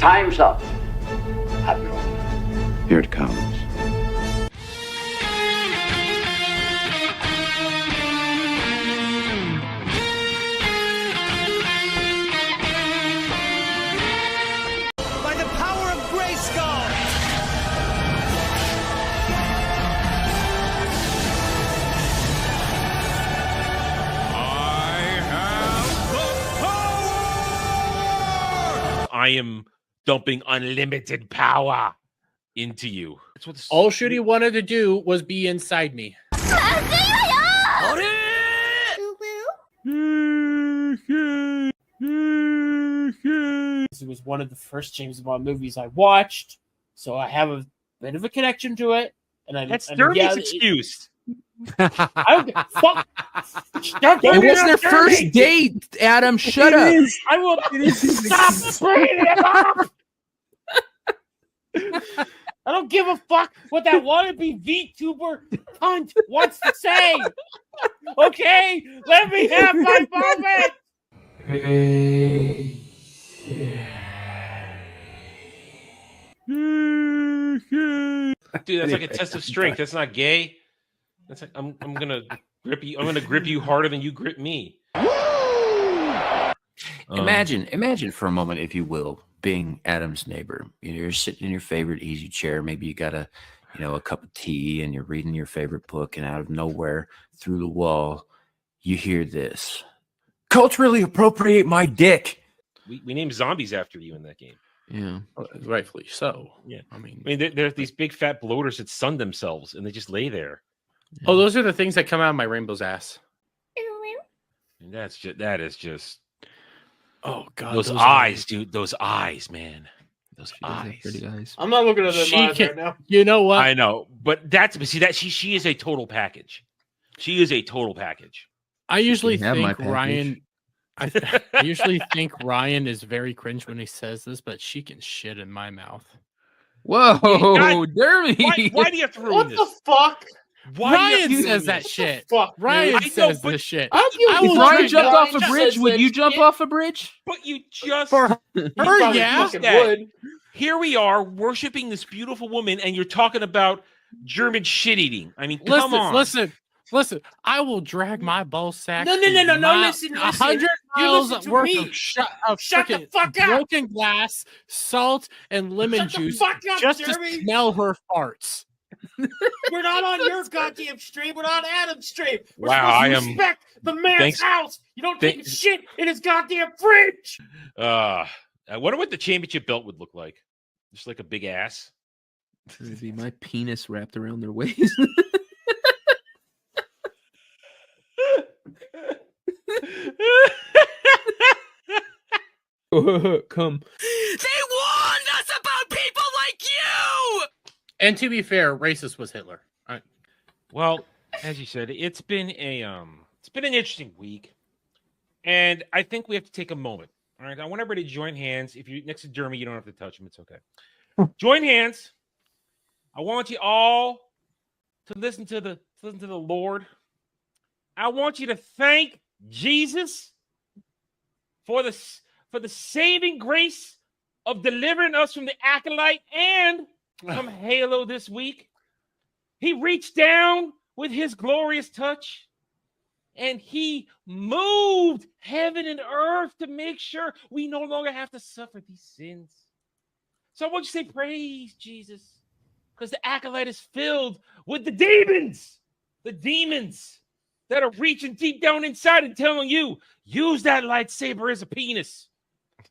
Time's up, Admiral. Here it comes. By the power of Grayskull! I am dumping unlimited power into you. That's what All Shooty wanted to do was be inside me. It was one of the first James Bond movies I watched, so I have a bit of a connection to it. And That's Dermot's excuse. I don't fuck. It was their first date, Adam. Shut up. I will stop bringing it up. I don't give a fuck what that wannabe VTuber cunt wants to say. Okay, let me have my moment. Dude, that's like a test of strength. That's not gay. That's like I'm gonna grip you. I'm gonna grip you harder than you grip me. Imagine for a moment, if you will, being Adam's neighbor. You're sitting in your favorite easy chair. Maybe you got a cup of tea, and you're reading your favorite book, and out of nowhere, through the wall, you hear this: "Culturally appropriate my dick." We named zombies after you in that game. Yeah, Rightfully so. Yeah, I mean, they're these big fat bloaters that sun themselves, and they just lay there. Yeah. Oh, those are the things that come out of my rainbow's ass. And that is just. Oh God, those eyes, dude. Those eyes, man. Those eyes. Pretty eyes. I'm not looking at them right now. You know what? I know, but she is a total package. She is a total package. I usually think Ryan. I usually think Ryan is very cringe when he says this, but she can shit in my mouth. Whoa, Dermy! Why do you have to ruin this? What the fuck? Why Ryan says that shit. Fuck, Ryan says this shit. If Ryan jumped off a bridge, would you jump off a bridge? But you just her, yeah. Would. Here we are worshiping this beautiful woman, and you're talking about German shit eating. I mean, come on. Listen. I will drag my ball sack. No. Listen. 100 miles worth me. of Shut the fuck up. Broken glass, salt, and lemon juice just Jeremy. to smell her farts. We're not on your goddamn stream. We're on Adam's stream. We're wow, supposed to respect the man's house. You don't take shit in his goddamn fridge. I wonder what the championship belt would look like. Just like a big ass. It'd be my penis wrapped around their waist. Come. They warned us about people like you. And to be fair, racist was Hitler. All right. Well, as you said, it's been an interesting week, and I think we have to take a moment. All right, I want everybody to join hands. If you're next to Jeremy, you don't have to touch him. It's okay. Join hands. I want you all to listen to the Lord. I want you to thank Jesus for the saving grace of delivering us from the acolyte and from Halo this week. He reached down with his glorious touch, and he moved heaven and earth to make sure we no longer have to suffer these sins. So I want you to say, praise Jesus, because the acolyte is filled with the demons that are reaching deep down inside and telling you, use that lightsaber as a penis.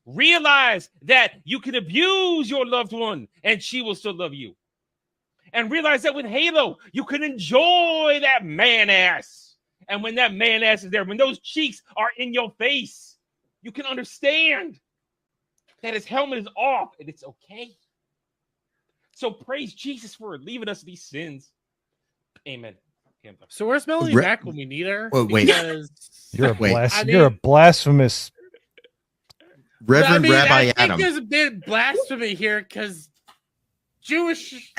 Realize that you can abuse your loved one and she will still love you. And realize that with Halo, you can enjoy that man ass. And when that man ass is there, when those cheeks are in your face, you can understand that his helmet is off and it's okay. So praise Jesus for leaving us these sins. Amen. So where's Melanie back when we need her? Oh, wait. You're a blasphemous Reverend Rabbi I Adam. think there's a bit of blasphemy here because Jewish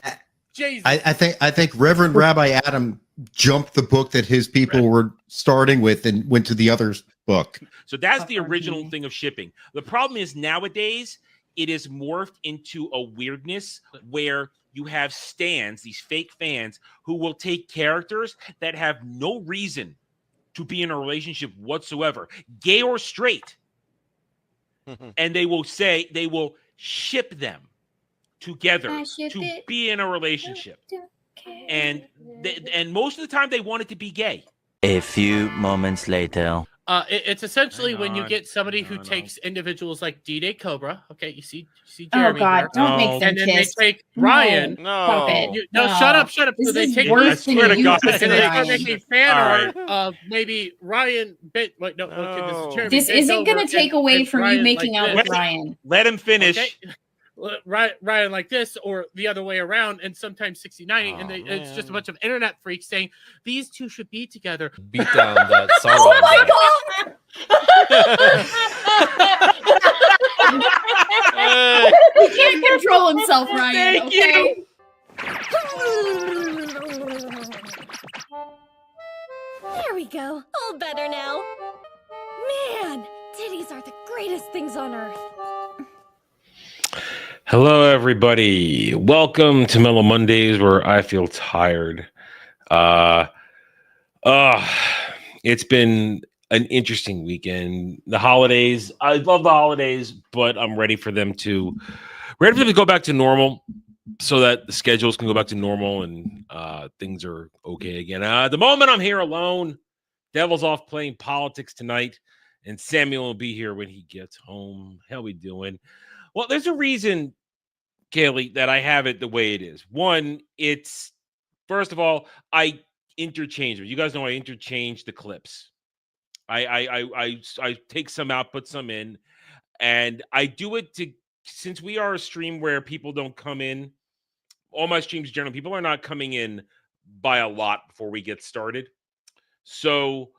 Jesus. I think Reverend Rabbi Adam jumped the book that his people were starting with and went to the other book. So that's the original thing of shipping. The problem is nowadays it is morphed into a weirdness where you have stans, these fake fans, who will take characters that have no reason to be in a relationship whatsoever, gay or straight, and they will ship them together to be in a relationship. And most of the time they want it to be gay. A few moments later. It's essentially when you get somebody who takes individuals like D-Day Cobra. Okay, you see Jeremy. Oh God, here. don't make them And then kiss. they take Ryan. Stop it. No, shut up. So This they is take worse than swear to you God. kissing and they Ryan. start making fan All art of maybe Ryan. Okay, this is Jeremy. This isn't going to take away from you Ryan making like out this. with Ryan. Let him finish. Okay? Ryan like this, or the other way around, and sometimes 69, and it's just a bunch of internet freaks saying these two should be together. Beat down that song. Oh my God! He can't control himself, Ryan. Okay. There we go. All better now. Man, titties are the greatest things on earth. Hello, everybody. Welcome to Mellow Mondays, where I feel tired. It's been an interesting weekend. The holidays. I love the holidays, but I'm ready for them to go back to normal, so that the schedules can go back to normal and things are okay again. At the moment, I'm here alone. Devil's off playing politics tonight, and Samuel will be here when he gets home. How we doing? Well, there's a reason, Kaylee, that I have it the way it is. One, it's first of all, I interchange them. You guys know I interchange the clips. I take some out, put some in, and I do it since we are a stream where people don't come in. All my streams generally, people are not coming in by a lot before we get started. So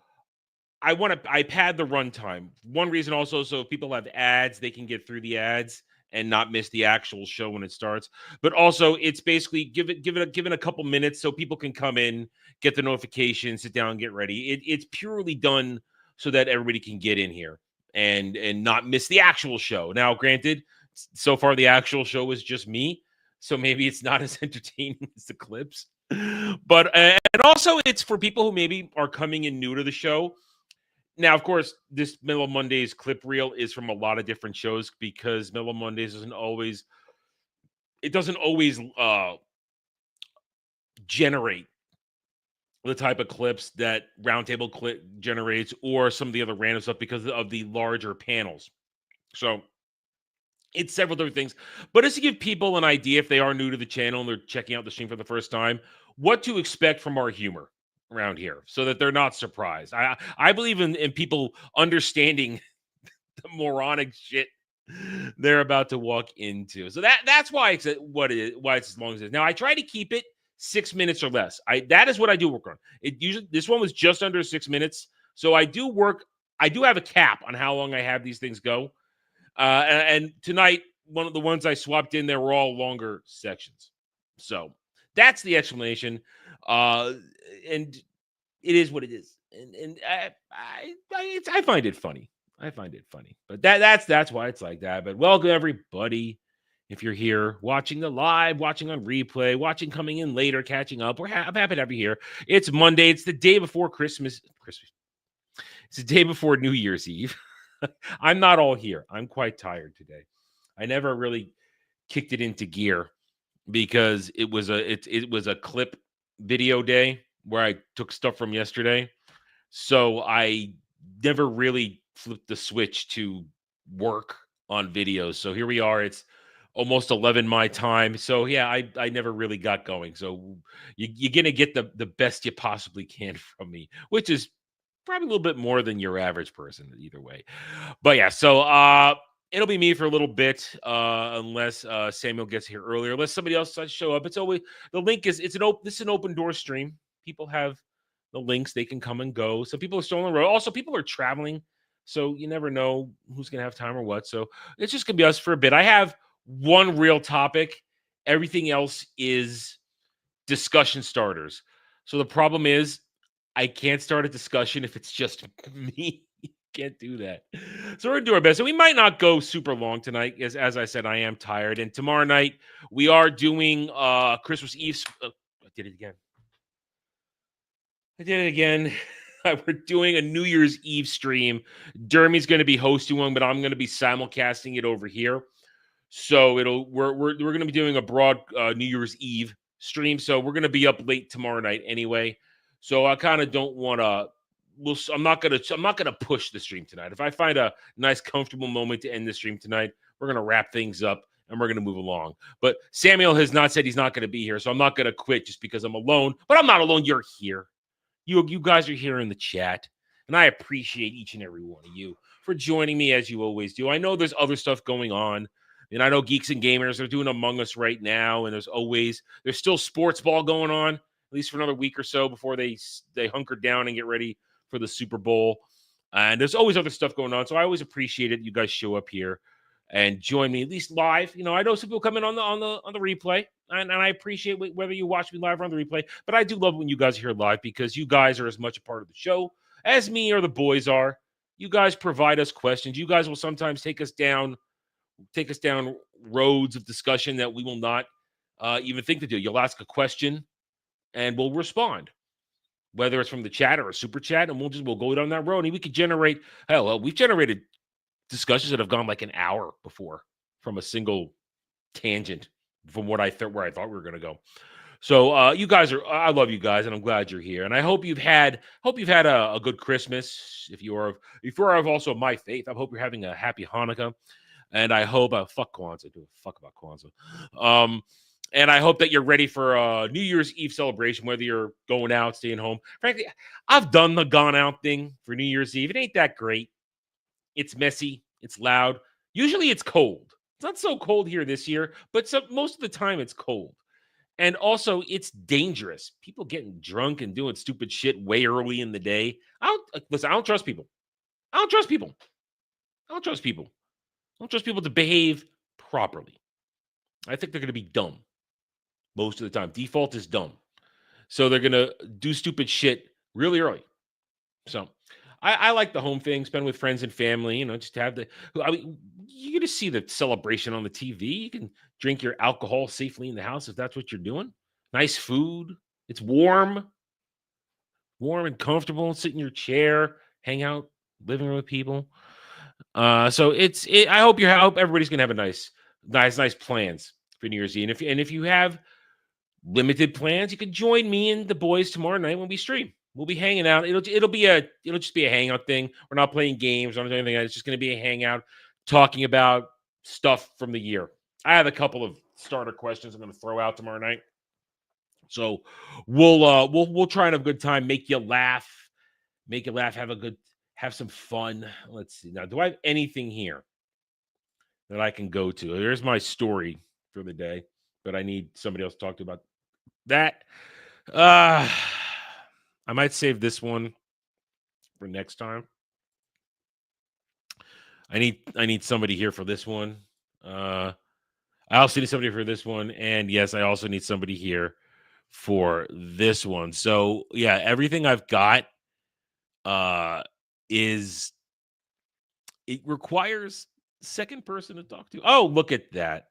I pad the runtime. One reason also, so if people have ads, they can get through the ads and not miss the actual show when it starts. But also, it's basically give it a couple minutes so people can come in, get the notification, sit down, and get ready. It's purely done so that everybody can get in here and not miss the actual show. Now, granted, so far the actual show is just me, so maybe it's not as entertaining as the clips. But and also, it's for people who maybe are coming in new to the show. Now, of course, this Mellow Mondays clip reel is from a lot of different shows because Mellow Mondays doesn't always generate the type of clips that Roundtable clip generates or some of the other random stuff because of the larger panels. So it's several different things. But just to give people an idea, if they are new to the channel and they're checking out the stream for the first time, what to expect from our humor around here so that they're not surprised. I believe in people understanding the moronic shit they're about to walk into. So that's why it's why it's as long as it is. Now I try to keep it 6 minutes or less. That is what I do work on. It usually this one was just under 6 minutes. So I do have a cap on how long I have these things go. And tonight, one of the ones I swapped in there were all longer sections. So that's the explanation. And it is what it is. And I find it funny. But that's why it's like that. But welcome everybody. If you're here watching the live, watching on replay, watching coming in later, catching up, I'm happy to have you here. It's Monday. It's the day before Christmas. It's the day before New Year's Eve. I'm not all here. I'm quite tired today. I never really kicked it into gear because it was a clip video day where I took stuff from yesterday. So I never really flipped the switch to work on videos. So here we are. It's almost 11 my time. So yeah, I never really got going. So you're going to get the best you possibly can from me, which is probably a little bit more than your average person either way. But yeah, so it'll be me for a little bit unless Samuel gets here earlier. Unless somebody else does show up. It's always the link is this is an open door stream. People have the links, they can come and go. Some people are still on the road. Also, people are traveling, so you never know who's gonna have time or what. So it's just gonna be us for a bit. I have one real topic. Everything else is discussion starters. So the problem is I can't start a discussion if it's just me can't do that. So we're gonna do our best. And we might not go super long tonight, as I said, I am tired. And tomorrow night we are doing Christmas Eve. I did it again. We're doing a New Year's Eve stream. Dermy's going to be hosting one, but I'm going to be simulcasting it over here. So we're going to be doing a broad New Year's Eve stream. So we're going to be up late tomorrow night anyway. So I kind of don't want to. I'm not gonna push the stream tonight. If I find a nice, comfortable moment to end the stream tonight, we're gonna wrap things up and we're gonna move along. But Samuel has not said he's not gonna be here, so I'm not gonna quit just because I'm alone. But I'm not alone. You're here. You guys are here in the chat, and I appreciate each and every one of you for joining me as you always do. I know there's other stuff going on, and I know Geeks and Gamers are doing Among Us right now, and there's still sports ball going on, at least for another week or so before they hunker down and get ready for the Super Bowl. And there's always other stuff going on. So I always appreciate it. You guys show up here and join me at least live. I know some people come in on the replay, and I appreciate whether you watch me live or on the replay, but I do love when you guys are here live because you guys are as much a part of the show as me or the boys are. You guys provide us questions. You guys will sometimes take us down roads of discussion that we will not even think to do. You'll ask a question and we'll respond, whether it's from the chat or a super chat, and we'll go down that road, and we could generate. We've generated discussions that have gone like an hour before from a single tangent from where I thought we were going to go. So you guys I love you guys, and I'm glad you're here, and I hope you've had a good Christmas. If you are of also my faith, I hope you're having a happy Hanukkah, and I hope fuck Kwanzaa, do a fuck about Kwanzaa. And I hope that you're ready for a New Year's Eve celebration, whether you're going out, staying home. Frankly, I've done the gone out thing for New Year's Eve. It ain't that great. It's messy. It's loud. Usually it's cold. It's not so cold here this year, but most of the time it's cold. And also it's dangerous. People getting drunk and doing stupid shit way early in the day. I don't trust people. I don't trust people to behave properly. I think they're going to be dumb. Most of the time. Default is dumb. So they're going to do stupid shit really early. So I like the home thing, spend with friends and family, just to have you get to see the celebration on the TV. You can drink your alcohol safely in the house if that's what you're doing. Nice food. It's warm and comfortable. Sit in your chair, hang out, living room with people. So I hope everybody's going to have a nice plans for New Year's Eve. And if you have limited plans, you can join me and the boys tomorrow night when we stream. We'll be hanging out. It'll just be a hangout thing. We're not playing games or anything. It's just going to be a hangout, talking about stuff from the year. I have a couple of starter questions I'm going to throw out tomorrow night. So we'll try and have a good time, make you laugh, have some fun. Let's see. Now, do I have anything here that I can go to? Here's my story for the day, but I need somebody else to talk to about that. I might save this one for next time. I need somebody here for this one. I also need somebody for this one, and yes, I also need somebody here for this one. So yeah, everything I've got it requires second person to talk to. Oh, look at that.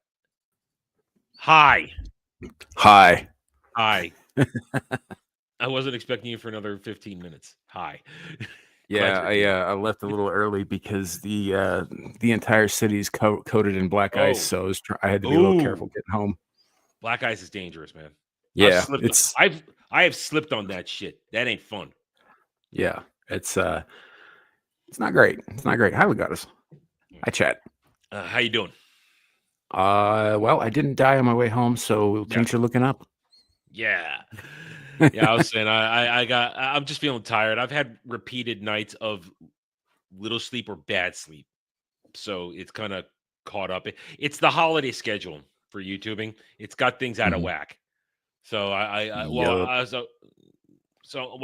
Hi. I wasn't expecting you for another 15 minutes. Hi. Yeah, I left a little early because the entire city's coated in black ice, so I had to be a little careful getting home. Black ice is dangerous, man. Yeah, I have slipped on that shit. That ain't fun. Yeah, it's not great. It's not great. Hi, Legatus. Hi, chat. How you doing? Well, I didn't die on my way home, so things are looking up. Yeah. Yeah, I was saying I'm just feeling tired. I've had repeated nights of little sleep or bad sleep. So it's kind of caught up. It's the holiday schedule for YouTubing. It's got things out of whack. So while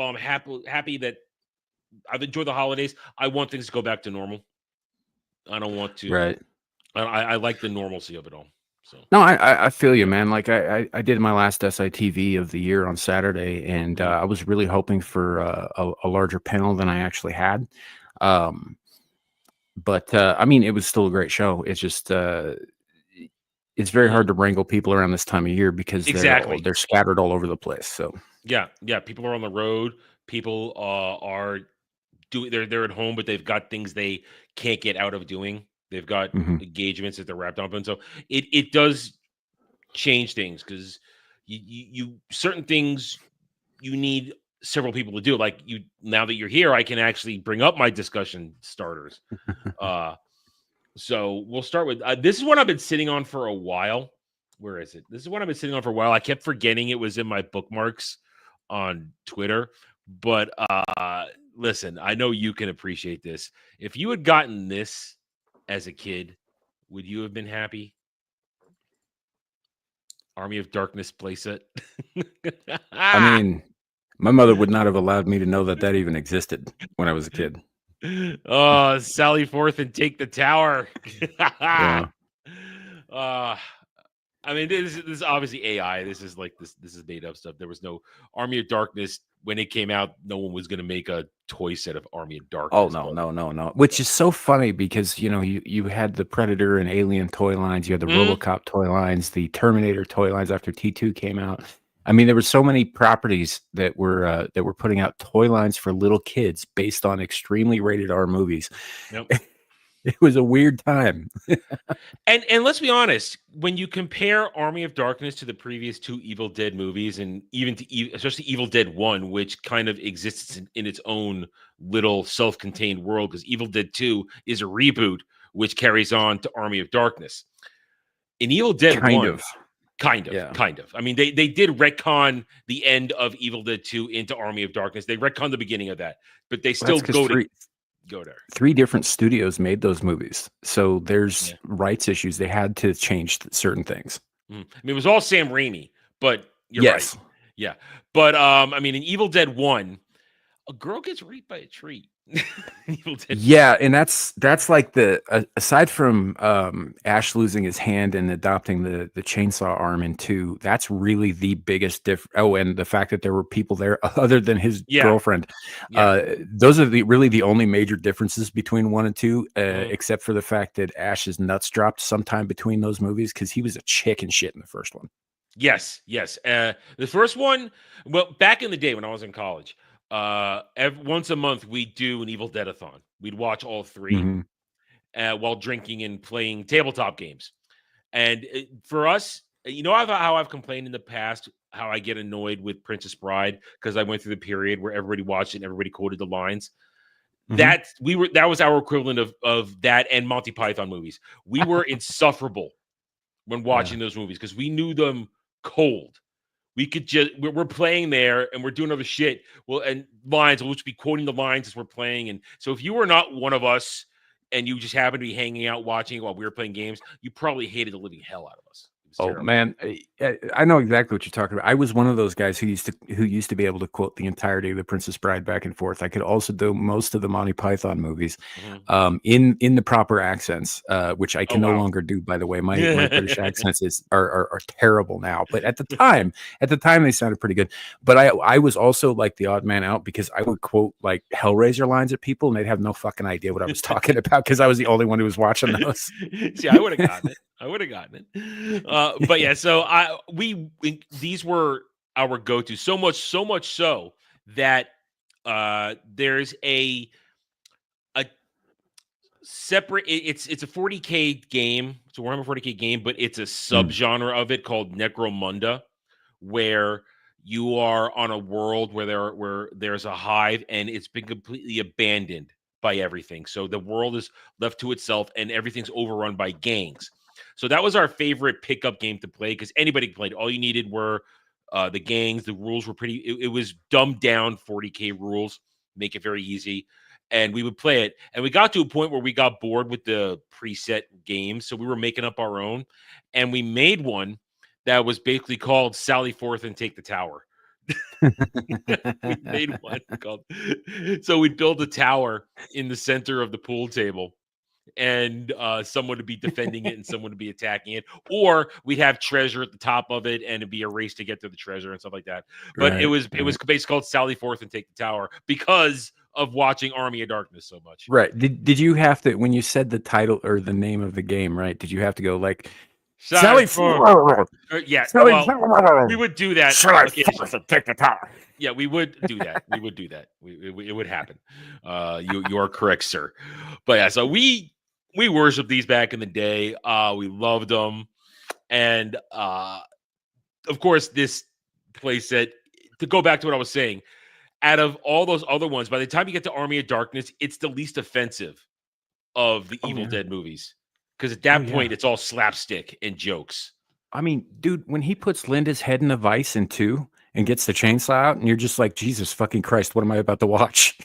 I'm happy that I've enjoyed the holidays, I want things to go back to normal. I don't want to. Right. I like the normalcy of it all. So no, I feel you, man. Like I did my last SITV of the year on Saturday, and I was really hoping for a larger panel than I actually had. But I mean, it was still a great show. It's just it's very hard to wrangle people around this time of year because they're scattered all over the place. So yeah, people are on the road. People are doing they're at home, but they've got things they can't get out of doing. They've got engagements that they're wrapped up in. So it does change things because you certain things you need several people to do. Like now that you're here, I can actually bring up my discussion starters. So we'll start with this is what I've been sitting on for a while. Where is it? This is what I've been sitting on for a while. I kept forgetting it was in my bookmarks on Twitter. But listen, I know you can appreciate this. If you had gotten this as a kid, would you have been happy? Army of Darkness playset. I mean, my mother would not have allowed me to know that even existed when I was a kid. Oh, sally forth and take the tower. Yeah. I mean, this is obviously AI. This is made up stuff. There was no Army of Darkness when it came out. No one was going to make a toy set of Army of Darkness. Oh no! Which is so funny because you had the Predator and Alien toy lines, you had the RoboCop toy lines, the Terminator toy lines after T2 came out. I mean, there were so many properties that were putting out toy lines for little kids based on extremely rated R movies. Yep. It was a weird time. and let's be honest, when you compare Army of Darkness to the previous two Evil Dead movies, and even to especially Evil Dead 1, which kind of exists in its own little self-contained world, because Evil Dead 2 is a reboot which carries on to Army of Darkness. In Evil Dead 1, kind of. I mean, they did retcon the end of Evil Dead 2 into Army of Darkness. They retconned the beginning of that, but they still go there. 3 different studios made those movies, so there's rights issues. They had to change certain things. I mean, it was all Sam Raimi, but you're right. Yeah, but I mean, in Evil Dead 1, a girl gets raped by a tree. Yeah, and that's like aside from Ash losing his hand and adopting the chainsaw arm in 2, that's really the biggest Oh, and the fact that there were people there other than his girlfriend. Those are really the only major differences between 1 and 2, except for the fact that Ash's nuts dropped sometime between those movies because he was a chicken shit in the first one. Yes. The first one, well, back in the day when I was in college, once a month we'd do an Evil Dead-a-thon. We'd watch all 3 while drinking and playing tabletop games. And for us, how I've complained in the past how I get annoyed with Princess Bride because I went through the period where everybody watched it and everybody quoted the lines. That was our equivalent of that and Monty Python movies. We were insufferable when watching those movies because we knew them cold. We could we're playing there and we're doing other shit. Well, and lines, we'll just be quoting the lines as we're playing. And so if you were not one of us and you just happened to be hanging out watching while we were playing games, you probably hated the living hell out of us. Oh man, I know exactly what you're talking about. I was one of those guys who used to be able to quote the entirety of The Princess Bride back and forth. I could also do most of the Monty Python movies in the proper accents, which I can no longer do. By the way, my British accents are terrible now. But at the time they sounded pretty good. But I was also like the odd man out because I would quote like Hellraiser lines at people and they'd have no fucking idea what I was talking about because I was the only one who was watching those. See, I would have gotten it. But yeah, so these were our go-to so much so that there's a separate it's a 40K game. It's a Warhammer 40K game, but it's a subgenre of it called Necromunda, where you are on a world where there's a hive and it's been completely abandoned by everything. So the world is left to itself and everything's overrun by gangs. So that was our favorite pickup game to play because anybody played. All you needed were the gangs. The rules were pretty. It was dumbed down 40K rules, make it very easy, and we would play it. And we got to a point where we got bored with the preset games, so we were making up our own, and we made one that was basically called "Sally Forth and Take the Tower." We made one called. So we'd build a tower in the center of the pool table. And someone would be defending it and someone would be attacking it, or we'd have treasure at the top of it and it'd be a race to get to the treasure and stuff like that. But it was basically called Sally Forth and Take the Tower because of watching Army of Darkness so much. Right. Did you have to, when you said the title or the name of the game, right? Did you have to go like Sally? Yeah. Sally, well, we would do that. take the power. Yeah, we would do that. We would do that. It would happen. You are correct, sir. But yeah, so we worshiped these back in the day. We loved them, and of course, this playset. To go back to what I was saying, out of all those other ones, by the time you get to Army of Darkness, it's the least offensive of the Evil Dead movies, because at that point, it's all slapstick and jokes. I mean, dude, when he puts Linda's head in a vice in 2 and gets the chainsaw out, and you're just like, Jesus fucking Christ, what am I about to watch?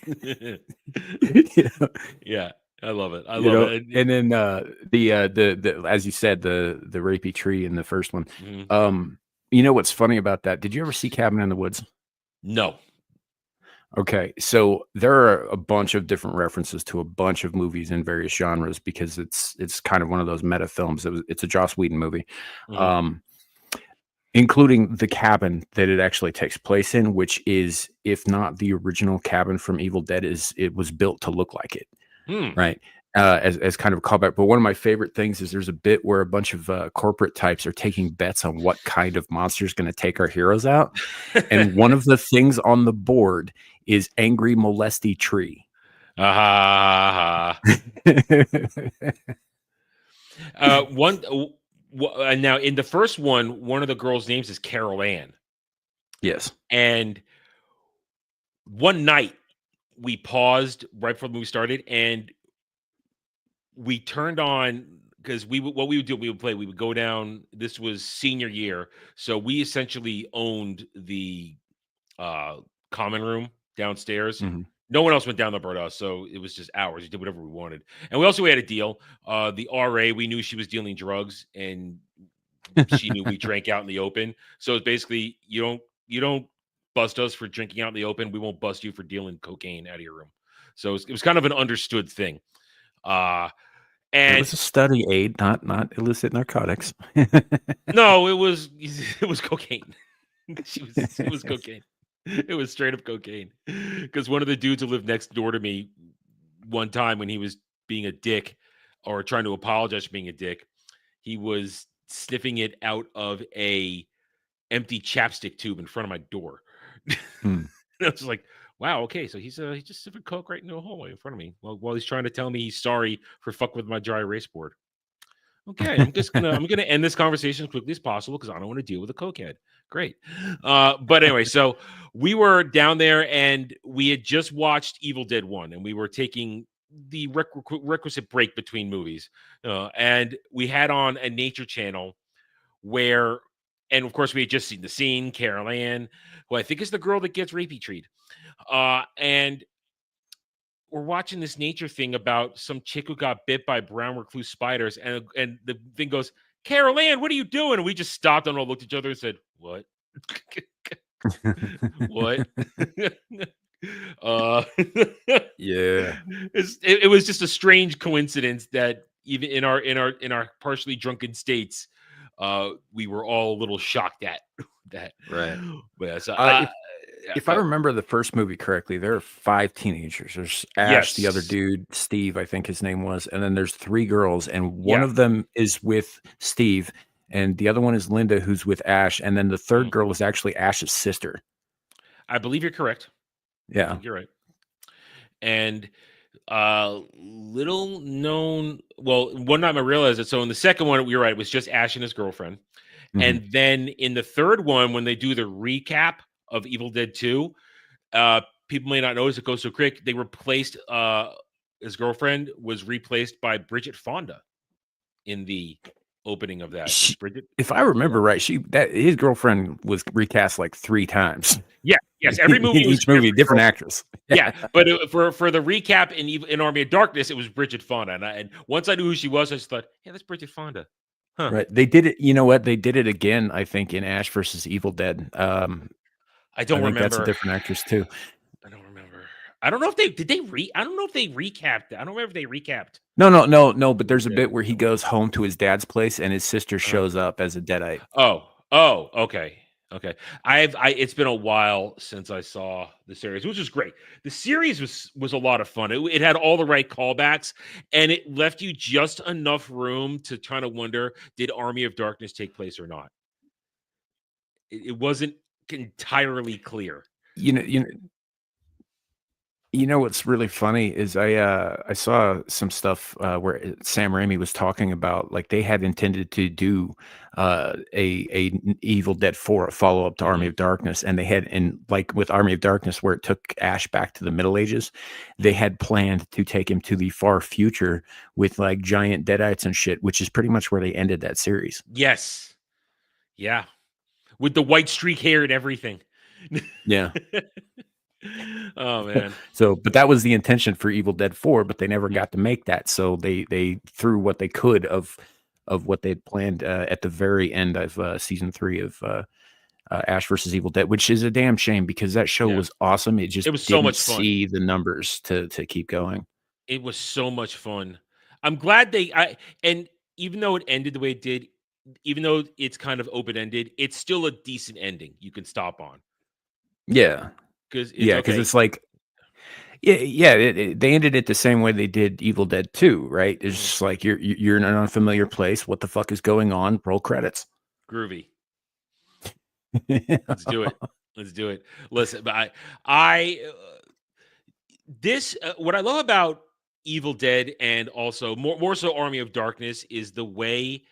Yeah, I love it. I love it. And then the as you said, the rapey tree in the first one. Mm-hmm. You know what's funny about that? Did you ever see Cabin in the Woods? No. Okay, so there are a bunch of different references to a bunch of movies in various genres because it's kind of one of those meta films. It's a Joss Whedon movie, including the cabin that it actually takes place in, which is, if not the original cabin from Evil Dead, it was built to look like it, right? As kind of a callback. But one of my favorite things is there's a bit where a bunch of corporate types are taking bets on what kind of monster is going to take our heroes out. And one of the things on the board is angry molesty tree. Now in the first one of the girls' names is Carol Ann. Yes. And one night we paused right before the movie started, and we turned on, because what we would do, we would go down. This was senior year, so we essentially owned the common room downstairs. Mm-hmm. No one else went down there but us, so it was just ours. We did whatever we wanted, and we had a deal. The RA, we knew she was dealing drugs, and she knew we drank out in the open. So it's basically, you don't bust us for drinking out in the open. We won't bust you for dealing cocaine out of your room. So it was kind of an understood thing. And it was a study aid, not illicit narcotics. No, it was cocaine. It was cocaine. It was straight up cocaine. Because one of the dudes who lived next door to me one time, when he was being a dick or trying to apologize for being a dick, he was sniffing it out of a empty chapstick tube in front of my door. And I was like, wow, okay, so he's just sipping coke right into a hallway in front of me while he's trying to tell me he's sorry for fucking with my dry erase board. Okay, I'm gonna end this conversation as quickly as possible because I don't want to deal with a cokehead. Great. But anyway, so we were down there and we had just watched Evil Dead 1, and we were taking the requisite break between movies. And we had on a nature channel where, and of course we had just seen the scene, Carol Ann, who I think is the girl that gets rapey treated. And we're watching this nature thing about some chick who got bit by brown recluse spiders, and the thing goes, Carol Ann, what are you doing? And we just stopped and all looked at each other and said, what? What? Yeah. It was just a strange coincidence that even in our partially drunken states, we were all a little shocked at that. Right. But yeah, so if I remember the first movie correctly, there are 5 teenagers. There's Ash, the other dude, Steve, I think his name was, and then there's 3 girls, and one of them is with Steve, and the other one is Linda, who's with Ash, and then the third girl is actually Ash's sister. I believe you're correct. Yeah, I think you're right. And little known, well, one time I realized it. So in the second one, you're right, it was just Ash and his girlfriend. Mm-hmm. And then in the third one, when they do the recap of Evil Dead 2, people may not notice it goes so quick. They replaced his girlfriend was replaced by Bridget Fonda in the opening of that. Bridget, if I remember right, his girlfriend was recast like 3 times. Yeah, yes, every movie, each movie, different actress. Yeah, but for the recap in Army of Darkness, it was Bridget Fonda, and once I knew who she was, I just thought, yeah, that's Bridget Fonda. Huh. Right? They did it. You know what? They did it again. I think in Ash versus Evil Dead. I don't remember. That's a different actress too. I don't remember. I don't know if they I don't know if they recapped. I don't remember if they recapped. No. But there's a bit where he goes home to his dad's place and his sister shows up as a deadite. Oh, okay. Okay. It's been a while since I saw the series, which was great. The series was a lot of fun. It had all the right callbacks, and it left you just enough room to kind of wonder, did Army of Darkness take place or not? It wasn't entirely clear. You know what's really funny is I saw some stuff where Sam Raimi was talking about, like, they had intended to do a Evil Dead 4, a follow up to Army of Darkness, and they had, and like with Army of Darkness where it took Ash back to the Middle Ages, they had planned to take him to the far future with like giant deadites and shit, which is pretty much where they ended that series. Yes. Yeah. With the white streak hair and everything. Yeah. Oh man. So, but that was the intention for Evil Dead 4, but they never got to make that. So they threw what they could of what they'd planned at the very end of season 3 of Ash versus Evil Dead, which is a damn shame because that show was awesome. It just was so much fun. See the numbers to keep going. It was so much fun. I'm glad and even though it ended the way it did, even though it's kind of open-ended, it's still a decent ending you can stop on. Yeah. Because it's like, they ended it the same way they did Evil Dead 2, right? It's just like you're in an unfamiliar place. What the fuck is going on? Roll credits. Groovy. Let's do it. Let's do it. Listen, but what I love about Evil Dead and also more so Army of Darkness is the way,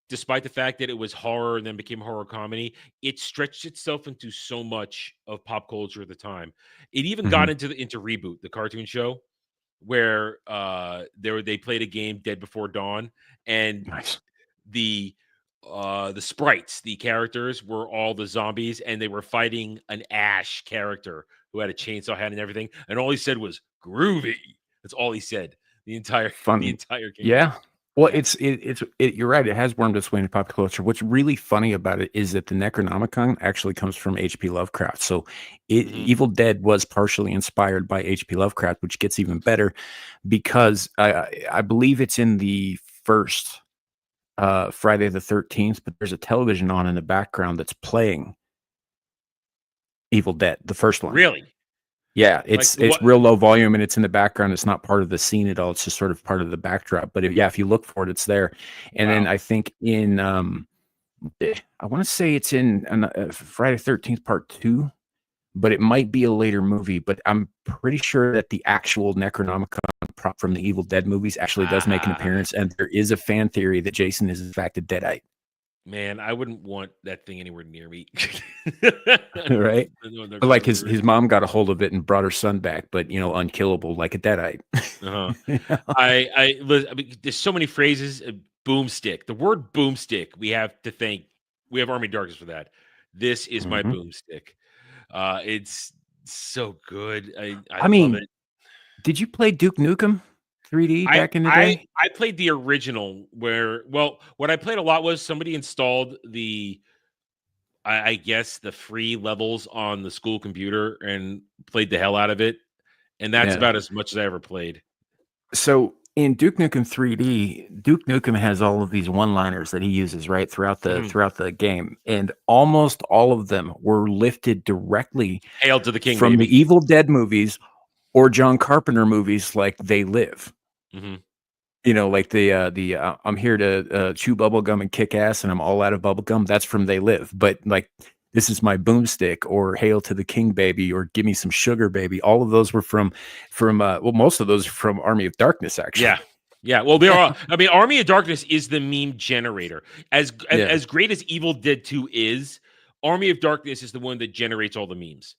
despite the fact that it was horror and then became horror comedy, it stretched itself into so much of pop culture at the time. It even got into Reboot, the cartoon show, where they played a game, Dead Before Dawn, and the sprites, the characters were all the zombies, and they were fighting an Ash character who had a chainsaw hand and everything, and all he said was groovy. That's all he said the entire game. Yeah. Well, you're right. It has wormed its way into pop culture. What's really funny about it is that the Necronomicon actually comes from H.P. Lovecraft. So Evil Dead was partially inspired by H.P. Lovecraft, which gets even better because I believe it's in the first Friday the 13th, but there's a television on in the background that's playing Evil Dead, the first one. Really? Yeah, it's real low volume and it's in the background. It's not part of the scene at all. It's just sort of part of the backdrop. But if you look for it, it's there. And then I think in I want to say it's in Friday 13th Part 2, but it might be a later movie. But I'm pretty sure that the actual Necronomicon prop from the Evil Dead movies actually does make an appearance. And there is a fan theory that Jason is in fact a Deadite. Man, I wouldn't want that thing anywhere near me. Right? But like his mom got a hold of it and brought her son back, but unkillable like a Deadite. I mean, there's so many phrases. Boomstick. The word boomstick, we have Army of Darkness for that. This is my boomstick. It's so good. I mean, love it. Did you play Duke Nukem 3D back in the day? I played the original what I played a lot was somebody installed I guess the free levels on the school computer and played the hell out of it. And that's about as much as I ever played. So in Duke Nukem 3D, Duke Nukem has all of these one-liners that he uses right throughout the game. And almost all of them were lifted directly Hail to the King from baby. the Evil Dead movies or John Carpenter movies like They Live. Like the I'm here to chew bubblegum and kick ass and I'm all out of bubblegum. That's from They Live. But like, this is my boomstick or Hail to the King baby or Give me some sugar baby. All of those were from most of those are from Army of Darkness, actually. Yeah. Well, there are. I mean, Army of Darkness is the meme generator. As great as Evil Dead 2 is, Army of Darkness is the one that generates all the memes.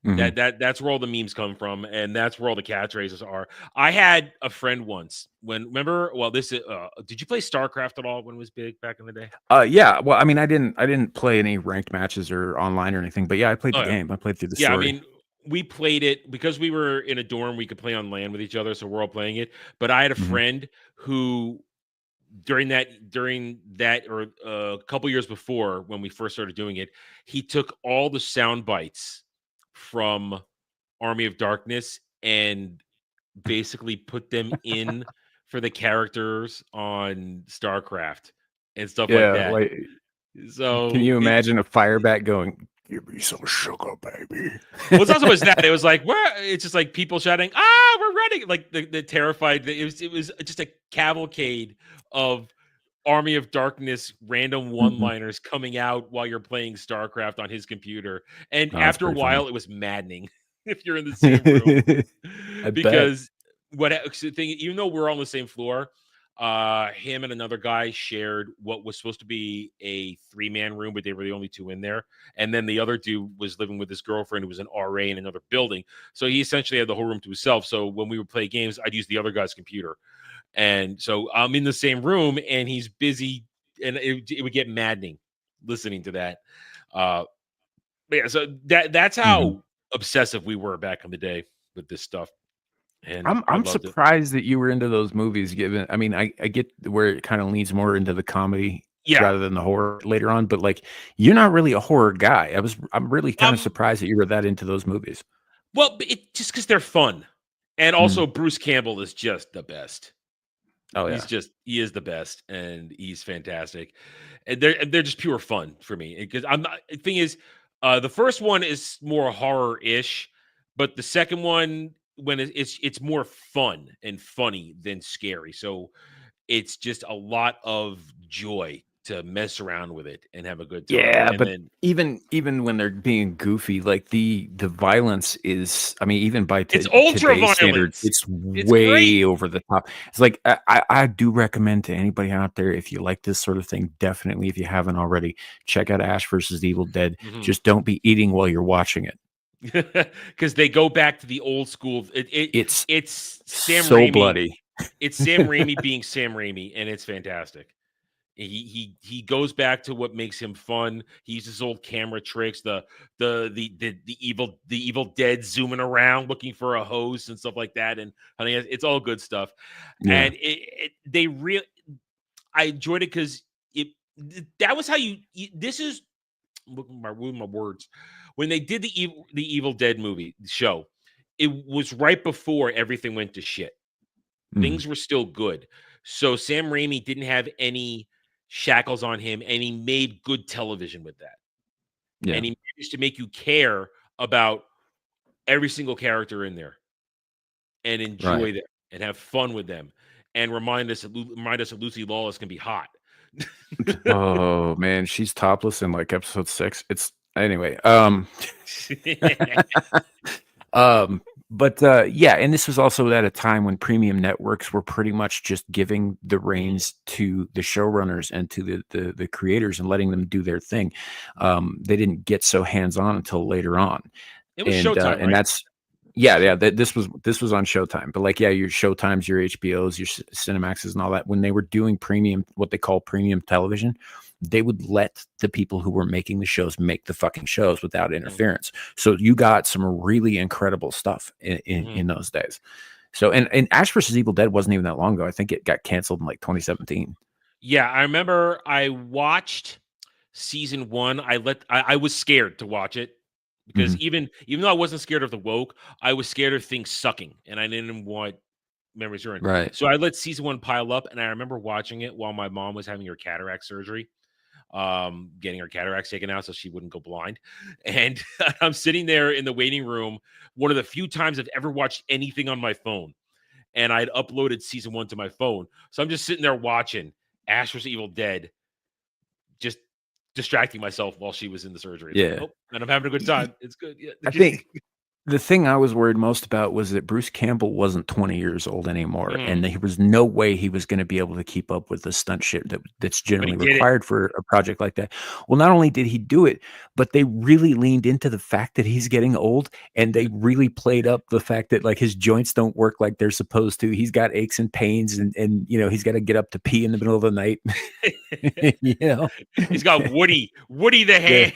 That's where all the memes come from, and that's where all the catchphrases are. I had a friend once did you play StarCraft at all when it was big back in the day? Yeah. Well, I mean, I didn't play any ranked matches or online or anything, but yeah, I played the game. I played through the story. I mean, we played it because we were in a dorm. We could play on LAN with each other, so we're all playing it. But I had a friend who, during that or a couple years before when we first started doing it, he took all the sound bites from Army of Darkness and basically put them in for the characters on StarCraft and stuff like that. So Can you imagine a firebat going, "Give me some sugar, baby"? Well, it's not so much that it was like it's just like people shouting, "Ah, we're running!" Like the terrified. It was just a cavalcade of Army of Darkness random one-liners coming out while you're playing StarCraft on his computer, and Oh, that's after a pretty while, funny. it was maddening if you're in the same room I bet. because the thing, even though we're on the same floor, him and another guy shared what was supposed to be a 3-man room, but they were the only 2 in there. And then the other dude was living with his girlfriend who was an RA in another building. So he essentially had the whole room to himself. So when we would play games, I'd use the other guy's computer. And so I'm in the same room and he's busy, and it would get maddening listening to that. But yeah, so that's how obsessive we were back in the day with this stuff. And I'm surprised that you were into those movies. Given, I mean, I get where it kind of leans more into the comedy rather than the horror later on, but like you're not really a horror guy. I'm really kind of surprised that you were that into those movies. Well, it just because they're fun, and also Bruce Campbell is just the best. Oh yeah, he is the best, and he's fantastic, and they're just pure fun for me. Because I'm not. The thing is, the first one is more horror-ish, but the second one, when it's more fun and funny than scary, so it's just a lot of joy to mess around with it and have a good time. yeah. And But then, even when they're being goofy, like the violence is, I mean, even by it's ultra today's standards, violence. it's way great. over the top. It's like I do recommend to anybody out there, if you like this sort of thing, definitely, if you haven't already, check out Ash versus the Evil Dead. Just don't be eating while you're watching it. Because they go back to the old school. It's Sam so Raimi. bloody. It's Sam Raimi being Sam Raimi, and it's fantastic. He goes back to what makes him fun. He uses old camera tricks, the Evil Dead zooming around looking for a host and stuff like that. And I think it's all good stuff. Yeah. And I enjoyed it because that was how this is my words. When they did the Evil Dead movie show, it was right before everything went to shit. Things were still good. So Sam Raimi didn't have any shackles on him, and he made good television with that. Yeah. And he managed to make you care about every single character in there and enjoy them and have fun with them and remind us that Lucy Lawless can be hot. Oh man, she's topless in like episode 6. It's anyway. But yeah, and this was also at a time when premium networks were pretty much just giving the reins to the showrunners and to the creators and letting them do their thing. They didn't get so hands-on until later on. It was Showtime, and right? that's this was on Showtime. But like, yeah, your Showtimes, your HBOs, your Cinemaxes, and all that, when they were doing premium, what they call premium television, they would let the people who were making the shows make the fucking shows without interference. So you got some really incredible stuff in those days. So, and Ash versus Evil Dead wasn't even that long ago. I think it got canceled in like 2017. Yeah, I remember I watched season 1. I was scared to watch it because even though I wasn't scared of the woke, I was scared of things sucking, and I didn't want memories ruined. Right. So I let season 1 pile up, and I remember watching it while my mom was having her cataract surgery, getting her cataracts taken out so she wouldn't go blind. And I'm sitting there in the waiting room, one of the few times I've ever watched anything on my phone, and I'd uploaded season 1 to my phone. So I'm just sitting there watching Ash vs. Evil Dead, just distracting myself while she was in the surgery. Yeah. And I'm having a good time. It's good. Yeah. I think the thing I was worried most about was that Bruce Campbell wasn't 20 years old anymore, and there was no way he was going to be able to keep up with the stunt shit that's generally required for a project like that. Well, not only did he do it, but they really leaned into the fact that he's getting old, and they really played up the fact that like his joints don't work like they're supposed to. He's got aches and pains, and you know, he's got to get up to pee in the middle of the night. You know, he's got Woody the hand.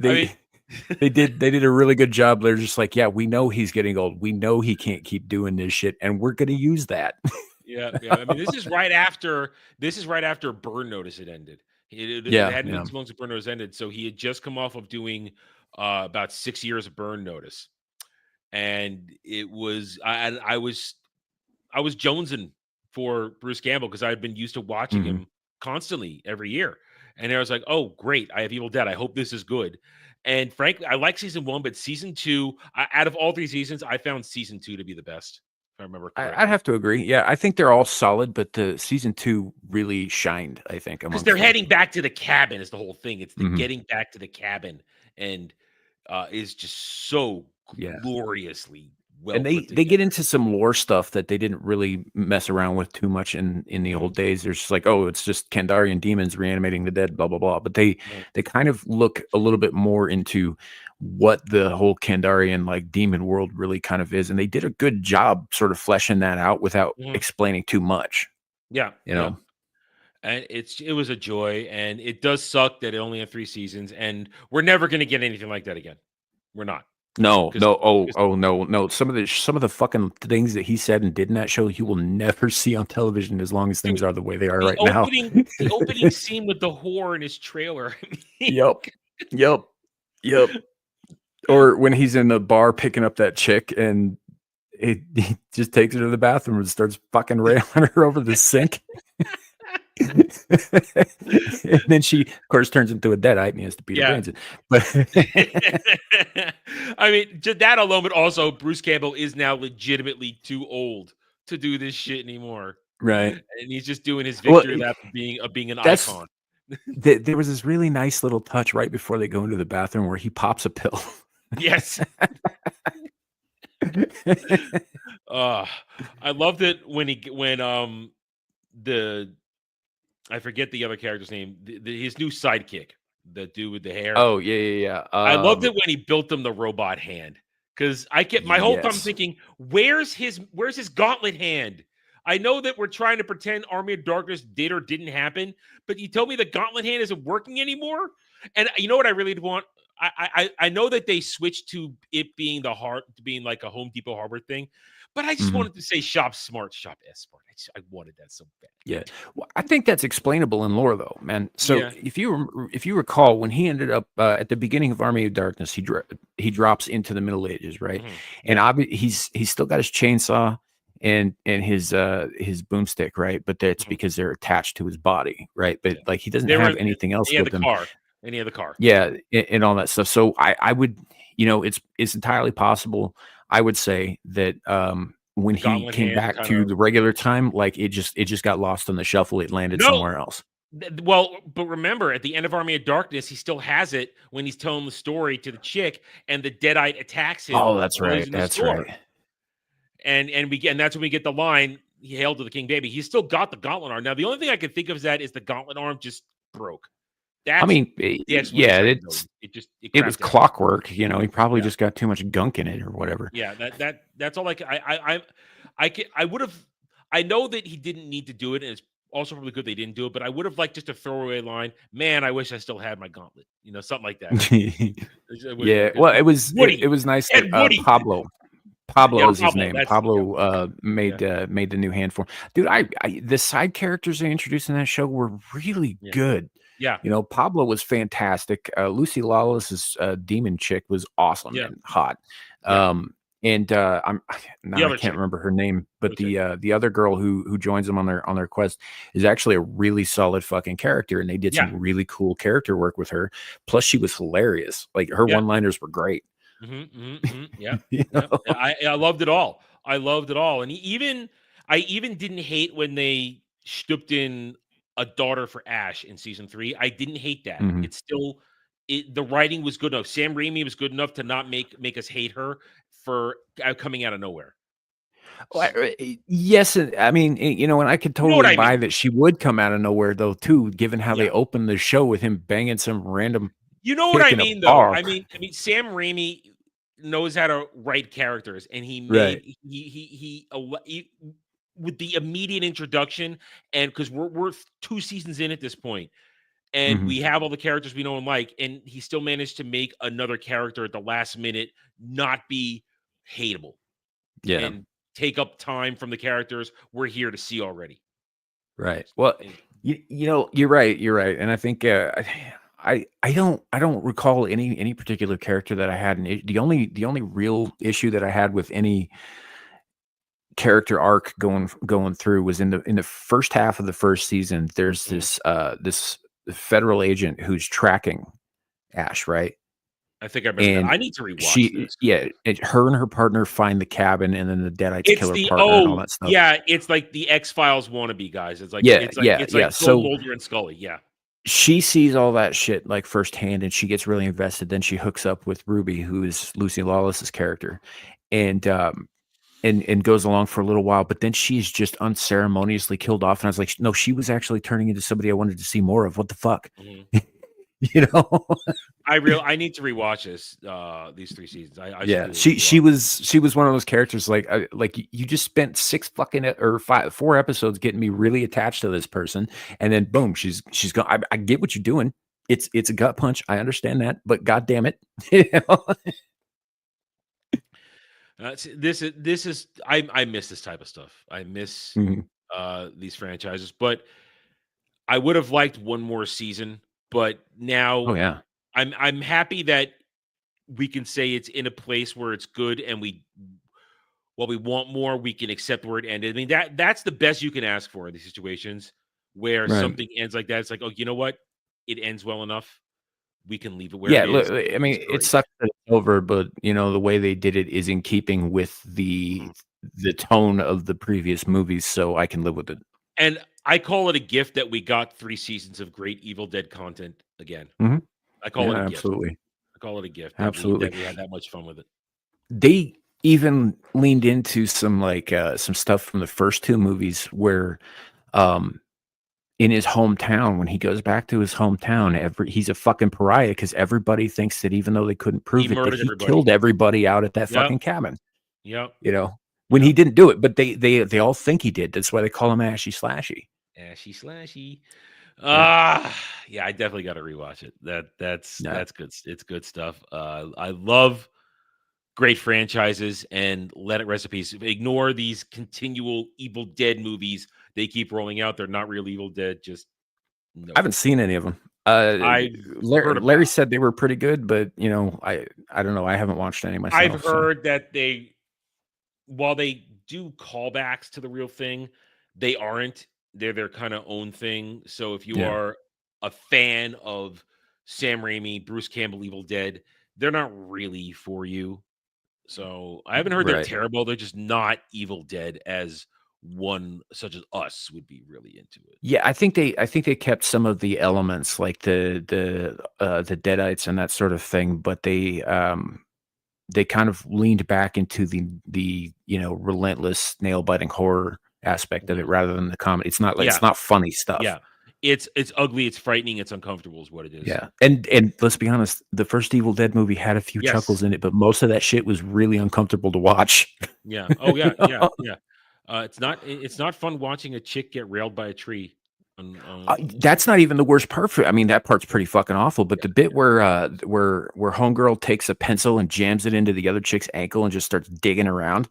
Yeah. They did a really good job. They're just like, yeah, we know he's getting old. We know he can't keep doing this shit, and we're going to use that. Yeah. I mean, this is right after Burn Notice had ended. It hadn't been too long since Burn Notice ended, so he had just come off of doing about 6 years of Burn Notice, and it was I was jonesing for Bruce Campbell because I had been used to watching him constantly every year. And I was like, oh, great. I have Evil Dead. I hope this is good. And frankly, I like season 1, but season 2, out of all 3 seasons, I found season 2 to be the best, if I remember correctly. I'd have to agree. Yeah, I think they're all solid, but the season 2 really shined, I think. Because they're heading back to the cabin is the whole thing. It's the getting back to the cabin, and is just so gloriously well and they get into some lore stuff that they didn't really mess around with too much in the old days. There's just like, oh, it's just Kandarian demons reanimating the dead, blah blah blah. But they kind of look a little bit more into what the whole Kandarian like demon world really kind of is, and they did a good job sort of fleshing that out without explaining too much. Yeah, you know. And it was a joy, and it does suck that it only had 3 seasons, and we're never going to get anything like that again. We're not. No. Some of the fucking things that he said and did in that show, you will never see on television as long as things are the way they are right now. The opening scene with the whore in his trailer. Yep. Or when he's in the bar picking up that chick and he just takes her to the bathroom and starts fucking railing her over the sink. And then she, of course, turns into a deadite and he has to beat her brains in. But I mean, just that alone, but also Bruce Campbell is now legitimately too old to do this shit anymore. Right. And he's just doing his victory lap of being an icon. There was this really nice little touch right before they go into the bathroom where he pops a pill. Yes. I loved it when I forget the other character's name. His new sidekick, the dude with the hair. Oh yeah. I loved it when he built him the robot hand, because I kept my whole time thinking, where's his gauntlet hand? I know that we're trying to pretend Army of Darkness did or didn't happen, but you tell me the gauntlet hand isn't working anymore. And you know what I really want? I know that they switched to it being being like a Home Depot Harbor thing. But I just wanted to say shop smart, shop S smart. I wanted that so bad. Yeah, well, I think that's explainable in lore, though, man. So if you recall, when he ended up at the beginning of Army of Darkness, he drops into the Middle Ages, right? And he's still got his chainsaw and his boomstick, right? But that's because they're attached to his body, right? But like he doesn't have anything else with him. Any other car. Yeah, and all that stuff. So I would, it's entirely possible. I would say that when he came back to the regular time, like it just got lost on the shuffle. It landed somewhere else. Well, but remember, at the end of Army of Darkness, he still has it when he's telling the story to the chick, and the Deadite attacks him. Oh, that's right. That's right. And that's when we get the line, "Hail to the King, baby." He's still got the gauntlet arm. Now, the only thing I can think of is the gauntlet arm just broke. It was clockwork. He probably just got too much gunk in it or whatever. Yeah, that's all. I would have. I know that he didn't need to do it, and it's also probably good they didn't do it. But I would have liked just a throwaway line. Man, I wish I still had my gauntlet. Something like that. Well, it was nice that Pablo is his name. Pablo made the new hand form. Dude, the side characters they introduced in that show were really good. Yeah. Pablo was fantastic. Lucy Lawless's demon chick was awesome and hot. I can't remember her name, but the other girl who joins them on their quest is actually a really solid fucking character, and they did some really cool character work with her. Plus, she was hilarious. Like her one-liners were great. Yeah. I loved it all. I and I even didn't hate when they stooped in a daughter for Ash in season 3. I didn't hate that. It's still the writing was good enough. Sam Raimi was good enough to not make us hate her for coming out of nowhere. Well, yes, I mean, and I could totally buy that she would come out of nowhere though too, given how they opened the show with him banging some random. You know what I mean, though. I mean, Sam Raimi knows how to write characters, and he made he with the immediate introduction, and because we're 2 seasons in at this point, and we have all the characters we know and like, and he still managed to make another character at the last minute not be hateable, and take up time from the characters we're here to see already. Right. Well, you're right, and I think I don't recall any particular character that I had. The only real issue that I had with any character arc going through was in the first half of the first season. There's this federal agent who's tracking Ash, right? I think I remember And that. I need to rewatch this. Her and her partner find the cabin, and then the Deadites It's kill her the partner and all that stuff. yeah, it's like the X-Files wannabe guys. It's like Yeah. Bill So Mulder and Scully. Yeah. she sees all that shit like firsthand, and she gets really invested. Then she hooks up with Ruby, who is Lucy Lawless's character, and goes along for a little while. But then she's just unceremoniously killed off. And I was like, no, she was actually turning into somebody I wanted to see more of. What the fuck? Mm-hmm. You know? I need to rewatch this. These 3 seasons. Yeah, she was one of those characters like you just spent 4 episodes getting me really attached to this person, and then boom, she's gone. I get what you're doing. It's a gut punch. I understand that, but god damn it, you know? This is I miss this type of stuff. I miss these franchises, but I would have liked one more season. But now, oh yeah, I'm happy that we can say it's in a place where it's good, and we want more. We can accept where it ended. I mean, that's the best you can ask for in these situations where something ends like that. It's like, oh, you know what? It ends well enough. We can leave it where it is. Look, I mean, it sucks that it's over, but you know the way they did it is in keeping with the tone of the previous movies, so I can live with it. And I call it a gift that we got 3 seasons of great Evil Dead content again. Mm-hmm. I call it a absolutely. gift. I call it a gift. Absolutely. That we had that much fun with it. They even leaned into some stuff from the first 2 movies where in his hometown, when he goes back to his hometown, he's a fucking pariah because everybody thinks that even though they couldn't prove it, that he killed everybody out at that fucking cabin. Yep. You know, when he didn't do it, but they all think he did. That's why they call him Ashy Slashy. Ashy Slashy. Yeah, I definitely got to rewatch it. That's good. It's good stuff. I love great franchises, and let it recipes. Ignore these continual Evil Dead movies they keep rolling out. They're not real Evil Dead. Just I haven't seen any of them. Larry said they were pretty good, but you know, I don't know. I haven't watched any myself. I've heard that while they do callbacks to the real thing, they aren't. They're their kind of own thing. So if you are a fan of Sam Raimi, Bruce Campbell, Evil Dead, they're not really for you. So I haven't heard they're terrible. They're just not Evil Dead as one such as us would be really into it. Yeah, I think they kept some of the elements like the Deadites and that sort of thing, but they kind of leaned back into the you know, relentless nail biting horror aspect of it rather than the comedy. It's not like it's not funny stuff. Yeah. It's ugly, it's frightening, it's uncomfortable is what it is. Yeah. And let's be honest, the first Evil Dead movie had a few chuckles in it, but most of that shit was really uncomfortable to watch. Yeah. Oh yeah, yeah, yeah. It's not fun watching a chick get railed by a tree. That's not even the worst part. I mean, that part's pretty fucking awful. But the bit where homegirl takes a pencil and jams it into the other chick's ankle and just starts digging around,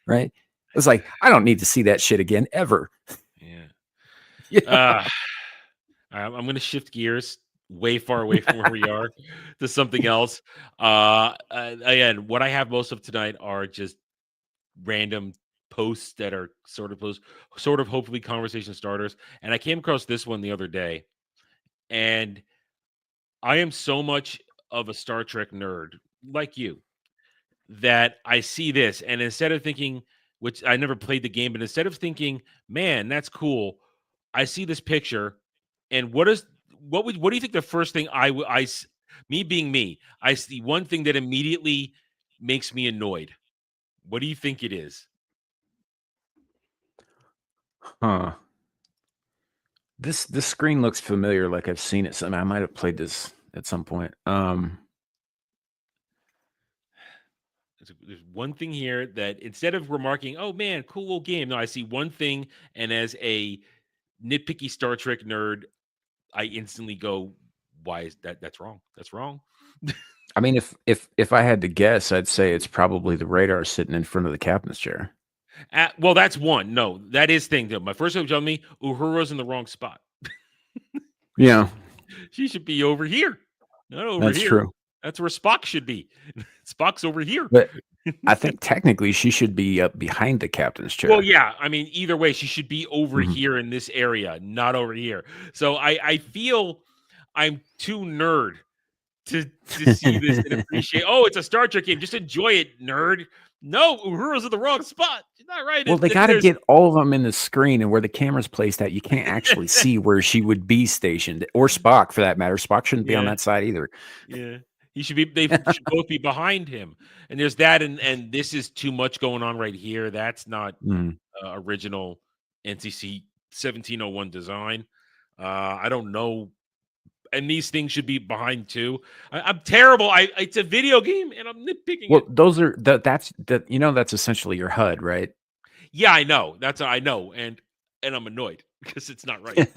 right? It's like, I don't need to see that shit again ever. Yeah. I'm going to shift gears way far away from where we are to something else. Again, what I have most of tonight are just random posts that are sort of hopefully conversation starters. And I came across this one the other day, and I am so much of a Star Trek nerd like you that I see this, and instead of thinking, which I never played the game, but instead of thinking, man, that's cool, I see this picture, and what do you think the first thing me being me, I see one thing that immediately makes me annoyed. What do you think it is? Huh. This screen looks familiar, like I've seen it. I might have played this at some point. There's one thing here that instead of remarking, "Oh man, cool little game," no, I see one thing, and as a nitpicky Star Trek nerd, I instantly go, "Why is that? That's wrong. That's wrong." I mean, if I had to guess, I'd say it's probably the radar sitting in front of the captain's chair. Well, that's one. No, that is thing though. My first one telling me Uhura's in the wrong spot. Yeah, she should be over here, not over that's here. True. That's where Spock should be. Spock's over here. But I think technically she should be up behind the captain's chair. Well, yeah. I mean, either way, she should be over here in this area, not over here. So I feel I'm too nerd to see this and appreciate. Oh, it's a Star Trek game. Just enjoy it, nerd. No, Uhura's in the wrong spot. She's not right. Well, they got to get all of them in the screen, and where the camera's placed at, you can't actually see where she would be stationed, or Spock for that matter. Spock shouldn't be on that side either. Yeah, he should be. They should both be behind him. And there's that, and this is too much going on right here. That's not original NCC 1701 design. I don't know. And these things should be behind too. I'm terrible. It's a video game, and I'm nitpicking. Well, those are that's essentially your HUD, right? Yeah, I know. I know, and I'm annoyed because it's not right.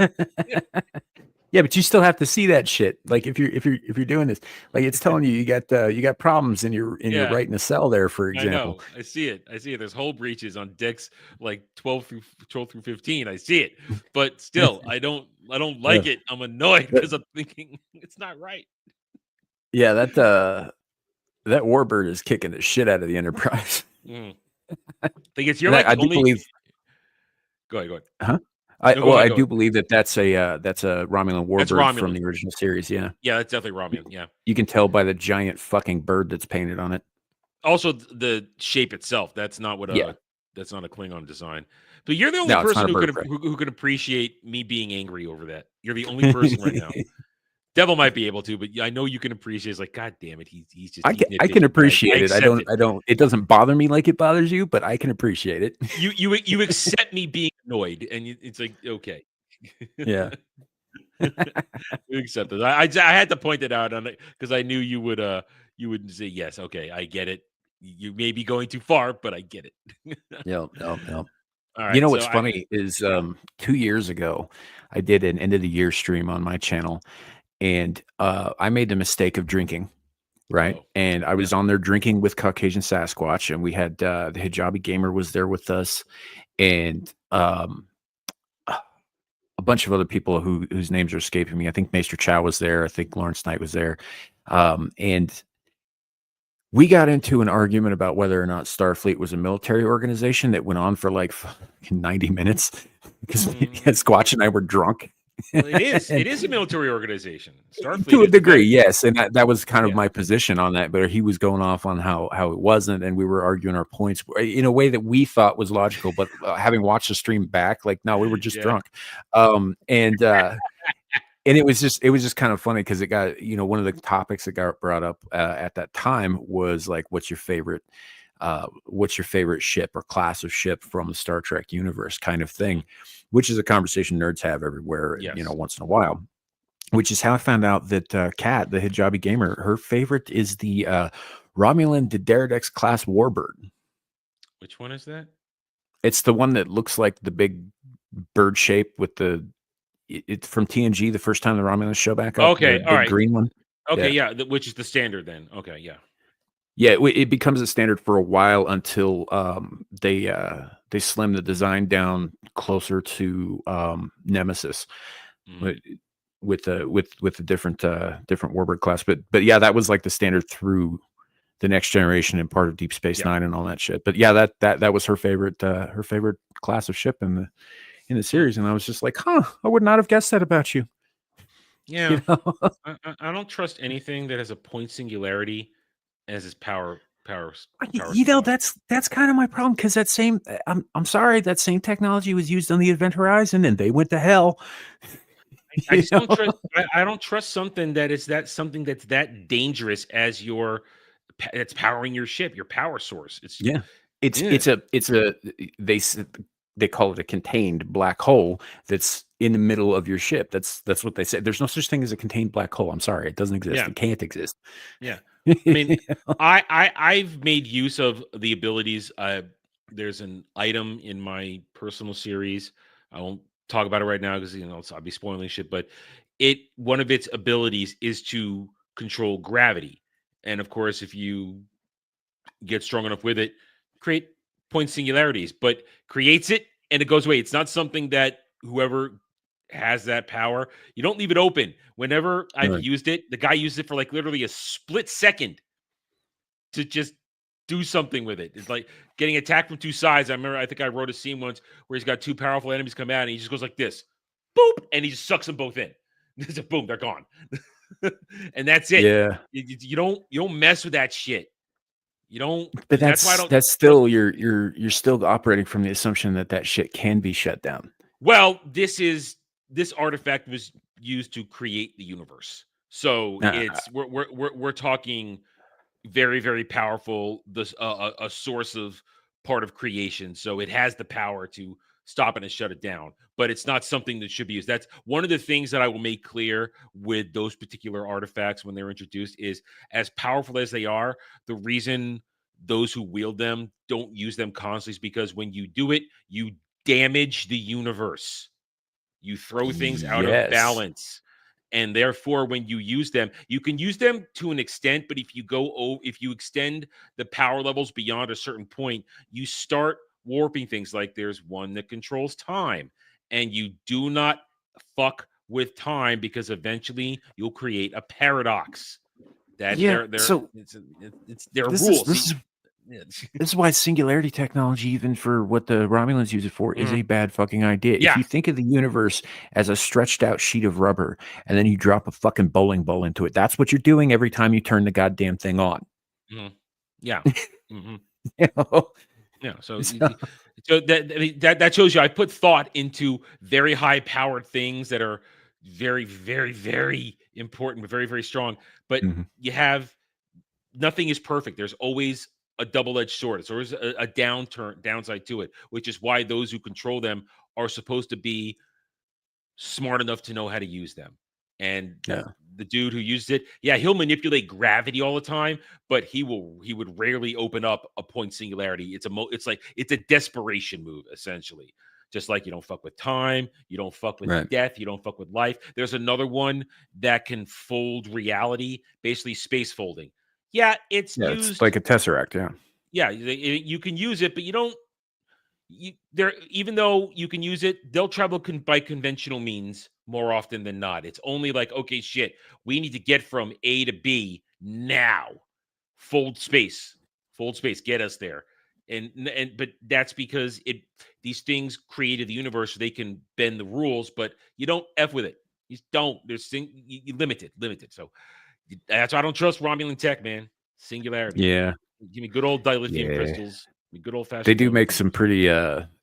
Yeah, but you still have to see that shit. Like if you're doing this, like it's telling you got problems in your writing a cell there, for example. I know. I see it. There's hull breaches on decks like 12 through 15. I see it, but still, I don't like it. I'm annoyed because I'm thinking it's not right. Yeah, that Warbird is kicking the shit out of the Enterprise. I think it's your. I do believe. Go ahead. Huh? I do believe that's a Romulan Warbird from the original series. Yeah, that's definitely Romulan. Yeah, you can tell by the giant fucking bird that's painted on it. Also, the shape itself. That's not what that's not a Klingon design. But you're the only person who could appreciate me being angry over that. You're the only person right now. Devil might be able to, but I know you can appreciate. It's like, God damn it, he's just. I can appreciate it. I don't. It doesn't bother me like it bothers you, but I can appreciate it. You accept me being annoyed, and it's like, okay, yeah, you accept it. I had to point it out on it because I knew you would say yes. Okay, I get it. You may be going too far, but I get it. No. All right, you know what's funny is 2 years ago, I did an end of the year stream on my channel. And I made the mistake of drinking, right? Oh, and I was on there drinking with Caucasian Sasquatch, and we had the Hijabi Gamer was there with us, and a bunch of other people whose names are escaping me. I think Maester Chow was there. I think Lawrence Knight was there. And we got into an argument about whether or not Starfleet was a military organization that went on for like 90 minutes because Squatch and I were drunk. Well, it is a military organization. Starfleet to a degree, yes, and that was kind of my position on that. But he was going off on how it wasn't, and we were arguing our points in a way that we thought was logical. But having watched the stream back, like, no, we were just drunk, and it was just kind of funny because it got one of the topics that got brought up at that time was like, what's your favorite ship or class of ship from the Star Trek universe, kind of thing, which is a conversation nerds have everywhere, once in a while, which is how I found out that Kat, the Hijabi Gamer, her favorite is the Romulan D'Deridex class Warbird. Which one is that? It's the one that looks like the big bird shape with it's from TNG, the first time the Romulans show back up. Okay, all right. Green one. Okay, yeah, which is the standard then. Okay, yeah. Yeah, it becomes a standard for a while until they slim the design down closer to Nemesis with a different Warbird class. But yeah, that was like the standard through the Next Generation and part of Deep Space Nine and all that shit. But yeah, that was her favorite class of ship in the series, and I was just like, I would not have guessed that about you. Yeah, I don't trust anything that has a point singularity as his power. That's kind of my problem, because that same I'm sorry, that same technology was used on the Event Horizon, and they went to hell. I don't trust something that's that dangerous as that's powering your ship, your power source. They call it a contained black hole that's in the middle of your ship. That's what they say. There's no such thing as a contained black hole. I'm sorry, it doesn't exist. It can't exist. Yeah. I mean, I've made use of the abilities. There's an item in my personal series. I won't talk about it right now because I'll be spoiling shit. But one of its abilities is to control gravity, and of course, if you get strong enough with it, create point singularities. But creates it and it goes away. It's not something that whoever has that power, you don't leave it open. Whenever I've used it, the guy used it for like literally a split second to just do something with it. It's like getting attacked from two sides. I think I wrote a scene once where he's got two powerful enemies come out and he just goes like this, boop, and he just sucks them both in. There's a boom, they're gone. And that's it. Yeah. You don't mess with that shit. You don't. But That's why I don't. that's still you're still operating from the assumption that shit can be shut down. Well, this artifact was used to create the universe, so we're talking very, very powerful. This a source of part of creation, so it has the power to stop it and shut it down. But it's not something that should be used. That's one of the things that I will make clear with those particular artifacts when they're introduced is as powerful as they are, the reason those who wield them don't use them constantly is because when you do it, you damage the universe. You throw things out of balance. And therefore, when you use them, you can use them to an extent, but if you extend the power levels beyond a certain point, you start warping things. Like there's one that controls time, and you do not fuck with time because eventually you'll create a paradox. That it's their rules. This is why singularity technology, even for what the Romulans use it for, is a bad fucking idea. Yeah. If you think of the universe as a stretched out sheet of rubber and then you drop a fucking bowling ball into it, that's what you're doing every time you turn the goddamn thing on. Yeah. Mm-hmm. You know? Yeah. So that shows you I put thought into very high powered things that are very, very, very important, but very, very strong. But you have nothing is perfect. There's always a double-edged sword. It's always a downside to it, which is why those who control them are supposed to be smart enough to know how to use them. And the dude who used it, he'll manipulate gravity all the time, but he would rarely open up a point singularity. It's a desperation move, essentially. Just like you don't fuck with time, you don't fuck with death, you don't fuck with life. There's another one that can fold reality, basically space folding. Yeah, it's used it's like a tesseract. You can use it, but you don't. Even though you can use it, they'll travel by conventional means more often than not. It's only like, okay, shit, we need to get from A to B now. Fold space, get us there. But that's because these things created the universe, so they can bend the rules, but you don't F with it. You don't. You limit it. So. That's why I don't trust Romulan tech, man. Singularity. Yeah. Give me good old dilithium crystals. Good old fashioned. They do make some pretty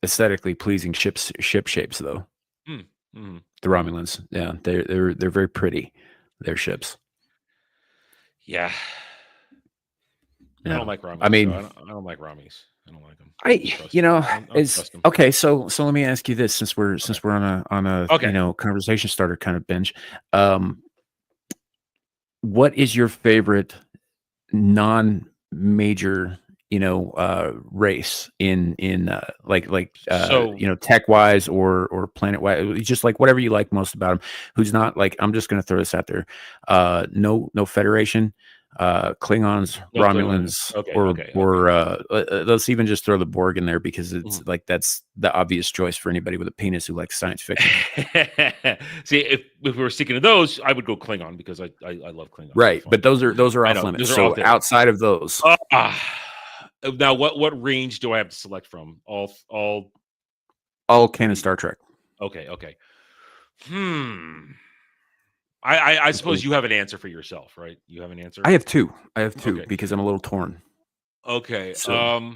aesthetically pleasing ship shapes, though. The Romulans, they're very pretty. Their ships. Yeah. I don't like Romulans. I mean, I don't like Rommies. I don't like them. It's okay. So let me ask you this, since we're on a conversation starter kind of binge. What is your favorite non-major, race in tech wise or planet wise, just like whatever you like most about them? Who's not like, I'm just going to throw this out there. No Federation, Klingons, Romulans, let's even just throw the Borg in there because it's like that's the obvious choice for anybody with a penis who likes science fiction. See, if we were sticking to those, I would go Klingon because I love Klingon. Right, but those are off limits. So outside of those, now what range do I have to select from? All canon Star Trek. Okay. I suppose you have an answer for yourself, right? You have an answer? I have two because I'm a little torn. Okay. So.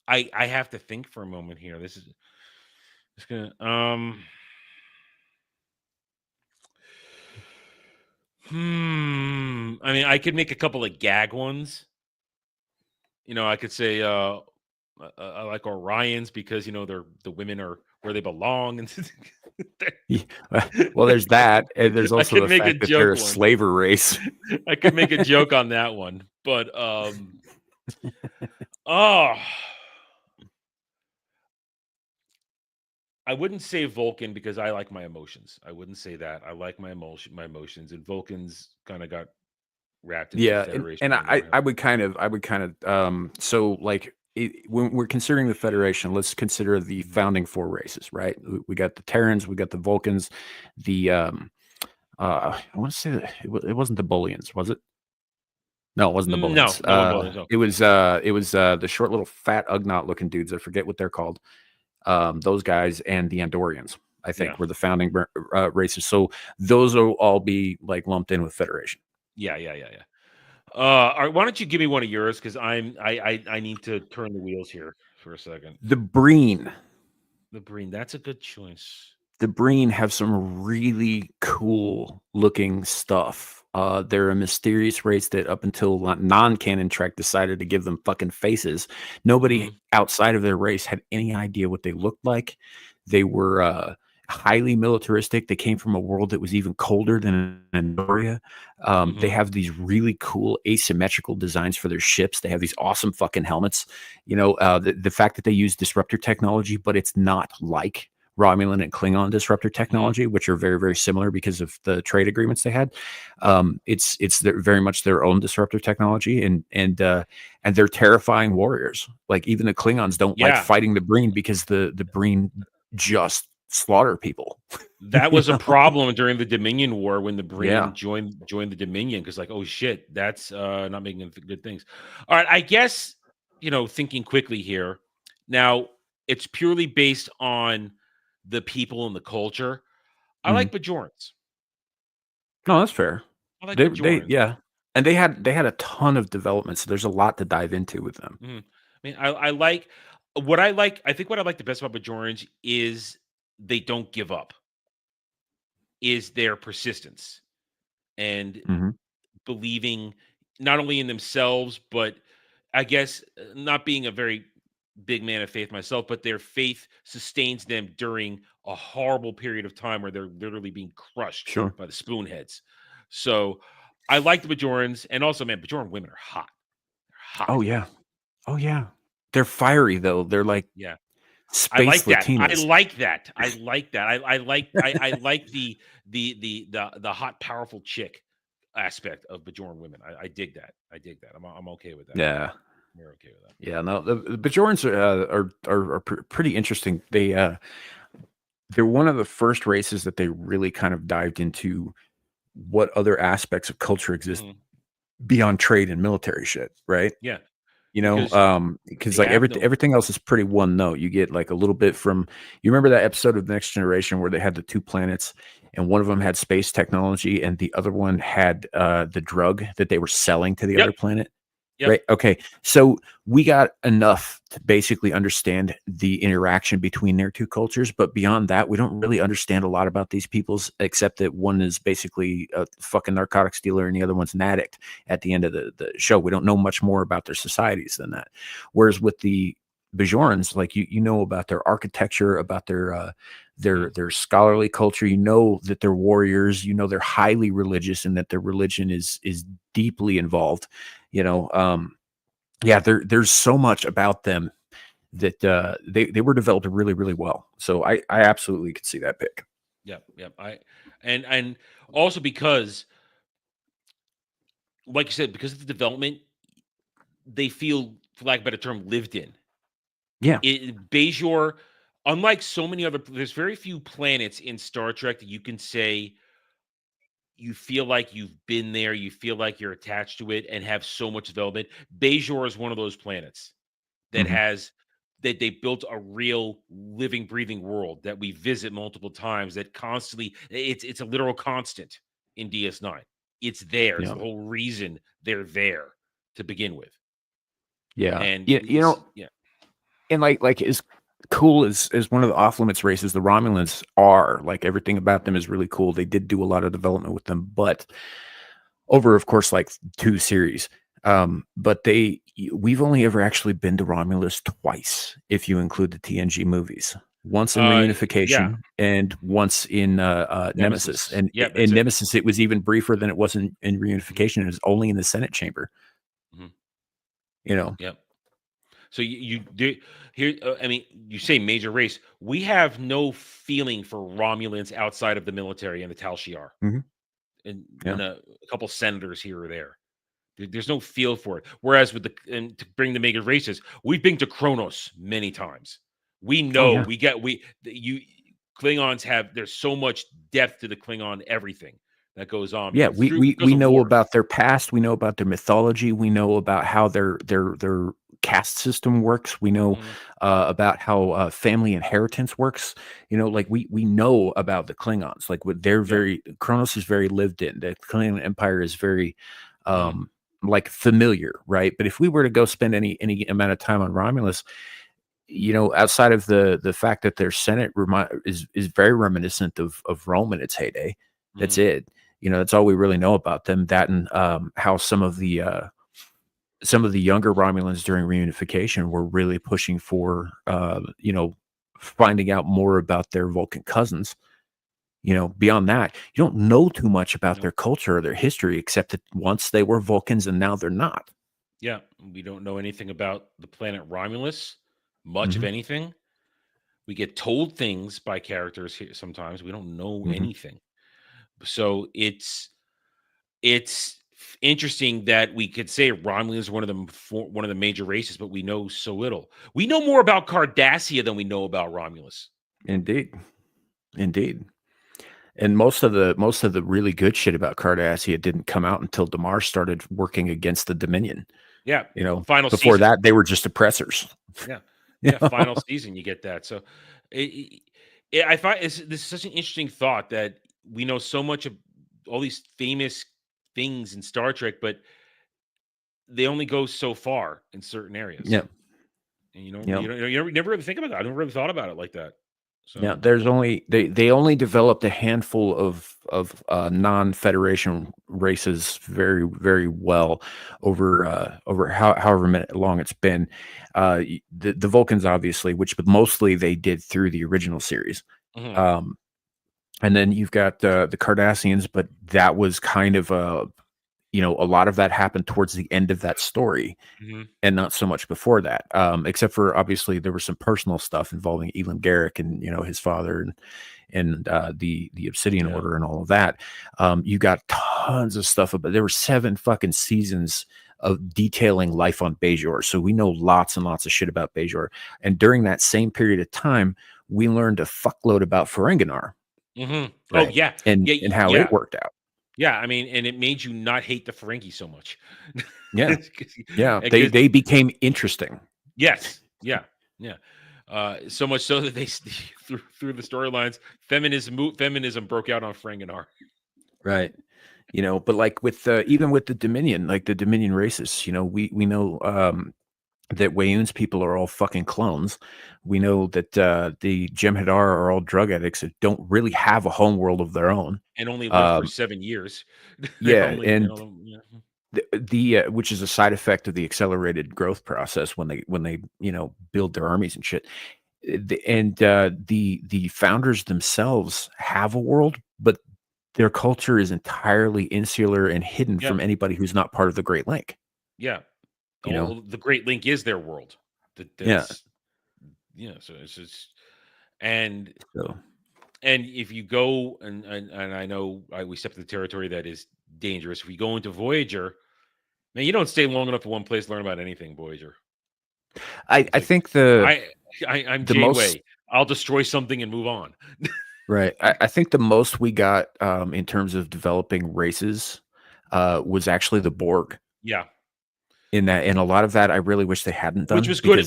I have to think for a moment here. This is just gonna I mean, I could make a couple of gag ones. I could say I like Orions because they're the women are where they belong, and well, there's that, and there's also the fact that they're a slaver race. I could make a joke on that one, but I wouldn't say Vulcan because I like my emotions. I wouldn't say that. I like my emotions, and Vulcans kind of got wrapped into the Federation. And I would kind of so like when we're considering the Federation, let's consider the founding four races, right? We got the Terrans, we got the Vulcans, the I want to say that it wasn't the Bolians, was it? No, it wasn't the Bolians. No. It was the short little fat Ugnaught looking dudes. I forget what they're called. Those guys and the Andorians. I think, were the founding races. So those will all be like lumped in with Federation. Yeah. All right, why don't you give me one of yours? Because I need to turn the wheels here for a second. The Breen. The Breen, that's a good choice. The Breen have some really cool looking stuff. They're a mysterious race that up until non-canon Trek decided to give them fucking faces. Nobody outside of their race had any idea what they looked like. They were highly militaristic. They came from a world that was even colder than Andoria. They have these really cool asymmetrical designs for their ships. They have these awesome fucking helmets. You know, the fact that they use disruptor technology, but it's not like Romulan and Klingon disruptor technology, which are very, very similar because of the trade agreements they had. It's very much their own disruptor technology, and they're terrifying warriors. Like even the Klingons don't like fighting the Breen because the Breen just slaughter people. That was a problem during the Dominion War when the Breen joined the Dominion, because like, oh shit, that's not making good things. All right, I guess, you know, thinking quickly here. Now it's purely based on the people and the culture. I like Bajorans. No, that's fair. I like They Bajorans. and they had a ton of development, so there's a lot to dive into with them. I mean, I like what I like. I think what I like the best about Bajorans is they don't give up. Is their persistence and believing not only in themselves, but I guess not being a very big man of faith myself, but their faith sustains them during a horrible period of time where they're literally being crushed by the spoonheads. So I like the Bajorans, and also, man, Bajoran women are hot. They're hot. Oh yeah. They're fiery though. They're like space I like that. Latinas. I like that. I like the hot, powerful chick aspect of Bajoran women. I dig that. I'm okay with that. Yeah. We're okay with that. Yeah, no, the Bajorans are pretty interesting. They're one of the first races that they really kind of dived into what other aspects of culture exist beyond trade and military shit, right? Yeah. You know, because like everything else is pretty one note. You get like a little bit from, you remember that episode of The Next Generation where they had the two planets and one of them had space technology and the other one had the drug that they were selling to the other planet? Right. Okay. So we got enough to basically understand the interaction between their two cultures. But beyond that, we don't really understand a lot about these peoples, except that one is basically a fucking narcotics dealer and the other one's an addict at the end of the show. We don't know much more about their societies than that. Whereas with the Bajorans, like you know about their architecture, about their scholarly culture, you know that they're warriors, you know they're highly religious and that their religion is deeply involved. You know, there's so much about them that they were developed really, really well. So I absolutely could see that pick. Yep. And also because, like you said, because of the development, they feel, for lack of a better term, lived in. Yeah. Bajor, unlike so many other, there's very few planets in Star Trek that you can say you feel like you've been there, you feel like you're attached to it and have so much development. Bajor is one of those planets that that they built a real living, breathing world that we visit multiple times, that constantly, it's a literal constant in DS9. It's there. It's the whole reason they're there to begin with. Yeah. And you know, and like as cool as one of the off limits races the Romulans are, like everything about them is really cool. They did do a lot of development with them, but over, of course, like 2 series. But we've only ever actually been to Romulus twice, if you include the TNG movies. Once in Reunification and once in Nemesis. And in Nemesis, it was even briefer than it was in Reunification. It was only in the Senate chamber. You know. Yep. So you do here. I mean, you say major race. We have no feeling for Romulans outside of the military and the Tal Shiar, and a couple senators here or there. There's no feel for it. Whereas with to bring the major races, we've been to Kronos many times. We know Klingons have. There's so much depth to the Klingon everything that goes on. Yeah, we know about their past. We know about their mythology. We know about how their caste system works. We know about how family inheritance works. You know, like we know about the Klingons. Like what they're very Kronos is very lived in. The Klingon Empire is very like familiar, right? But if we were to go spend any amount of time on Romulus, you know, outside of the fact that their Senate is very reminiscent of Rome in its heyday. That's it. You know, that's all we really know about them. That and how some of the younger Romulans during reunification were really pushing for, you know, finding out more about their Vulcan cousins. You know, beyond that, you don't know too much about their culture or their history, except that once they were Vulcans and now they're not. Yeah, we don't know anything about the planet Romulus, much of anything. We get told things by characters here sometimes. We don't know anything. So it's interesting that we could say Romulans is one of the major races, but we know so little. We know more about Cardassia than we know about Romulus. Indeed. And most of the really good shit about Cardassia didn't come out until Damar started working against the Dominion. Yeah, you know, final before season. that they were just oppressors. Yeah, final season you get that. So I find this is such an interesting thought that we know so much of all these famous things in Star Trek, but they only go so far in certain areas. Yeah, and you never really think about that. I never really thought about it like that. So. Yeah, there's only they only developed a handful of non-Federation races very, very well over however long it's been. The Vulcans, obviously, but mostly they did through the original series. And then you've got the Cardassians, but that was kind of a lot of that happened towards the end of that story and not so much before that, except for obviously there was some personal stuff involving Elam Garrick and, his father and the Obsidian Order and all of that. You got tons of stuff about, there were 7 fucking seasons of detailing life on Bajor. So we know lots and lots of shit about Bajor. And during that same period of time, we learned a fuckload about Ferenginar. Right? Oh yeah. And how it worked out. Yeah, I mean, and it made you not hate the Ferengi so much. Yeah, they became interesting. Yes, yeah. So much so that they through the storylines, feminism broke out on Ferenginar. Right. But like with even with the Dominion, like the Dominion races, we know that Wayun's people are all fucking clones. We know that the Jem'Hadar are all drug addicts that don't really have a home world of their own. And only lived for 7 years. Yeah, the which is a side effect of the accelerated growth process when they build their armies and shit. The founders themselves have a world, but their culture is entirely insular and hidden from anybody who's not part of the Great Link. Yeah. The Great Link is their world. So it's just and if you go and I know we stepped into the territory that is dangerous. If we go into Voyager, man, you don't stay long enough in one place to learn about anything, Voyager. I think I'm the Janeway. I'll destroy something and move on. Right. I think the most we got in terms of developing races was actually the Borg. Yeah. And a lot of that I really wish they hadn't done. Which was good.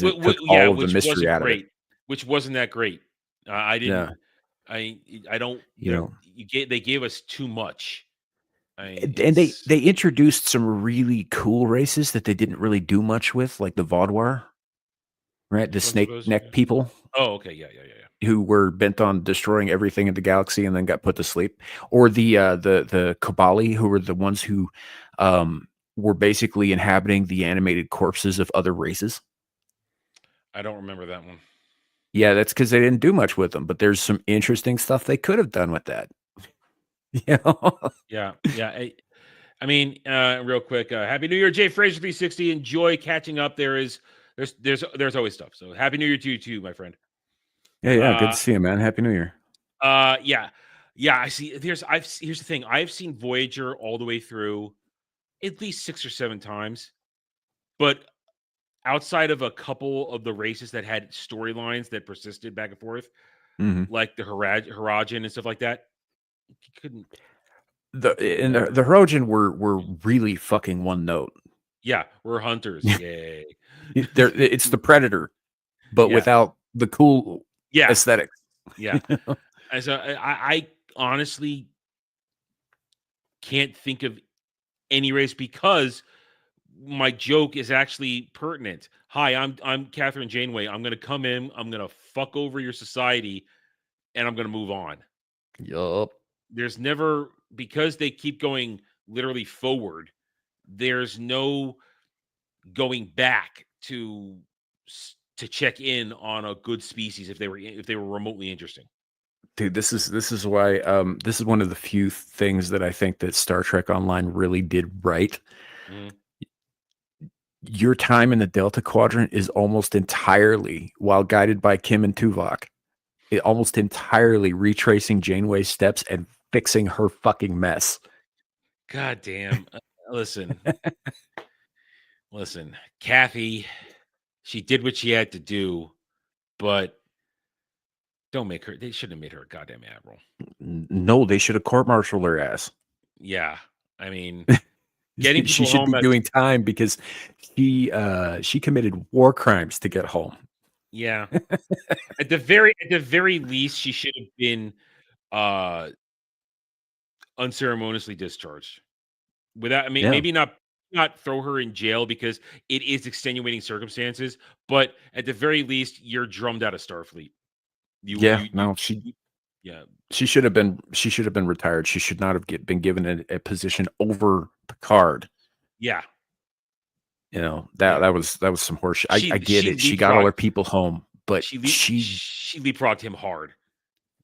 All of the mystery out of it. Which wasn't that great. I didn't. Yeah. I don't. They gave us too much. And they introduced some really cool races that they didn't really do much with, like the Vaudouar, right? The snake neck people. Oh, okay, yeah. Who were bent on destroying everything in the galaxy and then got put to sleep, or the Kabali, who were the ones who were basically inhabiting the animated corpses of other races. I don't remember that one. Yeah, that's because they didn't do much with them, but there's some interesting stuff they could have done with that. Yeah. I mean, real quick, Happy New Year, Jay Fraser 360. Enjoy catching up. There's always stuff. So Happy New Year to you too, my friend. Yeah, good to see you, man. Happy New Year. Yeah. I see. Here's the thing. I've seen Voyager all the way through at least 6 or 7 times, but outside of a couple of the races that had storylines that persisted back and forth, like the Harajan and stuff like that, you couldn't. The Harajan were really fucking one note. Yeah, we're hunters. Yay. It's the Predator, but Yeah. without the cool Yeah. aesthetics. Yeah. And so I honestly can't think of any race because my joke is actually pertinent. Hi, I'm Catherine Janeway. I'm gonna come in, I'm gonna fuck over your society, and I'm gonna move on. Yup. There's never, because they keep going literally forward, there's no going back to check in on a good species if they were remotely interesting. Dude, this is why this is one of the few things that I think that Star Trek Online really did right. Your time in the Delta Quadrant is almost entirely, while guided by Kim and Tuvok, almost entirely retracing Janeway's steps and fixing her fucking mess. God damn. Listen. Listen, Kathy, she did what she had to do, but don't make her. They shouldn't have made her a goddamn admiral. No, they should have court-martialed her ass. Yeah, I mean, getting she people should home be doing time because she committed war crimes to get home. Yeah, at the very least, she should have been unceremoniously discharged. Without, I mean, maybe not throw her in jail because it is extenuating circumstances, but at the very least, you're drummed out of Starfleet. She should have been retired. She should not have been given a position over Picard. Yeah. You know, that was some horseshit. I get it. She got all her people home, but she leapfrogged him hard.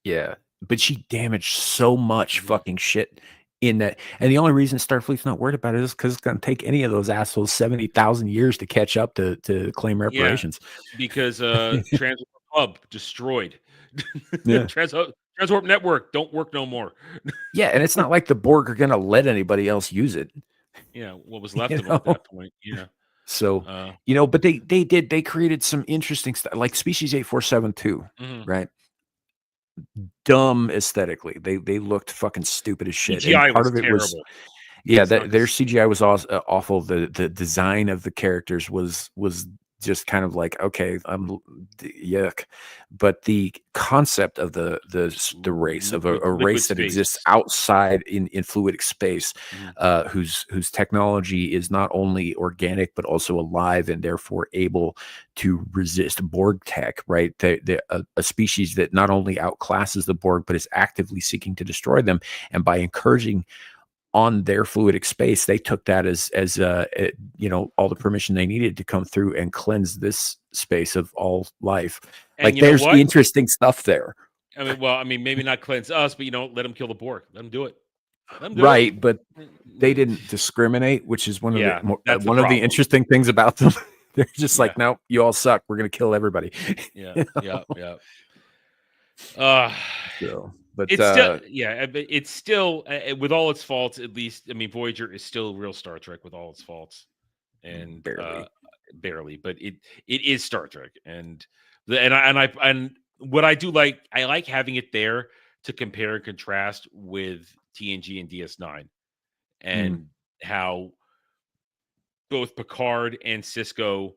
Yeah, but she damaged so much fucking shit in that. And the only reason Starfleet's not worried about it is because it's going to take any of those assholes 70,000 years to catch up to claim reparations. Yeah, because Transwarp Hub destroyed. Yeah. Transwarp Network don't work no more. Yeah, and it's not like the Borg are going to let anybody else use it. Yeah, what was left of them at that point. Yeah. So, but they created some interesting stuff, like Species 8472, right? Dumb aesthetically. They looked fucking stupid as shit. CGI and part was of it terrible. was, yeah, their CGI was awful. The design of the characters was just kind of like, okay, yuck. But the concept of the race of a race that exists outside in fluidic space, whose technology is not only organic but also alive and therefore able to resist Borg tech, right? A species that not only outclasses the Borg but is actively seeking to destroy them, and by encouraging on their fluidic space, they took that as all the permission they needed to come through and cleanse this space of all life. And like, there's interesting stuff there. I mean, maybe not cleanse us, but let them kill the Borg. Let them do it. Right, but they didn't discriminate, which is one of the interesting things about them. They're just like, no, you all suck. We're gonna kill everybody. Yeah. But it's still with all its faults. At least, I mean, Voyager is still real Star Trek with all its faults, and barely, but it is Star Trek, and what I do like, I like having it there to compare and contrast with TNG and DS9, and how both Picard and Sisko,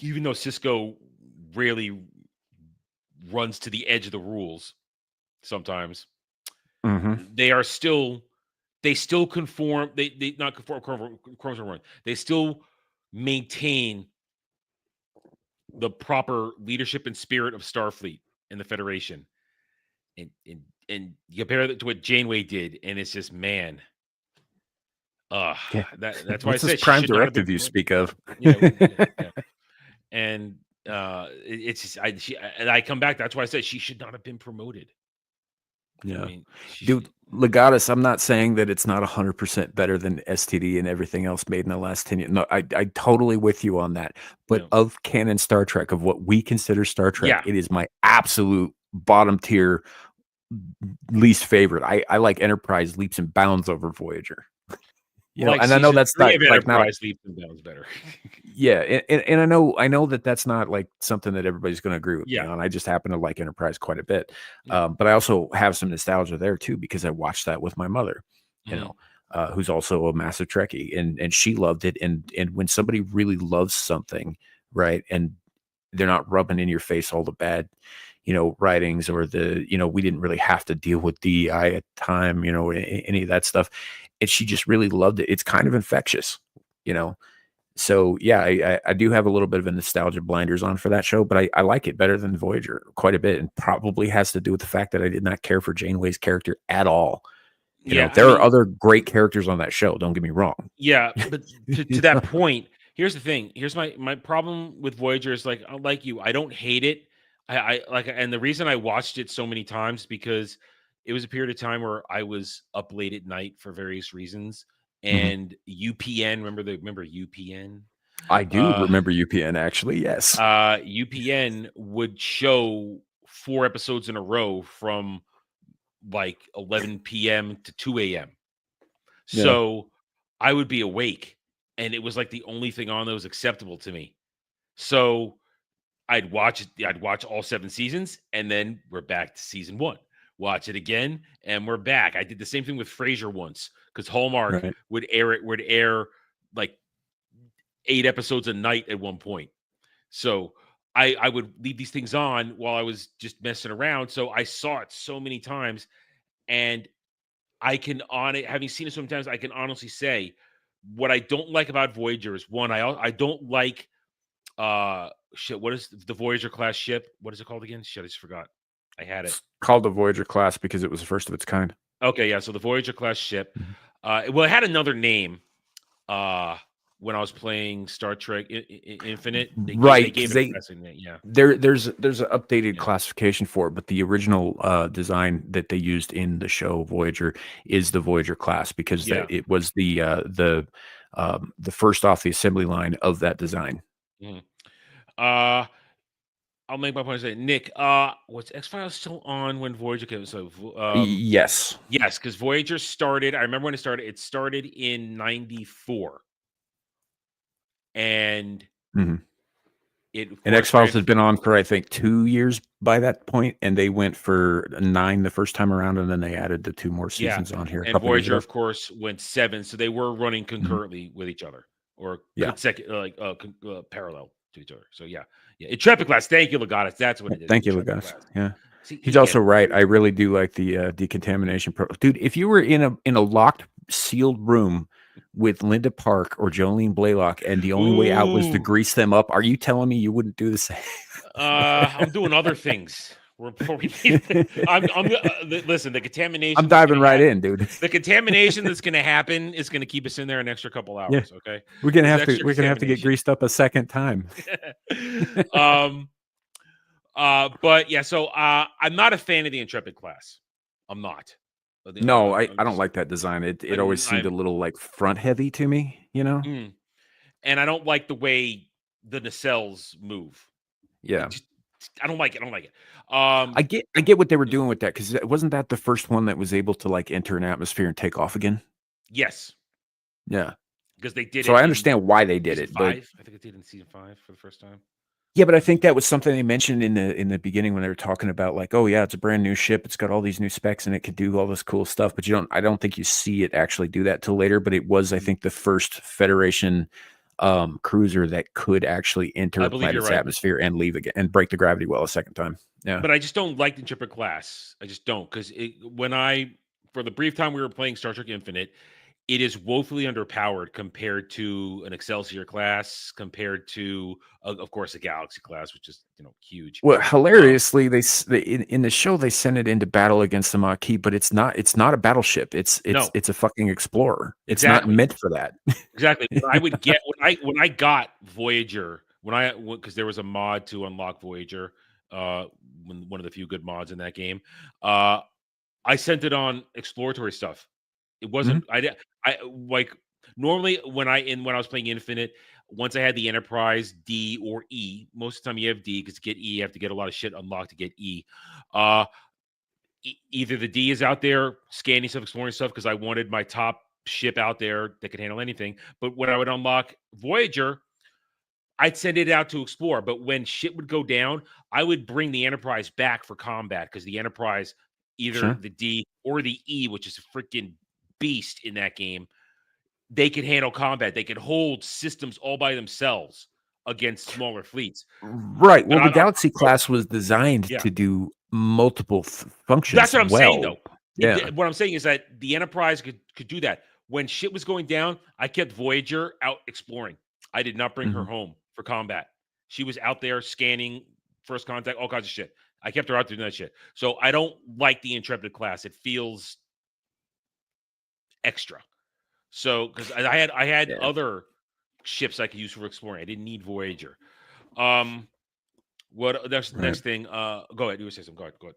even though Sisko rarely runs to the edge of the rules, sometimes they still conform. They not conform. They still maintain the proper leadership and spirit of Starfleet and the Federation. And you compare that to what Janeway did, and it's just, man. That's why I said Prime Directive you speak of. And it's just, I come back. That's why I said she should not have been promoted. Yeah, I mean, dude, Legatus, I'm not saying that it's not 100% better than STD and everything else made in the last 10 years. No, I totally with you on that. But of canon Star Trek, of what we consider Star Trek, it is my absolute bottom tier, least favorite. I like Enterprise leaps and bounds over Voyager. And I know that's not like Enterprise leaps and bounds better. Yeah, and I know that that's not like something that everybody's going to agree with me on. I just happen to like Enterprise quite a bit, but I also have some nostalgia there too because I watched that with my mother. You know, who's also a massive Trekkie, and she loved it. And when somebody really loves something, right, and they're not rubbing in your face all the bad, writings, or we didn't really have to deal with DEI at the time, any of that stuff. And she just really loved it. It's kind of infectious, So yeah, I do have a little bit of a nostalgia blinders on for that show, but I like it better than Voyager quite a bit, and probably has to do with the fact that I did not care for Janeway's character at all. There are other great characters on that show. Don't get me wrong. Yeah, but to that point, here's the thing. Here's my problem with Voyager is like you, I don't hate it. I like, and the reason I watched it so many times because it was a period of time where I was up late at night for various reasons. And UPN, remember UPN? I do remember UPN, actually, yes. UPN would show 4 episodes in a row from like 11 p.m. to 2 a.m. So I would be awake, and it was like the only thing on that was acceptable to me. So I'd watch all 7 seasons, and then we're back to season 1. Watch it again, and we're back. I did the same thing with Frasier once, because Hallmark would air like 8 episodes a night at one point. So I would leave these things on while I was just messing around. So I saw it so many times, and having seen it so many times, I can honestly say what I don't like about Voyager is, one, I don't like what is the Voyager class ship? What is it called again? Shit, I just forgot. I had it. It's called the Voyager class because it was the first of its kind. Okay, yeah. So the Voyager class ship. Well, it had another name when I was playing Star Trek Infinite. They gave it a name. Yeah. There's an updated classification for it, but the original design that they used in the show Voyager is the Voyager class, because it was the first off the assembly line of that design. I'll make my point. Say, Nick, was X-Files still on when Voyager came? So, yes, because Voyager started. I remember when it started. It started in '94, and X-Files had been on for, I think, 2 years by that point, and they went for 9 the first time around, and then they added the 2 more seasons on here. And Voyager, of course, went 7, so they were running concurrently with each other, or parallel to each other. So Intrepid class. Thank you, Legatus. That's what it is. Thank you, Legatus. Yeah, he's also right. I really do like the decontamination dude. If you were in a locked, sealed room with Linda Park or Jolene Blaylock, and the only way out was to grease them up, are you telling me you wouldn't do the same? I'm doing other things. Listen, the contamination. I'm diving right in, dude. The contamination that's going to happen is going to keep us in there an extra couple hours. Yeah. Okay, we're gonna have to get greased up a second time. But yeah, so I'm not a fan of the Intrepid class. I'm not. No, I don't like that design. It always seemed a little like front heavy to me, And I don't like the way the nacelles move. Yeah. I don't like it. I get what they were doing with that, because wasn't that the first one that was able to like enter an atmosphere and take off again? Yes. Yeah. Because they did. So I understand why they did it. I think it did in season 5 for the first time. Yeah, but I think that was something they mentioned in the beginning when they were talking about, like, oh yeah, it's a brand new ship, it's got all these new specs, and it could do all this cool stuff. But I don't think you see it actually do that till later. But it was, I think, the first Federation cruiser that could actually enter a planet's atmosphere and leave again and break the gravity well a second time. Yeah, but I just don't like the Intrepid class. I just don't, because for the brief time we were playing Star Trek Infinite, it is woefully underpowered compared to an Excelsior class, compared to, of course, a Galaxy class, which is huge. Well, hilariously, they in the show they send it into battle against the Maquis, but it's not a battleship. It's a fucking explorer. It's not meant for that. Exactly. I would get when I got Voyager, because there was a mod to unlock Voyager, one of the few good mods in that game. I sent it on exploratory stuff. It wasn't. I like normally when I was playing Infinite, once I had the Enterprise D or E. Most of the time you have D, because to get E you have to get a lot of shit unlocked to get E. Either the D is out there scanning stuff, exploring stuff, because I wanted my top ship out there that could handle anything. But when I would unlock Voyager, I'd send it out to explore. But when shit would go down, I would bring the Enterprise back for combat, because the Enterprise, either the D or the E, which is a freaking beast in that game. They could handle combat. They could hold systems all by themselves against smaller fleets. Right. Well, the Galaxy class was designed to do multiple functions. That's what I'm saying, though. Yeah. What I'm saying is that the Enterprise could do that. When shit was going down, I kept Voyager out exploring. I did not bring her home for combat. She was out there scanning, first contact, all kinds of shit. I kept her out doing that shit. So I don't like the Intrepid class. It feels extra. So because I had other ships I could use for exploring. I didn't need Voyager. What next thing? Go ahead. You were saying something. Go ahead.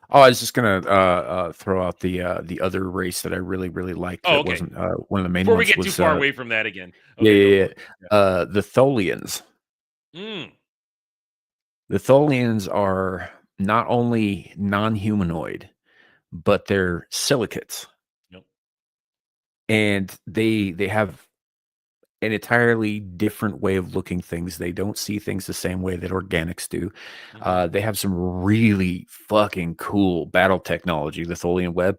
Oh, I was just gonna throw out the other race that I really liked. Oh, that okay. wasn't one of the main Before ones. we get too far away from that again. Okay, yeah. The Tholians. Mm. The Tholians are not only non-humanoid, but they're silicates. Yep. And they have an entirely different way of looking things. They don't see things the same way that organics do. They have some really fucking cool battle technology. The Tholian web,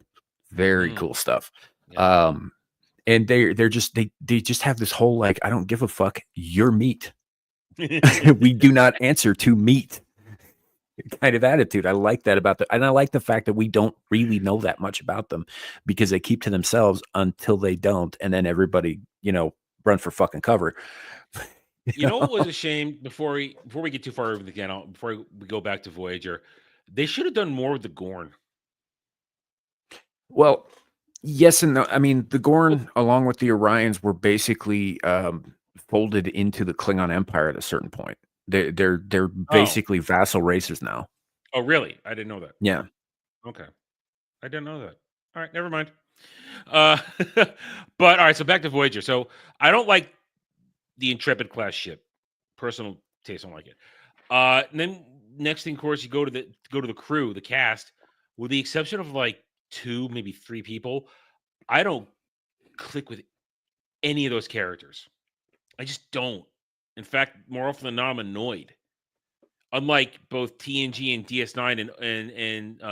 very cool stuff. Yeah. And they just have this whole like, I don't give a fuck, you're meat. We do not answer to meat kind of attitude. I like that about them. And I like the fact that we don't really know that much about them because they keep to themselves until they don't. And then everybody, run for fucking cover. You know what was a shame before we get too far over the channel, before we go back to Voyager, they should have done more with the Gorn. Well, yes and no. I mean, the Gorn, along with the Orions, were basically folded into the Klingon Empire at a certain point. They're basically vassal races now. Oh, really? I didn't know that. Yeah. Okay. I didn't know that. All right, never mind. But all right, so back to Voyager. So I don't like the Intrepid class ship. Personal taste, I don't like it. And then next thing, of course, you go to the crew, the cast, with the exception of like 2, maybe 3 people. I don't click with any of those characters. I just don't. In fact, more often than not, I'm annoyed. Unlike both TNG and DS9 and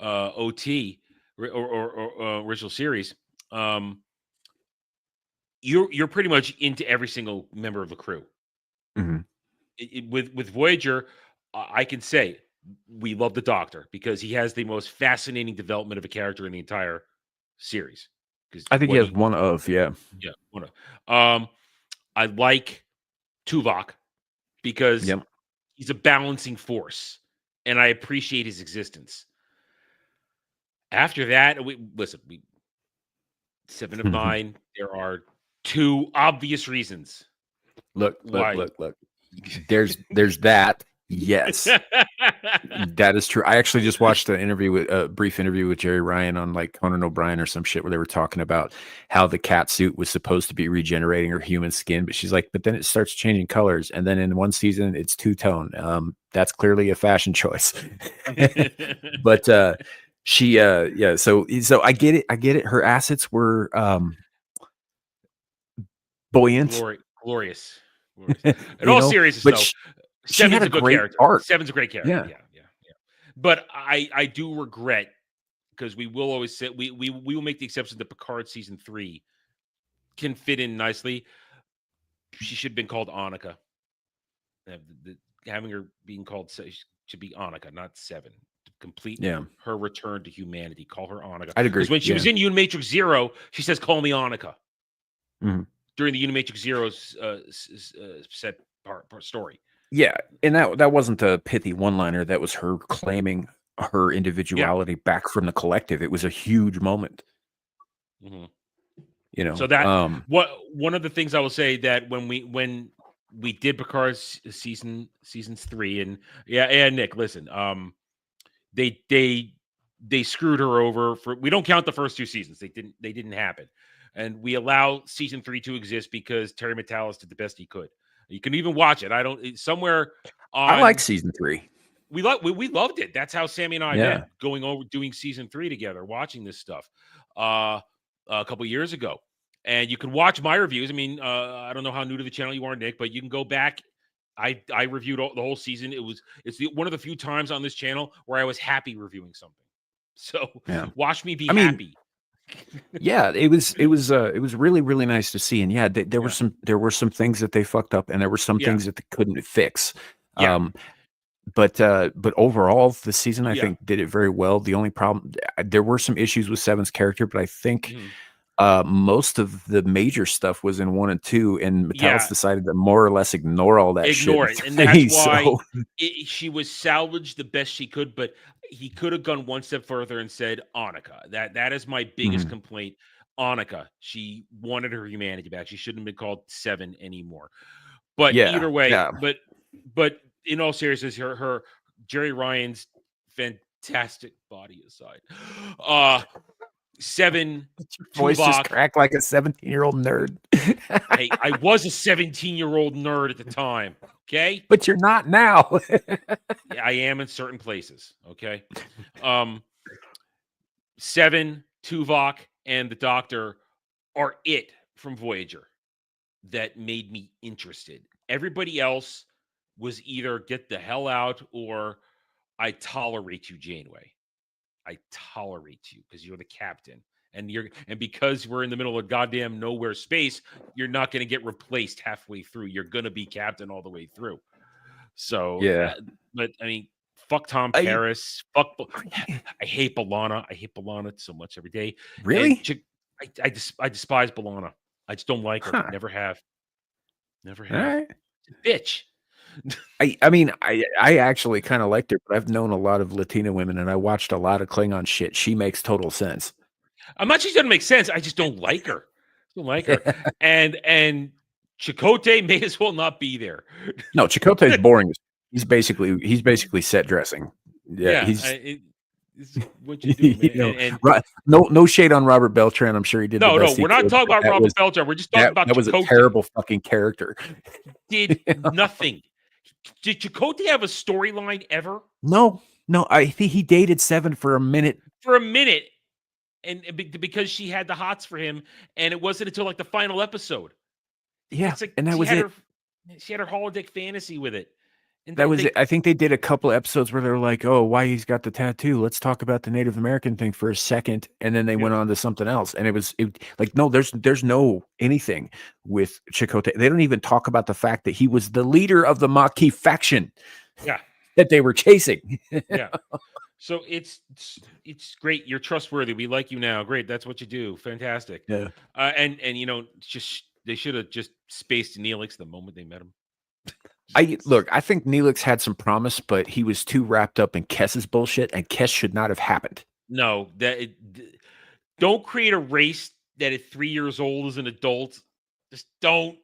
OT or original series, you're pretty much into every single member of the crew. With Voyager, I can say we love the Doctor because he has the most fascinating development of a character in the entire series. I think he has one of. I like Tuvok because he's a balancing force, and I appreciate his existence. After that, we 7 of 9. There are 2 obvious reasons. Look. There's that. Yes, that is true. I actually just watched a brief interview with Jerry Ryan on like Conan O'Brien or some shit where they were talking about how the cat suit was supposed to be regenerating her human skin, but she's like, but then it starts changing colors, and then in one season it's 2-tone. That's clearly a fashion choice. But so I get it. Her assets were buoyant, glorious. In all seriousness, though. Seven's a good character. Art. Seven's a great character. Yeah. But I do regret, because we will always say we will make the exception that Picard season 3 can fit in nicely. She should have been called Annika. Having her being called should be Annika, not 7. To complete her return to humanity, call her Annika. I'd agree. Because when she was in Unimatrix Zero, she says, "Call me Annika." During the Unimatrix Zero's set part story. Yeah, and that wasn't a pithy one-liner. That was her claiming her individuality back from the collective. It was a huge moment. So that one of the things I will say that when we did Picard's seasons 3 and Nick, listen, they screwed her over we don't count the first 2 seasons. They didn't happen, and we allow season 3 to exist because Terry Matalas did the best he could. You can even watch it. I like season 3. We loved it. That's how Sammy and I met, going over doing season 3 together, watching this stuff a couple years ago. And you can watch my reviews. I mean, I don't know how new to the channel you are, Nick, but you can go back. I reviewed the whole season. It's one of the few times on this channel where I was happy reviewing something. So watch me be happy. Yeah, it was really really nice to see, and yeah, there were some things that they fucked up, and there were some things that they couldn't fix. Yeah. But overall, the season I Yeah. think did it very well. The only problem, there were some issues with Seven's character, but I think most of the major stuff was in 1 and 2, and Metellus decided to more or less ignore all that Ignore shit. it, and that's why she was salvaged the best she could. But he could have gone one step further and said Annika. That is my biggest complaint. Annika, she wanted her humanity back. She shouldn't have been called Seven anymore. But either way, but in all seriousness, her Jerry Ryan's fantastic body aside, Seven, voice just cracked like a 17-year-old nerd. Hey, I was a 17-year-old nerd at the time. Okay, but you're not now. Yeah, I am in certain places. Okay, Seven, Tuvok, and the Doctor are it from Voyager that made me interested. Everybody else was either get the hell out or I tolerate you, Janeway. I tolerate you because you're the captain, and because we're in the middle of goddamn nowhere space, you're not going to get replaced halfway through. You're going to be captain all the way through. So but I mean, fuck Tom Paris. Fuck. I hate B'Elanna. I hate B'Elanna so much every day. Really? I despise B'Elanna. I just don't like her. Never have. Never have. All right. Bitch. I mean, I actually kind of liked her, but I've known a lot of Latina women, and I watched a lot of Klingon shit. She makes total sense. I'm not sure she doesn't make sense. I just don't like her. I don't like her. and Chakotay may as well not be there. No, Chakotay's boring. He's basically set dressing. Yeah, he's what you do, man. No shade on Robert Beltran. I'm sure he did. No, we're not talking about Robert Beltran. We're just talking about that was Chakotay. a terrible fucking character. Did nothing. Did Chakotay have a storyline ever? No. I think he dated Seven for a minute. And because she had the hots for him, and it wasn't until like the final episode. Yeah, it's like and that was it. She had her holodeck fantasy with it. And that was it. I think they did a couple of episodes where they're like, "Oh, why he's got the tattoo? Let's talk about the Native American thing for a second," and then they went on to something else. And it was like, no, there's no anything with Chakotay. They don't even talk about the fact that he was the leader of the Maquis faction. Yeah, that they were chasing. Yeah. So it's great. You're trustworthy. We like you now. Great. That's what you do. Fantastic. Yeah. And just they should have just spaced Neelix the moment they met him. I think Neelix had some promise, but he was too wrapped up in Kess's bullshit, and Kess should not have happened. No, don't create a race that at 3 years old is an adult. Just don't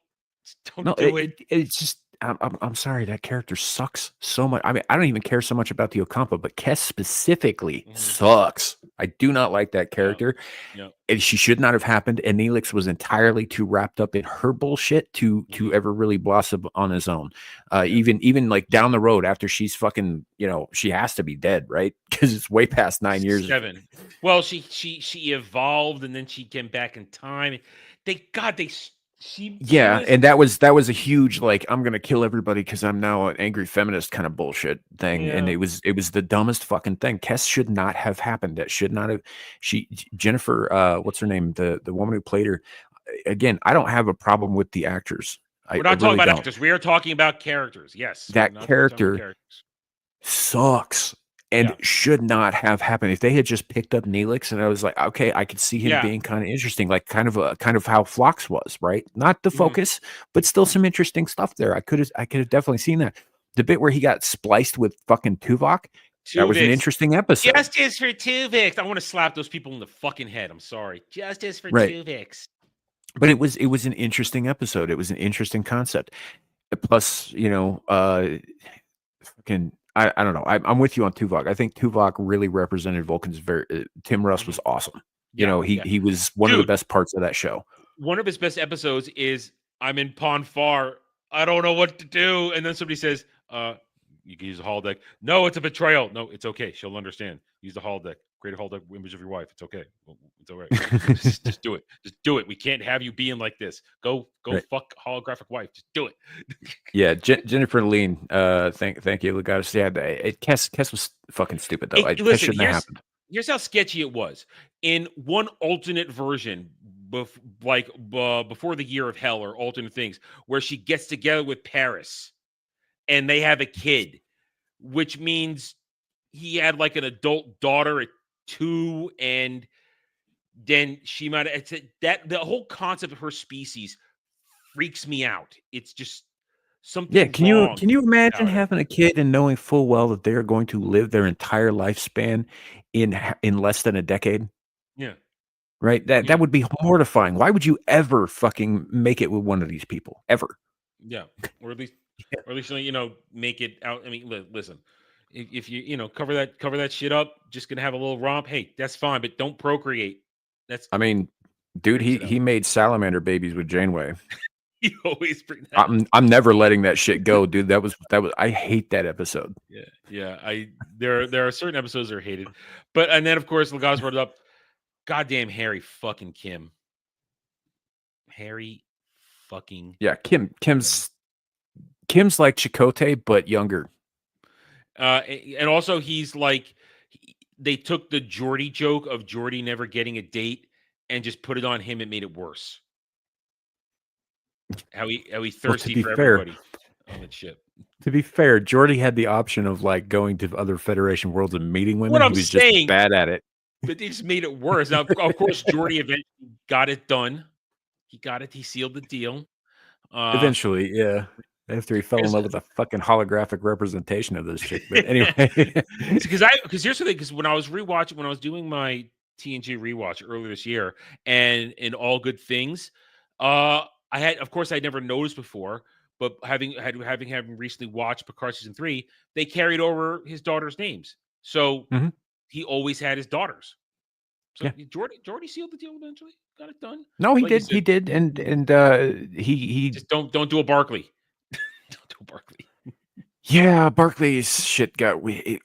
do it. It's just I'm sorry, that character sucks so much. I mean, I don't even care so much about the Ocampa, but Kess specifically sucks. I do not like that character. No. And she should not have happened. And Neelix was entirely too wrapped up in her bullshit to ever really blossom on his own. Even like down the road after she's fucking, she has to be dead, right? Because it's way past 9 years. 7. Well, she evolved and then she came back in time. And that was a huge like, I'm gonna kill everybody because I'm now an angry feminist kind of bullshit thing. And it was the dumbest fucking thing. Kess should not have happened. That should not have. Jennifer, what's her name, the woman who played her, again, I don't have a problem with the actors. We're not talking about actors, we are talking about characters. Yes, that character sucks and should not have happened. If they had just picked up Neelix, and I was like, okay, I could see him being kind of interesting, like kind of how Phlox was, right? Not the focus, but still some interesting stuff there. I could have definitely seen that. The bit where he got spliced with fucking Tuvok, that was an interesting episode. Justice for Tuvix. I want to slap those people in the fucking head. I'm sorry. Justice for Tuvix. But it was an interesting episode. It was an interesting concept. Plus, fucking. I don't know. I'm with you on Tuvok. I think Tuvok really represented Vulcan's Tim Russ was awesome. He was one of the best parts of that show. One of his best episodes is I'm in Pon Far. I don't know what to do. And then somebody says, you can use a holodeck. No, it's a betrayal. No, it's okay. She'll understand. Use the holodeck. Create a holodeck image of your wife. It's okay. It's all right. just do it. Just do it. We can't have you being like this. Go fuck holographic wife. Just do it. Yeah, Jennifer Lean. Thank you, Legatus. Yeah, Kess was fucking stupid though. Kess shouldn't have happened. here's how sketchy it was. In one alternate version, before the Year of Hell or alternate things, where she gets together with Paris and they have a kid, which means he had like an adult daughter at 2, and then she might have that the whole concept of her species freaks me out. It's just something. Yeah, can you imagine about it. having a kid and knowing full well that they're going to live their entire lifespan in less than a decade? Yeah. Right? That would be mortifying. Why would you ever fucking make it with one of these people? Ever? Yeah. Or at least make it out. I mean, listen. If you cover that shit up, just gonna have a little romp. Hey, that's fine, but don't procreate. I mean, dude, he made salamander babies with Janeway. You always bring that. I'm never letting that shit go, dude. That was I hate that episode. Yeah. There are certain episodes that are hated, and then of course Lagos brought it up. Goddamn Harry fucking Kim. Harry fucking Kim's like Chakotay but younger. And also he's like, they took the Geordie joke of Geordie never getting a date and just put it on him and made it worse. How he thirsty for everybody on that ship. To be fair, Geordie had the option of like going to other Federation worlds and meeting women. What he was just bad at it. But they just made it worse. Now, of course, Geordie eventually got it done. He got it. He sealed the deal. Eventually, yeah. After he fell in love with a fucking holographic representation of this chick. But anyway, because here's the thing. Because when I was doing my TNG rewatch earlier this year, and in All Good Things, I'd never noticed before, but having recently watched Picard season 3, they carried over his daughter's names, so he always had his daughters. So Geordie sealed the deal eventually, got it done. No, he did. He did, and he just don't do a Barkley. Don't do a Barkley. Yeah, Barkley's shit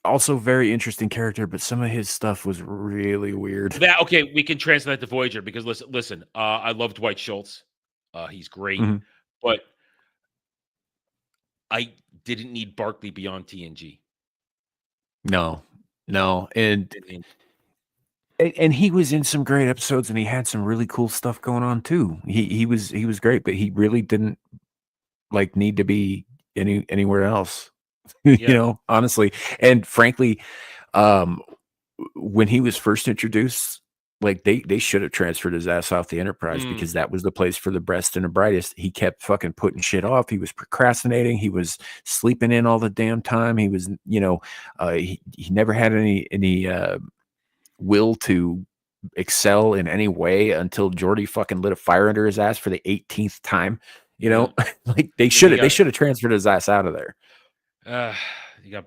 also very interesting character, but some of his stuff was really weird. We can translate that to Voyager because listen. I love Dwight Schultz. He's great, but I didn't need Barkley beyond TNG. No, and he was in some great episodes, and he had some really cool stuff going on too. He was great, but he really didn't like need to be anywhere else. Honestly, and frankly, when he was first introduced, like they should have transferred his ass off the Enterprise because that was the place for the best and the brightest. He kept fucking putting shit off. He was procrastinating. He was sleeping in all the damn time. He was, he never had any will to excel in any way until Geordie fucking lit a fire under his ass for the 18th time. Like they should have transferred his ass out of there. He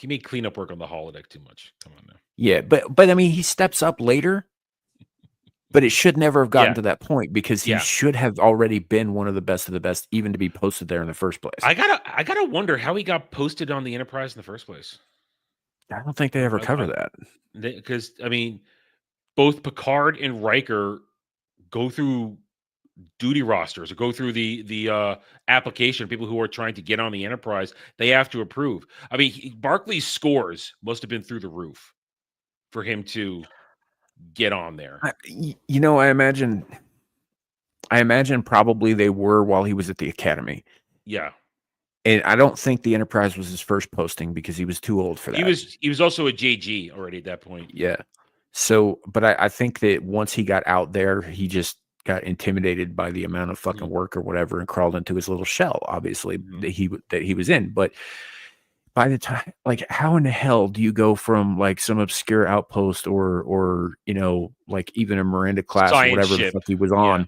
made cleanup work on the holodeck too much. Come on now. Yeah, but I mean, he steps up later, but it should never have gotten to that point because he should have already been one of the best, even to be posted there in the first place. I gotta wonder how he got posted on the Enterprise in the first place. I don't think they ever cover that. Because I mean, both Picard and Riker go through duty rosters or go through the application. People who are trying to get on the Enterprise, they have to approve. I mean, Barkley's scores must have been through the roof for him to get on there. I imagine probably they were while he was at the Academy. Yeah. And I don't think the Enterprise was his first posting because he was too old for that. He was also a JG already at that point. Yeah. So, but I think that once he got out there, he just got intimidated by the amount of fucking work or whatever and crawled into his little shell, obviously, that he was in. But by the time, like, how in the hell do you go from like some obscure outpost or like even a Miranda class Science or whatever ship. the fuck he was on,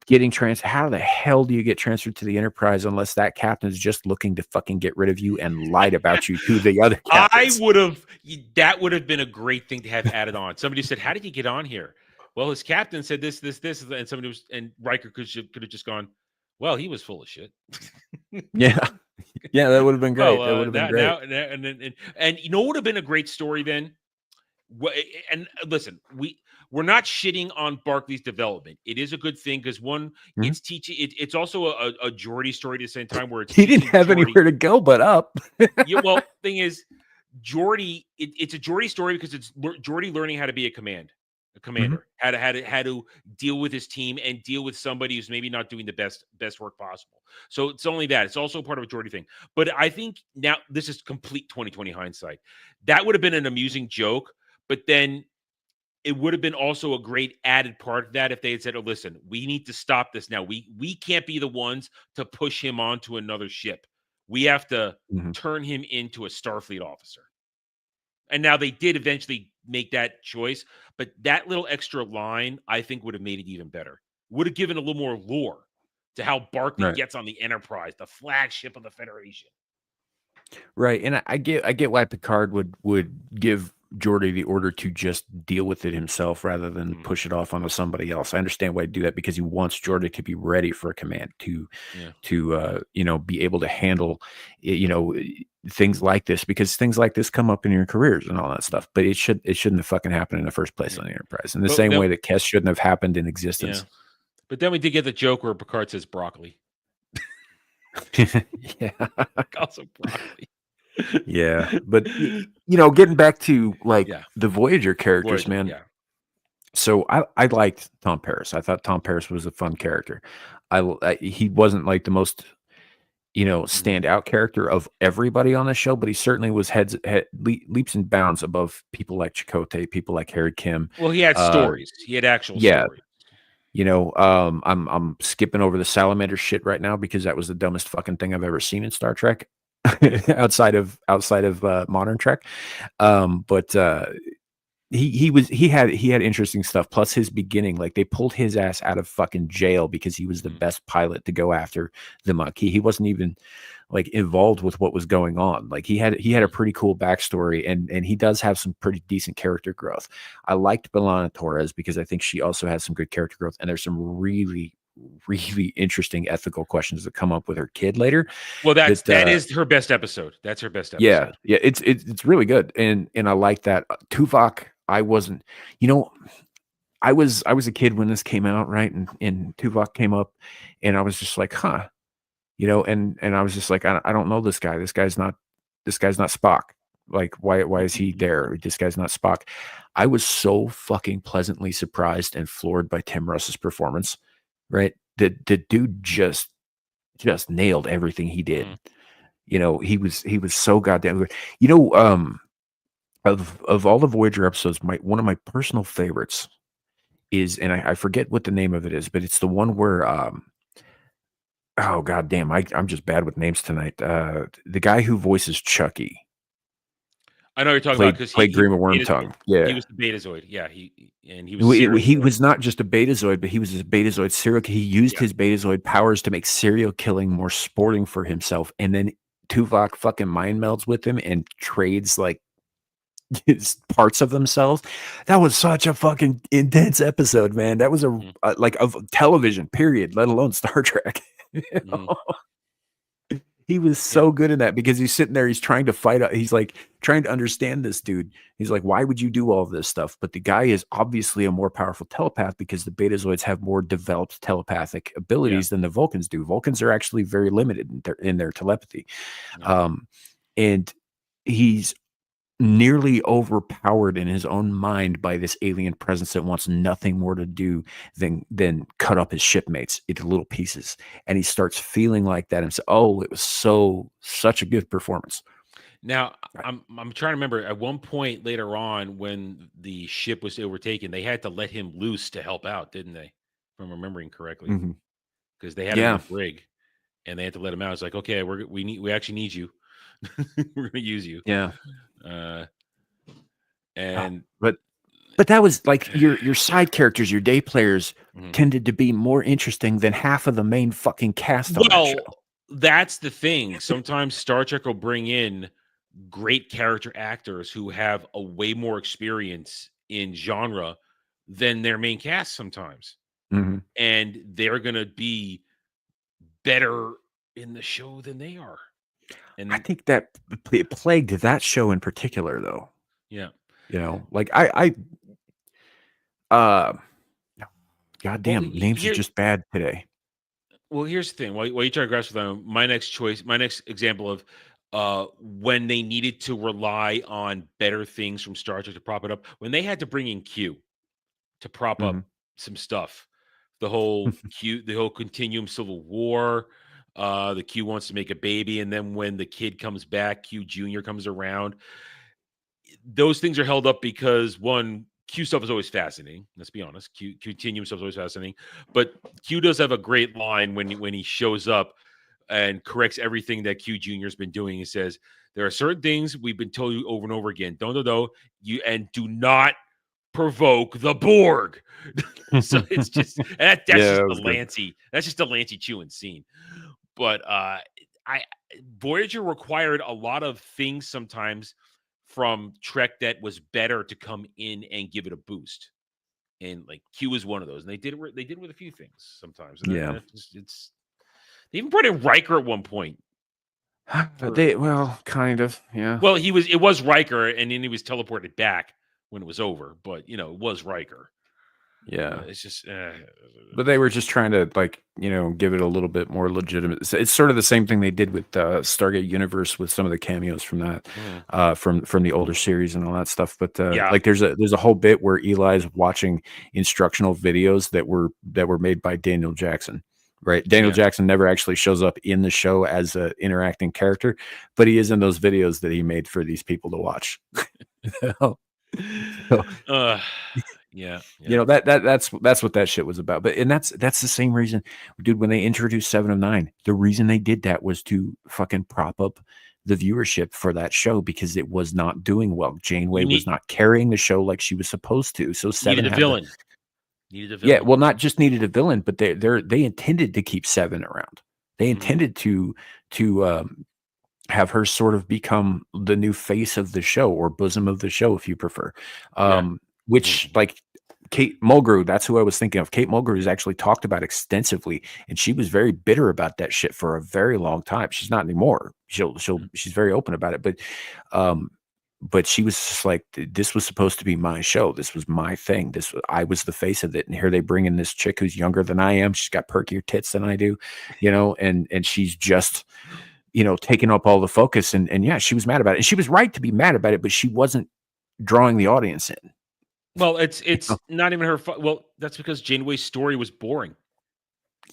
getting how the hell do you get transferred to the Enterprise unless that captain's just looking to fucking get rid of you and lied about you to the other captains? That would have been a great thing to have added on. Somebody said, how did you get on here? Well, his captain said this, and Riker could have just gone, well, he was full of shit. Yeah, that would have been great. That would have been great. And you know what would have been a great story then? And listen, we're not shitting on Barkley's development. It is a good thing because it's teaching. It's also a Geordie story at the same time where it's he didn't have anywhere to go but up. Yeah, well, thing is, Geordi, it's a Geordi story because it's Geordi learning how to be a commander, how to deal with his team and deal with somebody who's maybe not doing the best work possible. So it's only that. It's also part of a Geordi thing. But I think now this is complete 2020 hindsight. That would have been an amusing joke, but then it would have been also a great added part of that if they had said, "Oh, listen, we need to stop this now. We can't be the ones to push him onto another ship. We have to turn him into a Starfleet officer." And now they did eventually make that choice, but that little extra line, I think, would have made it even better. Would have given a little more lore to how Barclay gets on the Enterprise, the flagship of the Federation. Right, and I get why Picard would give Geordi the order to just deal with it himself rather than push it off onto somebody else. I understand why he'd do that because he wants Geordi to be ready for a command to be able to handle things like this, because things like this come up in your careers and all that stuff. But it shouldn't have fucking happened in the first place on the Enterprise. In the same way that Kess shouldn't have happened in existence. Yeah. But then we did get the joke where Picard says broccoli. Yeah. Also broccoli. Yeah, but getting back to the Voyager characters, man. Yeah. So I liked Tom Paris. I thought Tom Paris was a fun character. He wasn't like the most standout character of everybody on the show, but he certainly was leaps and bounds above people like Chakotay, people like Harry Kim. Well, he had stories. He had actual stories. I'm skipping over the salamander shit right now because that was the dumbest fucking thing I've ever seen in Star Trek. outside of modern Trek, but he had interesting stuff. Plus his beginning, like they pulled his ass out of fucking jail because he was the best pilot to go after the Maquis. He wasn't even like involved with what was going on. Like he had a pretty cool backstory, and he does have some pretty decent character growth. I liked B'Elanna Torres because I think she also has some good character growth, and there's some really interesting ethical questions that come up with her kid later. Well, that is her best episode. That's her best episode. Yeah, it's really good, and I like that. Tuvok, I wasn't, I was a kid when this came out, right? And Tuvok came up, and I was just like, huh, and I was just like, I don't know this guy. This guy's not Spock. Like, why is he there? This guy's not Spock. I was so fucking pleasantly surprised and floored by Tim Russ's performance. Right, the dude just nailed everything he did. He was so goddamn good. Of all the Voyager episodes, one of my personal favorites is, and I forget what the name of it is, but it's the one where oh goddamn, I'm just bad with names tonight. The guy who voices Chucky. I know you're talking about because played Grima Wormtongue. Yeah, he was the Betazoid. Yeah, he was not just a Betazoid, but he was a Betazoid serial. He used his Betazoid powers to make serial killing more sporting for himself, and then Tuvok fucking mind melds with him and trades like his parts of themselves. That was such a fucking intense episode, man. That was like of television, period. Let alone Star Trek. He was so good in that because he's sitting there, he's trying to fight. He's like trying to understand this dude. He's like, why would you do all of this stuff? But the guy is obviously a more powerful telepath because the Betazoids have more developed telepathic abilities than the Vulcans do. Vulcans are actually very limited in their telepathy. And he's nearly overpowered in his own mind by this alien presence that wants nothing more to do than cut up his shipmates into little pieces, and he starts feeling like that and so it was such a good performance. Now I'm trying to remember at one point later on when the ship was overtaken, they had to let him loose to help out, didn't they? If I'm remembering correctly, because they had him in the brig and they had to let him out. It's like, okay, we actually need you. We're gonna use you. But that was like your side characters, your day players tended to be more interesting than half of the main fucking cast on that show. That's the thing. Sometimes Star Trek will bring in great character actors who have a way more experience in genre than their main cast sometimes. And they're gonna be better in the show than they are. And I think that it plagued that show in particular, though. Yeah. Like goddamn, names are just bad today. Well, here's the thing. While you try to grasp with them, my next example when they needed to rely on better things from Star Trek to prop it up, when they had to bring in Q to prop up some stuff, the whole Continuum Civil War, the Q wants to make a baby, and then when the kid comes back, Q Jr. comes around. Those things are held up because one, Q stuff is always fascinating. Let's be honest. Continuum stuff is always fascinating. But Q does have a great line when he shows up and corrects everything that Q Jr. has been doing. He says, there are certain things we've been told you over and over again. Don't do not provoke the Borg. So it's just that's just the Lancey. That's just a Lancey chewing scene. But Voyager required a lot of things sometimes from Trek that was better to come in and give it a boost. And like Q is one of those. And they did it with a few things sometimes. And they even brought in Riker at one point. Kind of, yeah. Well, it was Riker, and then he was teleported back when it was over. But it was Riker. Yeah, it's just. But they were just trying to give it a little bit more legitimate. It's sort of the same thing they did with Stargate Universe with some of the cameos from that, from the older series and all that stuff. But like there's a whole bit where Eli's watching instructional videos that were made by Daniel Jackson. Right. Daniel Jackson never actually shows up in the show as an interacting character, but he is in those videos that he made for these people to watch. That's what that shit was about. But that's the same reason, dude, when they introduced 7 of 9, the reason they did that was to fucking prop up the viewership for that show because it was not doing well. Janeway was not carrying the show like she was supposed to. So 7 needed a villain. Needed a villain. Yeah, well, not just needed a villain, but they intended to keep 7 around. They intended to have her sort of become the new face of the show or bosom of the show, if you prefer. Which like Kate Mulgrew, that's who I was thinking of. Kate Mulgrew has actually talked about extensively, and she was very bitter about that shit for a very long time. She's not anymore. She's very open about it, but she was just like, this was supposed to be my show. This was my thing. I was the face of it. And here they bring in this chick who's younger than I am. She's got perkier tits than I do, and she's just, taking up all the focus. And yeah, she was mad about it. And she was right to be mad about it, but she wasn't drawing the audience in. Well, it's not even her fault. Well, that's because Janeway's story was boring.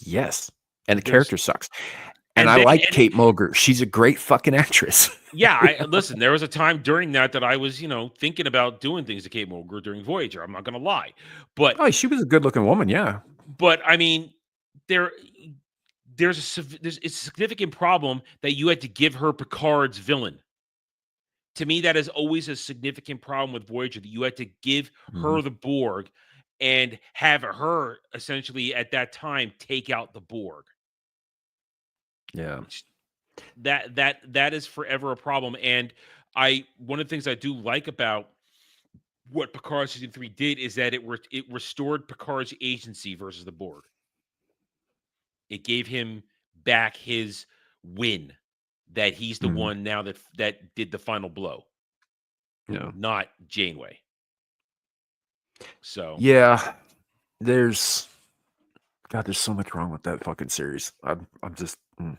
Yes. And the character sucks. And I like Kate Mulgrew. She's a great fucking actress. Yeah, listen, there was a time during that I was, thinking about doing things to Kate Mulgrew during Voyager. I'm not going to lie. But she was a good-looking woman, yeah. But I mean, it's a significant problem that you had to give her Picard's villain. To me, that is always a significant problem with Voyager, that you had to give her the Borg and have her essentially at that time take out the Borg. Yeah. That is forever a problem. And one of the things I do like about what Picard season 3 did is that it restored Picard's agency versus the Borg. It gave him back his win, that he's the one now that did the final blow. Yeah. Not Janeway. So yeah, there's so much wrong with that fucking series. I'm just I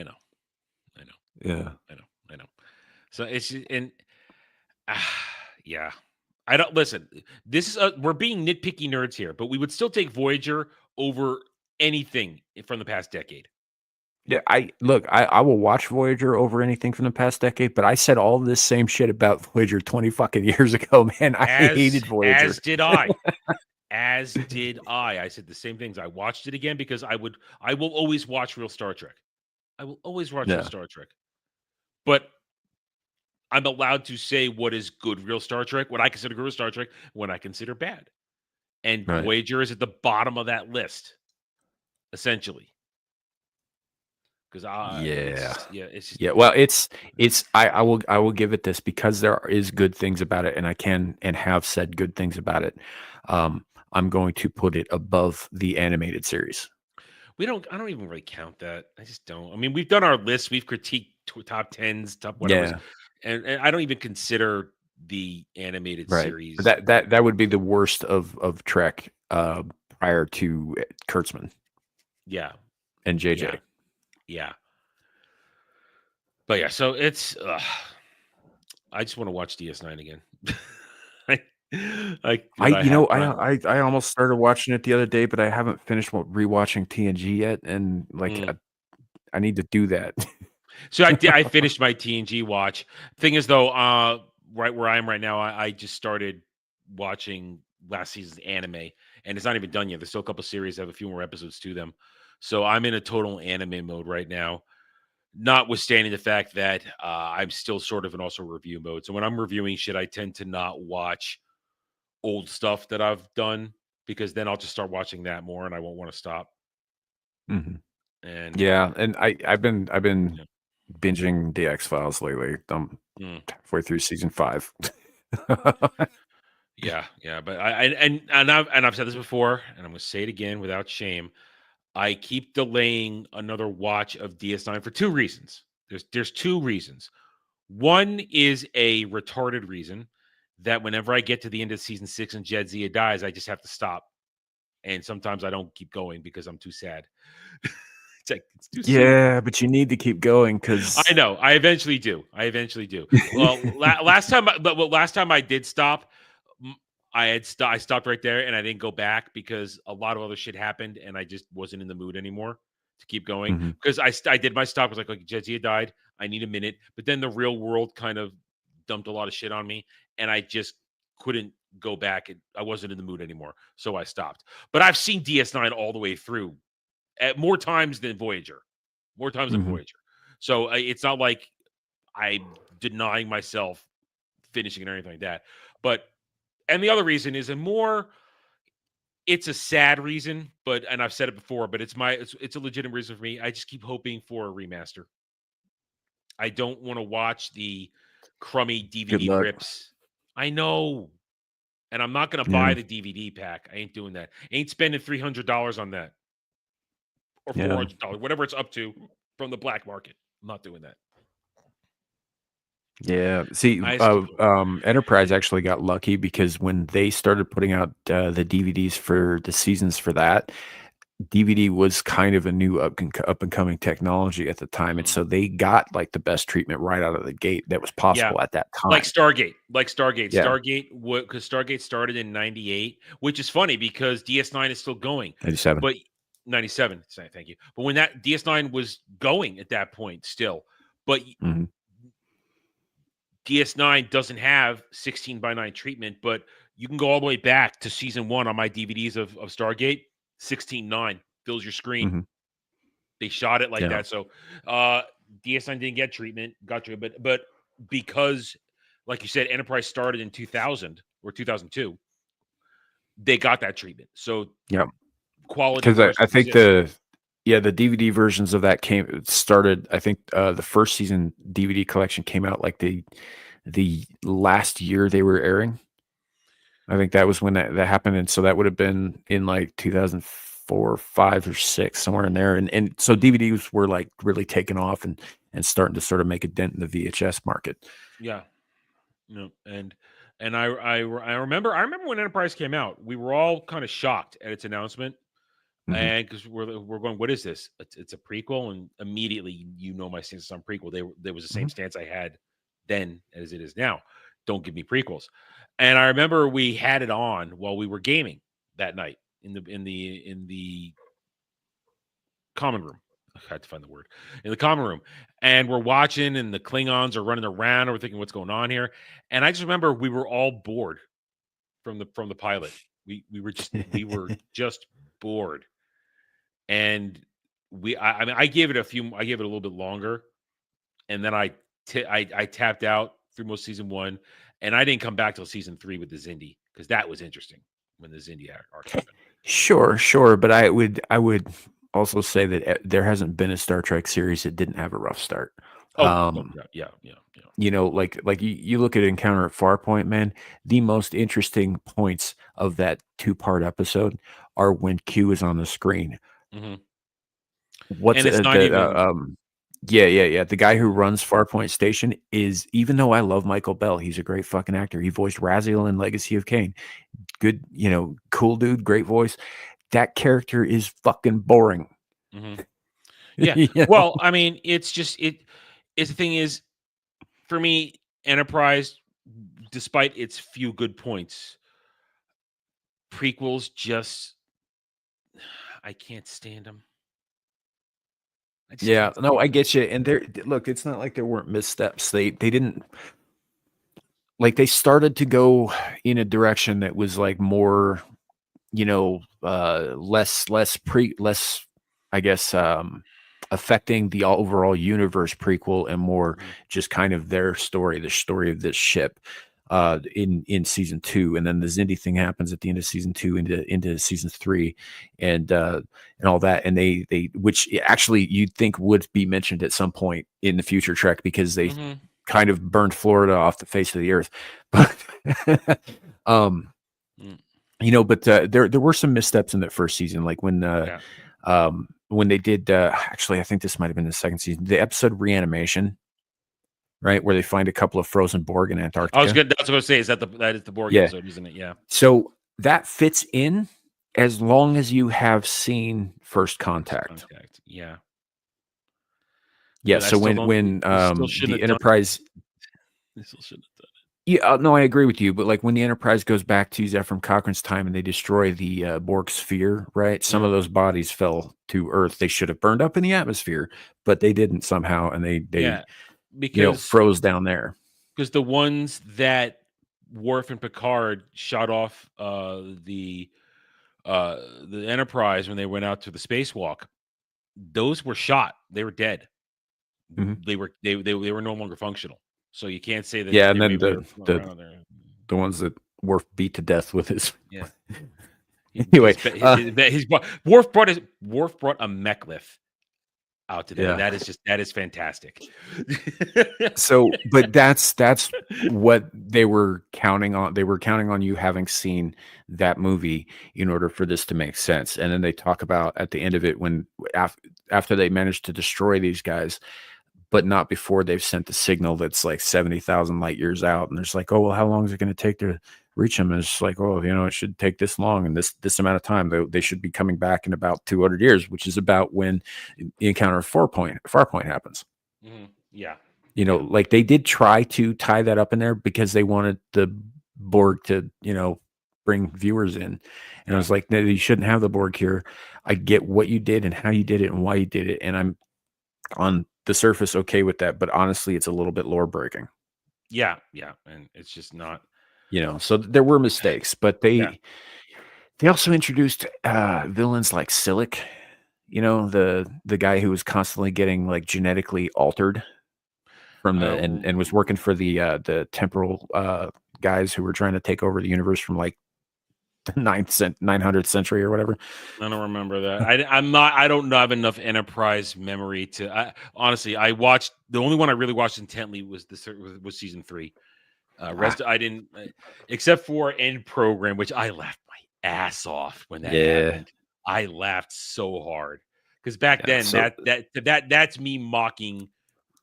know. Yeah. I know. So it's yeah. I don't listen. This is we're being nitpicky nerds here, but we would still take Voyager over anything from the past decade. Yeah, I will watch Voyager over anything from the past decade, but I said all this same shit about Voyager 20 fucking years ago, man. I hated Voyager. As did I. As did I. I said the same things. I watched it again because I will always watch real Star Trek. I will always watch real Star Trek. But I'm allowed to say what is good real Star Trek, what I consider good real Star Trek, what I consider bad. And Voyager is at the bottom of that list, essentially. Because I will give it this, because there is good things about it, and I can and have said good things about it. I'm going to put it above the animated series. I don't even really count that. I just don't. I mean, we've done our list. We've critiqued top 10s, top whatever. Yeah. And I don't even consider the animated series. That would be the worst of Trek prior to Kurtzman. Yeah. and JJ. Yeah. But yeah, so it's I just want to watch DS9 again. I almost started watching it the other day, but I haven't finished rewatching TNG yet, and I need to do that. So I finished my TNG watch. Thing is, though, right where I am right now, I just started watching last season's anime, and it's not even done yet. There's still a couple series that have a few more episodes to them. So I'm in a total anime mode right now, notwithstanding the fact that I'm still sort of in also review mode. So when I'm reviewing shit, I tend to not watch old stuff that I've done, because then I'll just start watching that more and I won't want to stop. Mm-hmm. And yeah, and I've been binging the X-Files lately. I'm halfway through season 5. Yeah, but I've said this before, and I'm going to say it again without shame. I keep delaying another watch of DS9 for 2 reasons. There's 2 reasons. One is a retarded reason, that whenever I get to the end of season 6 and Jadzia dies, I just have to stop. And sometimes I don't keep going because I'm too sad. It's too soon. But you need to keep going, because I know. I eventually do. Well, last time I did stop, I stopped right there, and I didn't go back because a lot of other shit happened, and I just wasn't in the mood anymore to keep going. Because I did my stop. I was like, Jadzia died. I need a minute. But then the real world kind of dumped a lot of shit on me, and I just couldn't go back. I wasn't in the mood anymore, so I stopped. But I've seen DS9 all the way through, at more times than Voyager. So it's not like I'm denying myself finishing it or anything like that. And the other reason is it's a sad reason, and I've said it before, but it's a legitimate reason for me. I just keep hoping for a remaster. I don't want to watch the crummy DVD rips. I know. And I'm not going to buy the DVD pack. I ain't doing that. I ain't spending $300 on that. Or $400, whatever it's up to from the black market. I'm not doing that. Yeah. See, Enterprise actually got lucky, because when they started putting out the DVDs for the seasons for that, DVD was kind of a new up and coming technology at the time, and so they got like the best treatment right out of the gate that was possible at that time. Like Stargate. Yeah. Because Stargate started in 98, which is funny because DS9 is still going. 97. But 97. Thank you. But when that DS9 was going at that point still, but DS9 doesn't have 16:9 treatment, but you can go all the way back to season 1 on my DVDs of Stargate. 16:9 fills your screen. They shot it like that. So DS9 didn't get treatment, but because, like you said, Enterprise started in 2000 or 2002, they got that treatment. So quality. Because I think the DVD versions of that started. I think the first season DVD collection came out like the last year they were airing. I think that was when that happened, and so that would have been in like 2004, 5, or 6, somewhere in there. And so DVDs were like really taking off and starting to sort of make a dent in the VHS market. Yeah, and I remember when Enterprise came out, we were all kind of shocked at its announcement, and because we're going, what is this? It's a prequel, and immediately my stance on prequel. There was the same stance I had then as it is now. Don't give me prequels. And I remember we had it on while we were gaming that night in the common room. I had to find the word. In the common room. And we're watching, and the Klingons are running around, and we're thinking, what's going on here? And I just remember we were all bored from the pilot. We were just bored. And I gave it a little bit longer, and then I tapped out through most season 1. And I didn't come back till season 3 with the Xindi, because that was interesting when the Xindi arc happened. Sure, but I would also say that there hasn't been a Star Trek series that didn't have a rough start. Yeah. Like you look at Encounter at Farpoint, man. The most interesting points of that 2-part episode are when Q is on the screen. What's and it's not even. Yeah. The guy who runs Farpoint Station is, even though I love Michael Bell, he's a great fucking actor. He voiced Raziel in Legacy of Kain. Good, cool dude, great voice. That character is fucking boring. Yeah. You know? Well, I mean, it's the thing is, for me, Enterprise, despite its few good points, prequels just I can't stand them. Yeah, no, I get you. And look, it's not like there weren't missteps. They didn't like they started to go in a direction that was like more, less, I guess, affecting the overall universe prequel and more just kind of their story, the story of this ship in season 2. And then the Xindi thing happens at the end of season 2 into season 3 and all that. And they which actually you'd think would be mentioned at some point in the future Trek, because they kind of burned Florida off the face of the earth. But but there were some missteps in that first season, like when they did actually I think this might have been the second season, the episode Reanimation, right, where they find a couple of frozen Borg in Antarctica. That's what I was going to say. That is the Borg episode, isn't it? Yeah. So that fits in as long as you have seen First Contact. Yeah. Yeah. So when the Enterprise, they still shouldn't have done it. Yeah, no, I agree with you. But like when the Enterprise goes back to Zefram Cochrane's time and they destroy the Borg sphere, right? Some of those bodies fell to Earth. They should have burned up in the atmosphere, but they didn't somehow, and they froze down there. Because the ones that Worf and Picard shot off the Enterprise when they went out to the spacewalk, those were shot. They were dead. They were no longer functional. So you can't say that. Yeah, and then the ones that Worf beat to death with his. Yeah. Anyway, Worf brought a mech lift out to them. Yeah. That is fantastic. So, but that's what they were counting on. They were counting on you having seen that movie in order for this to make sense. And then they talk about at the end of it, when after they managed to destroy these guys, but not before they've sent the signal that's like 70,000 light years out. And there's like, oh, well, how long is it going to take to reach them? And it's like, oh, it should take this long and this amount of time. They should be coming back in about 200 years, which is about when the encounter of Farpoint happens. Yeah. Like they did try to tie that up in there because they wanted the Borg to, bring viewers in. And I was like, no, you shouldn't have the Borg here. I get what you did and how you did it and why you did it. And I'm on the surface okay with that, but honestly, it's a little bit lore breaking. Yeah. And it's just not, so there were mistakes, but they also introduced villains like Silic, the guy who was constantly getting like genetically altered from the and was working for the temporal guys who were trying to take over the universe from like the 900th century or whatever. I don't remember that. I don't have enough Enterprise memory to. Honestly, I watched the only one I really watched intently was season 3. Rest I didn't, except for End Program, which I laughed my ass off when that happened. I laughed so hard because back then that's me mocking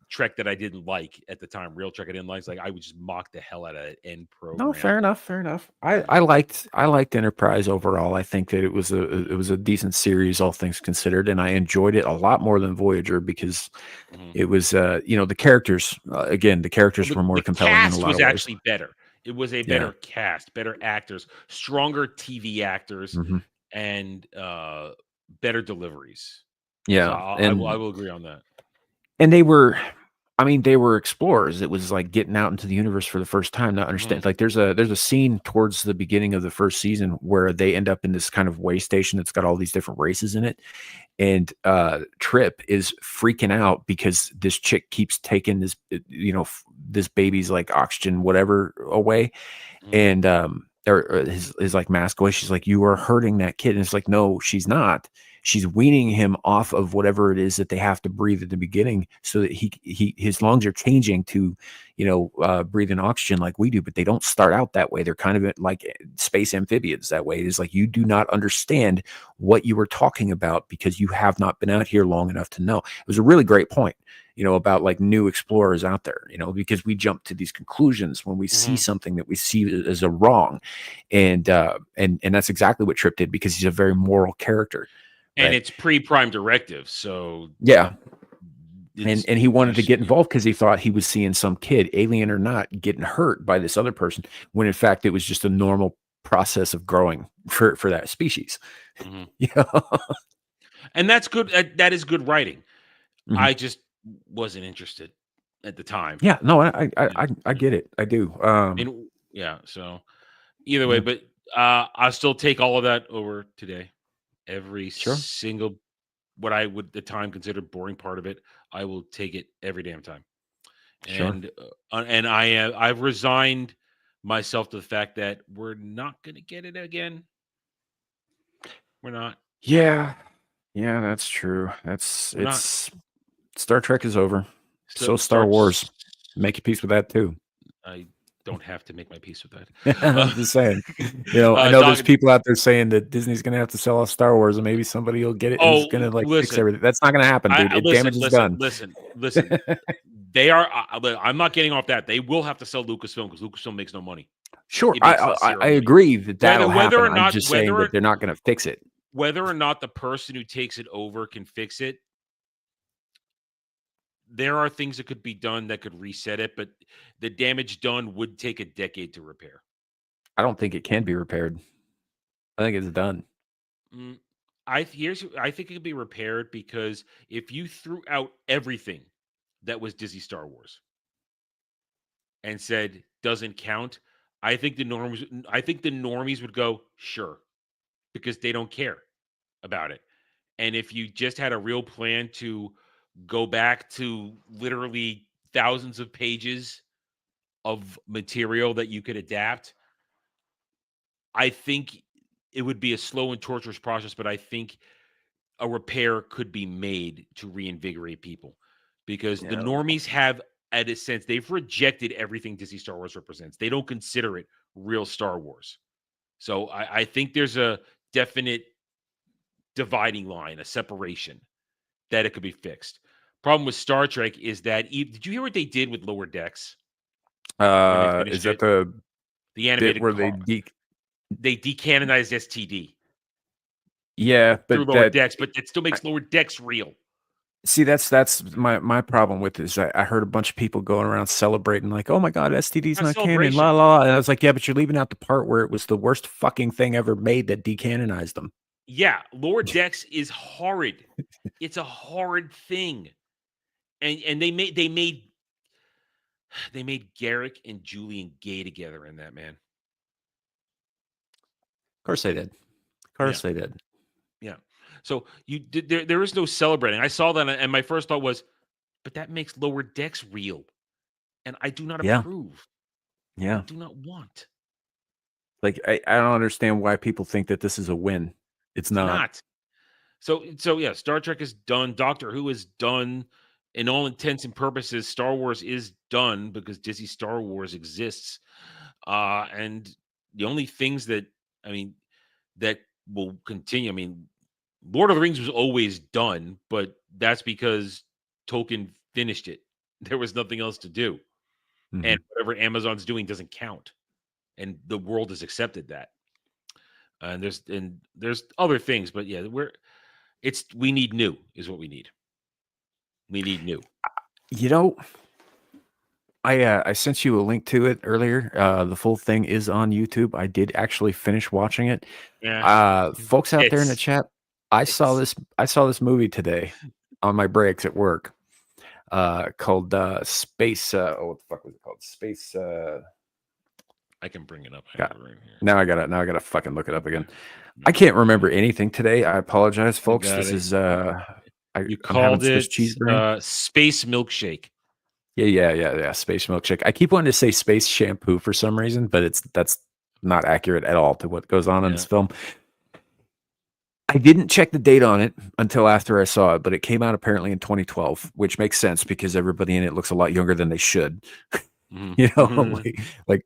Trek that I didn't like at the time. Real Trek I didn't like. It's like I would just mock the hell out of End Program. No, fair enough. I liked Enterprise overall. I think that it was a decent series, all things considered, and I enjoyed it a lot more than Voyager because it was the characters the characters were more compelling. Cast in a lot was of ways. actually better. It was a better cast, better actors, stronger TV actors, and better deliveries. Yeah, so I will agree on that. And they were explorers. It was like getting out into the universe for the first time, not understand. Like there's a scene towards the beginning of the first season where they end up in this kind of way station that's got all these different races in it. And Trip is freaking out because this chick keeps taking this, this baby's like oxygen, whatever, away. And or his like mask away. She's like, you are hurting that kid. And it's like, no, she's not. She's weaning him off of whatever it is that they have to breathe at the beginning so that his lungs are changing to, breathe in oxygen like we do, but they don't start out that way. They're kind of like space amphibians that way. It's like, you do not understand what you were talking about because you have not been out here long enough to know. It was a really great point, about like new explorers out there, because we jump to these conclusions when we see something that we see as a wrong. And that's exactly what Trip did because he's a very moral character. And right? it's pre-Prime Directive, so Yeah. it's, And he wanted to get involved because he thought he was seeing some kid, alien or not, getting hurt by this other person, when in fact it was just a normal process of growing for that species. Mhm. Yeah. And that's good. That is good writing. Mhm. I just wasn't interested at the time. Yeah, no, I get it. I do. And yeah, so either way, but I'll still take all of that over today. Every single what I would at the time consider boring part of it, I will take it every damn time. Sure. And I've resigned myself to the fact that we're not going to get it again. We're not. Yeah. Yeah, that's true. Star Trek is over. So Star Wars. Make your peace with that too. I don't have to make my peace with that. I'm just saying. I know there's people out there saying that Disney's going to have to sell off Star Wars, and maybe somebody will get it. And it's going to fix everything. That's not going to happen, dude. Damage is done. Listen. They are. I'm not getting off that. They will have to sell Lucasfilm because Lucasfilm makes no money. Sure, I agree that'll happen. I'm just saying that they're not going to fix it. Whether or not the person who takes it over can fix it, there are things that could be done that could reset it, but the damage done would take a decade to repair. I don't think it can be repaired. I think it's done. I think it could be repaired because if you threw out everything that was Disney Star Wars and said doesn't count, I think the normies would go, sure, because they don't care about it. And if you just had a real plan to go back to literally thousands of pages of material that you could adapt, I think it would be a slow and torturous process, but I think a repair could be made to reinvigorate people because the normies have, at a sense, they've rejected everything Disney Star Wars represents. They don't consider it real Star Wars. So I think there's a definite dividing line, a separation that it could be fixed. Problem with Star Trek is that did you hear what they did with Lower Decks? Is that the animated where they decanonized STD? Yeah, but through Lower Decks, but it still makes Lower Decks real. See, that's my problem with this. I heard a bunch of people going around celebrating like, oh my God, STD's not canon, la la. And I was like, yeah, but you're leaving out the part where it was the worst fucking thing ever made that decanonized them. Yeah, Lower Decks is horrid. It's a horrid thing. And they made Garrick and Julian gay together in that, man. Of course they did. Of course they did. Yeah. So there is no celebrating. I saw that, and my first thought was, but that makes Lower Decks real, and I do not approve. Yeah, I do not want. Like I don't understand why people think that this is a win. It's not. So yeah, Star Trek is done. Doctor Who is done. In all intents and purposes, Star Wars is done because Disney Star Wars exists. And the only things that will continue. Lord of the Rings was always done, but that's because Tolkien finished it. There was nothing else to do. Mm-hmm. And whatever Amazon's doing doesn't count. And the world has accepted that. And there's other things, but yeah, we need new is what we need. We need new. I sent you a link to it earlier. The full thing is on YouTube. I did actually finish watching it. Yeah. Folks out there in the chat, I saw this movie today on my breaks at work. Called Space. What the fuck was it called? Space. I can bring it up. Now I gotta fucking look it up again. I can't remember anything today. I apologize, folks. This is you called it Space Milkshake. Yeah. Space Milkshake. I keep wanting to say Space Shampoo for some reason, but that's not accurate at all to what goes on in this film. I didn't check the date on it until after I saw it, but it came out apparently in 2012, which makes sense because everybody in it looks a lot younger than they should. Like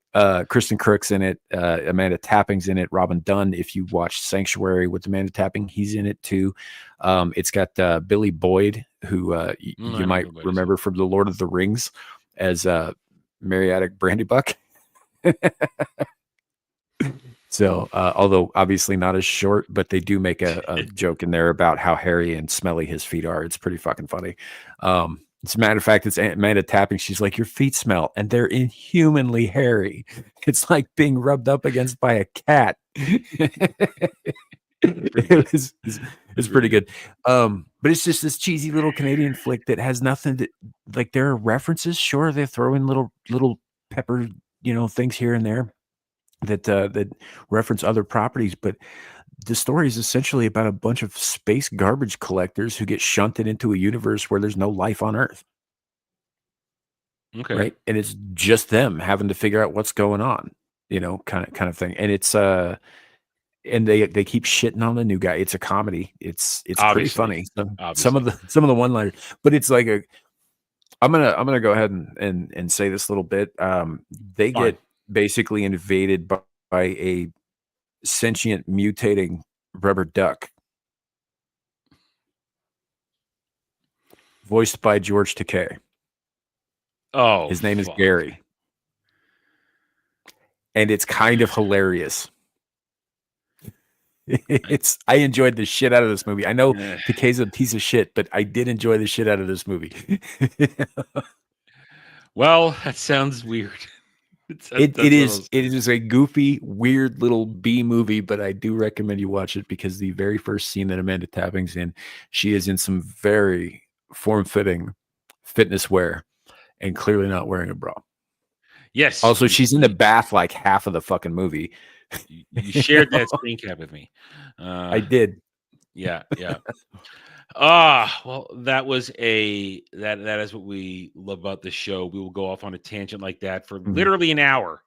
Kristen Crook's in it, Amanda Tapping's in it, Robin Dunn. If you watch Sanctuary with Amanda Tapping, he's in it too. It's got Billy Boyd, who you might remember from The Lord of the Rings as Meriadoc Brandybuck. So, although obviously not as short, but they do make a joke in there about how hairy and smelly his feet are. It's pretty fucking funny. As a matter of fact, it's Amanda tapping. She's like, your feet smell, and they're inhumanly hairy. It's like being rubbed up against by a cat. It's pretty good. But it's just this cheesy little Canadian flick that has nothing to like. There are references, sure, they throw in little pepper, things here and there that reference other properties, but the story is essentially about a bunch of space garbage collectors who get shunted into a universe where there's no life on Earth. Okay. Right. And it's just them having to figure out what's going on, kind of thing. And it's and they keep shitting on the new guy. It's a comedy. It's pretty funny. Some of the one-liners, but it's like I'm gonna go ahead and say this little bit. They Fine. get basically invaded by a sentient mutating rubber duck, voiced by George Takei. Oh, his name is Gary, and it's kind of hilarious. I enjoyed the shit out of this movie. I know Takei's a piece of shit, but I did enjoy the shit out of this movie. Well, that sounds weird. It is a goofy, weird little B movie, but I do recommend you watch it because the very first scene that Amanda Tapping's in, she is in some very form-fitting fitness wear and clearly not wearing a bra. Yes. Also, she's in the bath like half of the fucking movie. You shared that screen cap with me. I did. Yeah. Well, that is what we love about the show. We will go off on a tangent like that for literally an hour,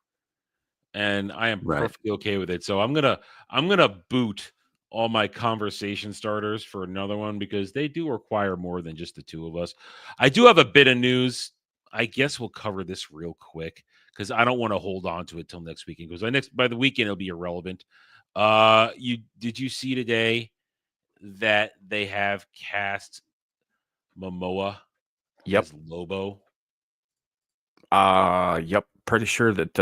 and I am perfectly okay with it. So I'm gonna boot all my conversation starters for another one because they do require more than just the two of us. I do have a bit of news. I guess we'll cover this real quick because I don't want to hold on to it till next weekend because by the weekend it'll be irrelevant. Did you see today that they have cast Momoa as Lobo? Yep. Pretty sure that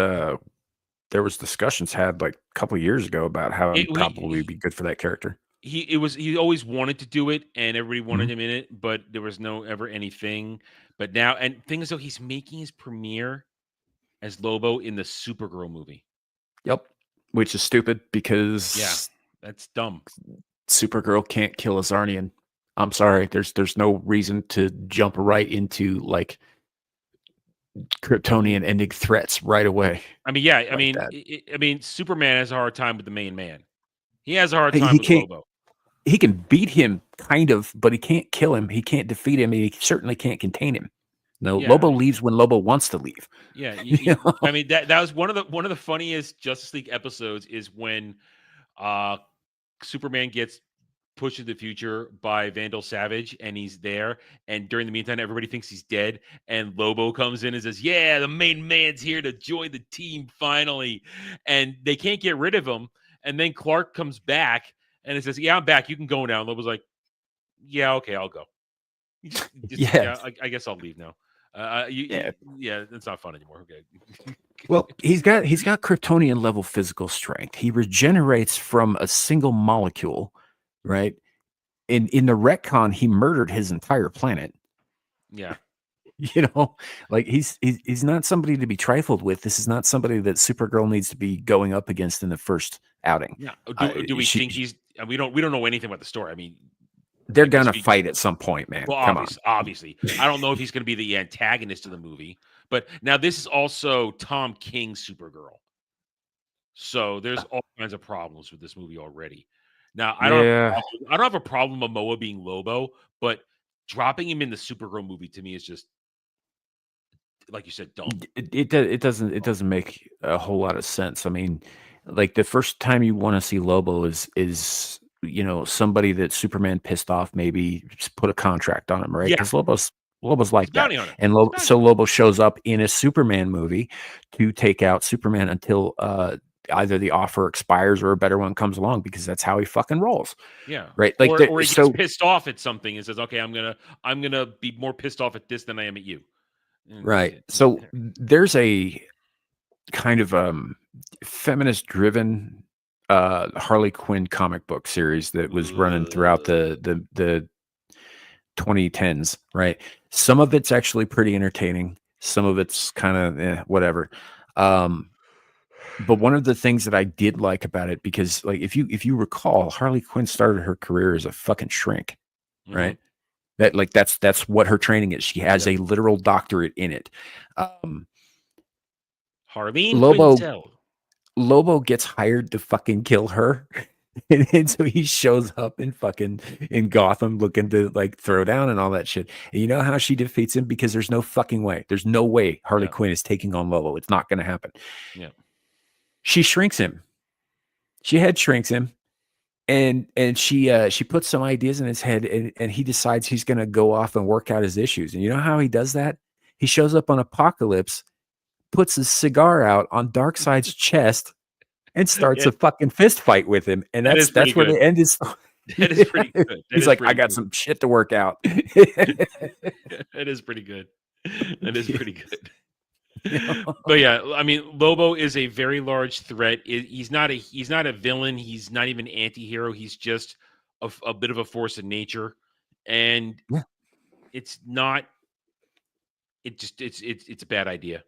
there was discussions had like a couple of years ago about how it probably be good for that character. He always wanted to do it and everybody wanted him in it, but there was no ever anything. But now, and thing is though, he's making his premiere as Lobo in the Supergirl movie. Yep. Which is stupid because that's dumb. Supergirl can't kill Azarnian. I'm sorry. There's no reason to jump right into like Kryptonian ending threats right away. I mean, Superman has a hard time with the main man. He has a hard time with Lobo. He can beat him, kind of, but he can't kill him. He can't defeat him. And he certainly can't contain him. No, Lobo leaves when Lobo wants to leave. Yeah, I mean that was one of the funniest Justice League episodes is when Superman gets pushed into the future by Vandal Savage, and he's there. And during the meantime, everybody thinks he's dead. And Lobo comes in and says, "Yeah, the main man's here to join the team finally." And they can't get rid of him. And then Clark comes back and it says, "Yeah, I'm back. You can go now." And Lobo's like, "Yeah, okay, I'll go." I guess I'll leave now. It's not fun anymore. Okay. Well, he's got Kryptonian level physical strength. He regenerates from a single molecule, right? In the retcon, he murdered his entire planet. Yeah. Like he's not somebody to be trifled with. This is not somebody that Supergirl needs to be going up against in the first outing. Yeah. Do we think he's? We don't know anything about the story. I mean, they're gonna fight at some point, man. Well, Come on. Obviously, I don't know if he's gonna be the antagonist of the movie, but now this is also Tom King's Supergirl, so there's all kinds of problems with this movie already. Now, I don't have a problem with Momoa being Lobo, but dropping him in the Supergirl movie to me is just, like you said, dumb. It doesn't make a whole lot of sense. I mean, like the first time you want to see Lobo is somebody that Superman pissed off, maybe just put a contract on him, right? Because Lobo's like that, and Lobo shows up in a Superman movie to take out Superman until either the offer expires or a better one comes along, because that's how he fucking rolls. Yeah, right. Like, or he gets pissed off at something and says, "Okay, I'm gonna be more pissed off at this than I am at you." Right. So there's a kind of feminist driven Harley Quinn comic book series that was running throughout the 2010s, right? Some of it's actually pretty entertaining. Some of it's kind of whatever. But one of the things that I did like about it, because like if you recall, Harley Quinn started her career as a fucking shrink, right? That's what her training is. She has a literal doctorate in it. Harleen Lobo gets hired to fucking kill her. And so he shows up in Gotham looking to like throw down and all that shit. And you know how she defeats him? Because there's no fucking way. There's no way Harley Quinn is taking on Lobo. It's not going to happen. Yeah. She shrinks him. She head shrinks him. And she puts some ideas in his head and he decides he's going to go off and work out his issues. And you know how he does that? He shows up on Apocalypse, puts his cigar out on Darkseid's chest, and starts a fucking fist fight with him. And that's where the end is. That is pretty good. He's like, I got some shit to work out. That is pretty good. That is pretty good. But yeah, I mean, Lobo is a very large threat. He's not a villain. He's not even an anti-hero. He's just a bit of a force of nature. And it's not, it's a bad idea.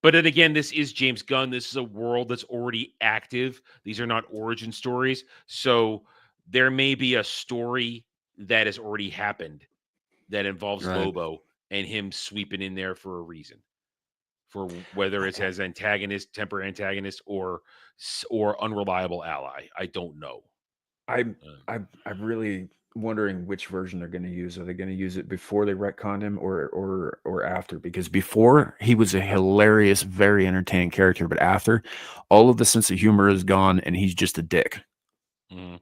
But then again, this is James Gunn. This is a world that's already active. These are not origin stories. So there may be a story that has already happened that involves Lobo and him sweeping in there for a reason. For whether it's as antagonist, temper antagonist, or unreliable ally. I don't know. I'm really wondering which version they're going to use. Are they going to use it before they retconned him or after? Because before he was a hilarious, very entertaining character, but after, all of the sense of humor is gone and he's just a dick. Mm.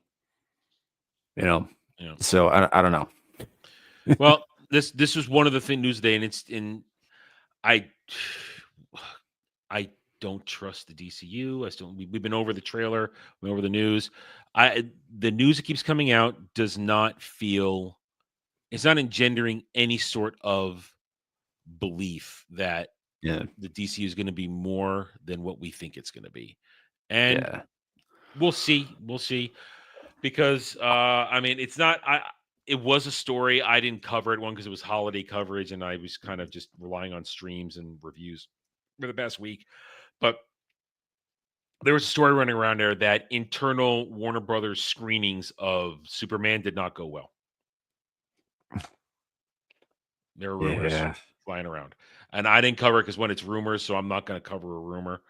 You know? Yeah. So I don't know. Well, this was one of the news today, and I don't trust the DCU. We've been over the trailer, we're over the news. The news that keeps coming out does not feel, it's not engendering any sort of belief that the DCU is going to be more than what we think it's going to be. And we'll see. Because I mean, it's not. It was a story. I didn't cover it because it was holiday coverage, and I was kind of just relying on streams and reviews for the past week. But there was a story running around there that internal Warner Brothers screenings of Superman did not go well. There are rumors flying around, and I didn't cover it because it's rumors, so I'm not going to cover a rumor.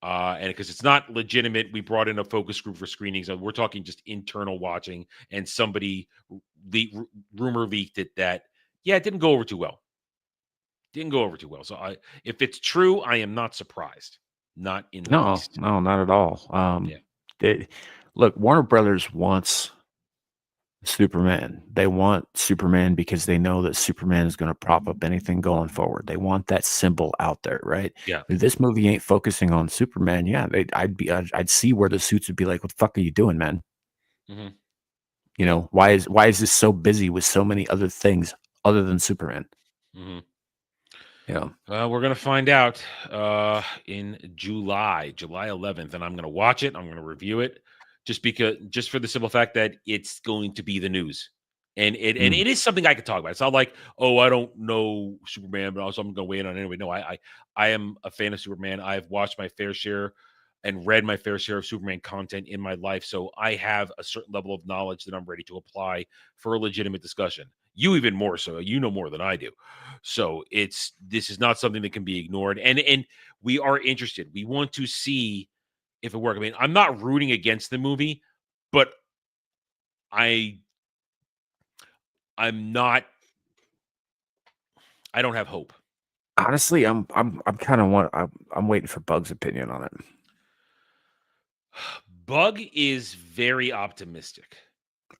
And because it's not legitimate, we brought in a focus group for screenings. And we're talking just internal watching, and somebody rumor leaked it that it didn't go over too well. So if it's true, I am not surprised. Not in the least. No, not at all. Look, Warner Brothers wants Superman. They want Superman because they know that Superman is going to prop up anything going forward. They want that symbol out there, right? Yeah. If this movie ain't focusing on Superman, I'd see where the suits would be like, "What the fuck are you doing, man?" Mm-hmm. You know, why is this so busy with so many other things other than Superman? Mm-hmm. Yeah. We're gonna find out in July 11th, and I'm gonna watch it. I'm gonna review it. Just for the simple fact that it's going to be the news, and it is something I could talk about. It's not like, oh, I don't know Superman, but also I'm going to weigh in on it anyway. No, I am a fan of Superman. I've watched my fair share and read my fair share of Superman content in my life, so I have a certain level of knowledge that I'm ready to apply for a legitimate discussion. You even more so. You know more than I do. So this is not something that can be ignored, and we are interested. We want to see if it works. I mean, I'm not rooting against the movie, but I'm not. I don't have hope. Honestly, I'm waiting for Bug's opinion on it. Bug is very optimistic.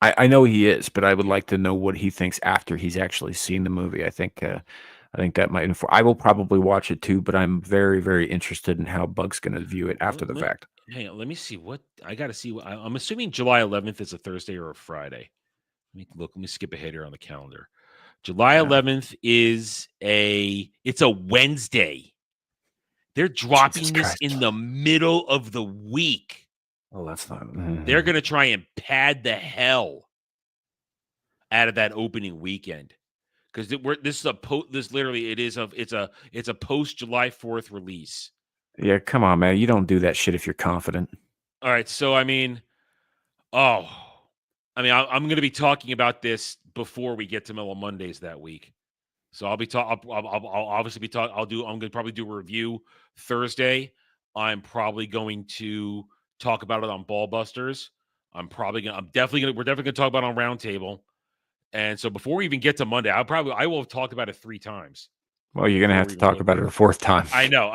I know he is, but I would like to know what he thinks after he's actually seen the movie. I think that might inform. I will probably watch it too, but I'm very, very interested in how Bug's going to view it after the fact. Hang on, let me see what I got to see. I'm assuming July 11th is a Thursday or a Friday. Let me skip ahead here on the calendar. July 11th is it's a Wednesday. They're dropping this in the middle of the week. Oh, that's not. They're going to try and pad the hell out of that opening weekend because this is it's a post July 4th release. Yeah, come on, man. You don't do that shit if you're confident. All right, so I mean, I'm going to be talking about this before we get to Mellow Mondays that week. So I'll obviously be talking. I'm going to probably do a review Thursday. I'm probably going to talk about it on Ballbusters. We're definitely going to talk about it on Roundtable. And so before we even get to Monday, I will have talked about it 3 times. Well, you're going to have to talk about it a 4th time. I know,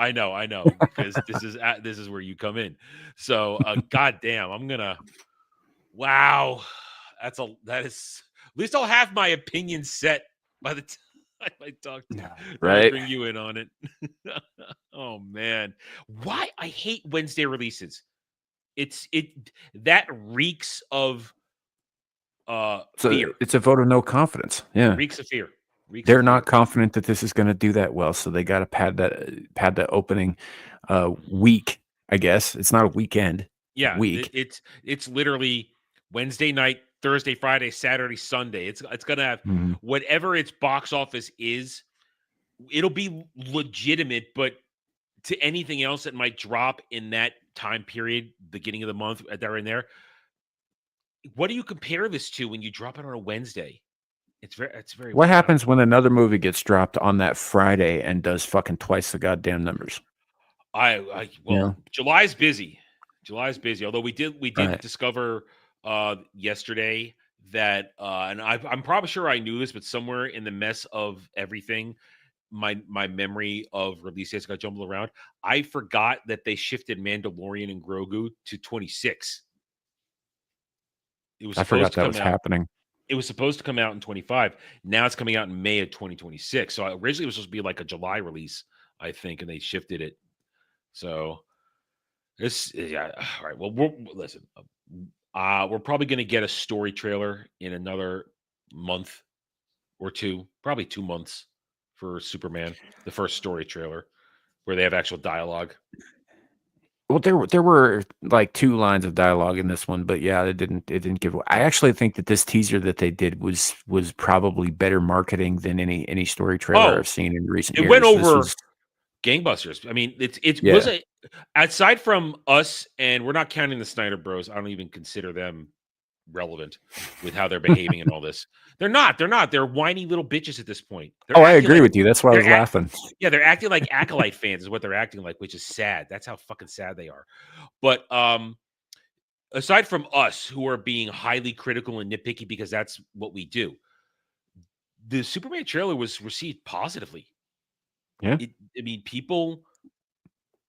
because this is where you come in. So, goddamn, wow, that is, at least I'll have my opinion set by the time I talk to you. Right. I bring you in on it. Oh man, why I hate Wednesday releases. That reeks of fear. It's a vote of no confidence. Yeah, Reeks of fear. They're not confident that this is going to do that well, so they got to pad that opening week. I guess it's not a weekend. Yeah, week. It's literally Wednesday night, Thursday, Friday, Saturday, Sunday. It's gonna have whatever its box office is. It'll be legitimate, but to anything else that might drop in that time period, beginning of the month, there and there. What do you compare this to when you drop it on a Wednesday? It's very. What happens when another movie gets dropped on that Friday and does fucking twice the goddamn numbers? July's busy. Although we did discover yesterday that and I'm probably sure I knew this, but somewhere in the mess of everything, my memory of release dates got jumbled around. I forgot that they shifted Mandalorian and Grogu to 26. I forgot that was happening. It was supposed to come out in 25. Now it's coming out in May of 2026. So originally it was supposed to be like a July release, I think, and they shifted it. So all right. Well, listen. We're probably going to get a story trailer in another month or 2, probably 2 months for Superman, the first story trailer where they have actual dialogue. Well, there were like 2 lines of dialogue in this one, but yeah, it didn't give away. I actually think that this teaser that they did was probably better marketing than any story trailer I've seen in recent years. It went over gangbusters. I mean, was aside from us, and we're not counting the Snyder Bros. I don't even consider them relevant with how they're behaving and all this. They're not. They're whiny little bitches at this point. I agree with you. That's why I was laughing. Yeah, they're acting like Acolyte fans is what they're acting like, which is sad. That's how fucking sad they are. But aside from us, who are being highly critical and nitpicky because that's what we do, the Superman trailer was received positively. Yeah, people.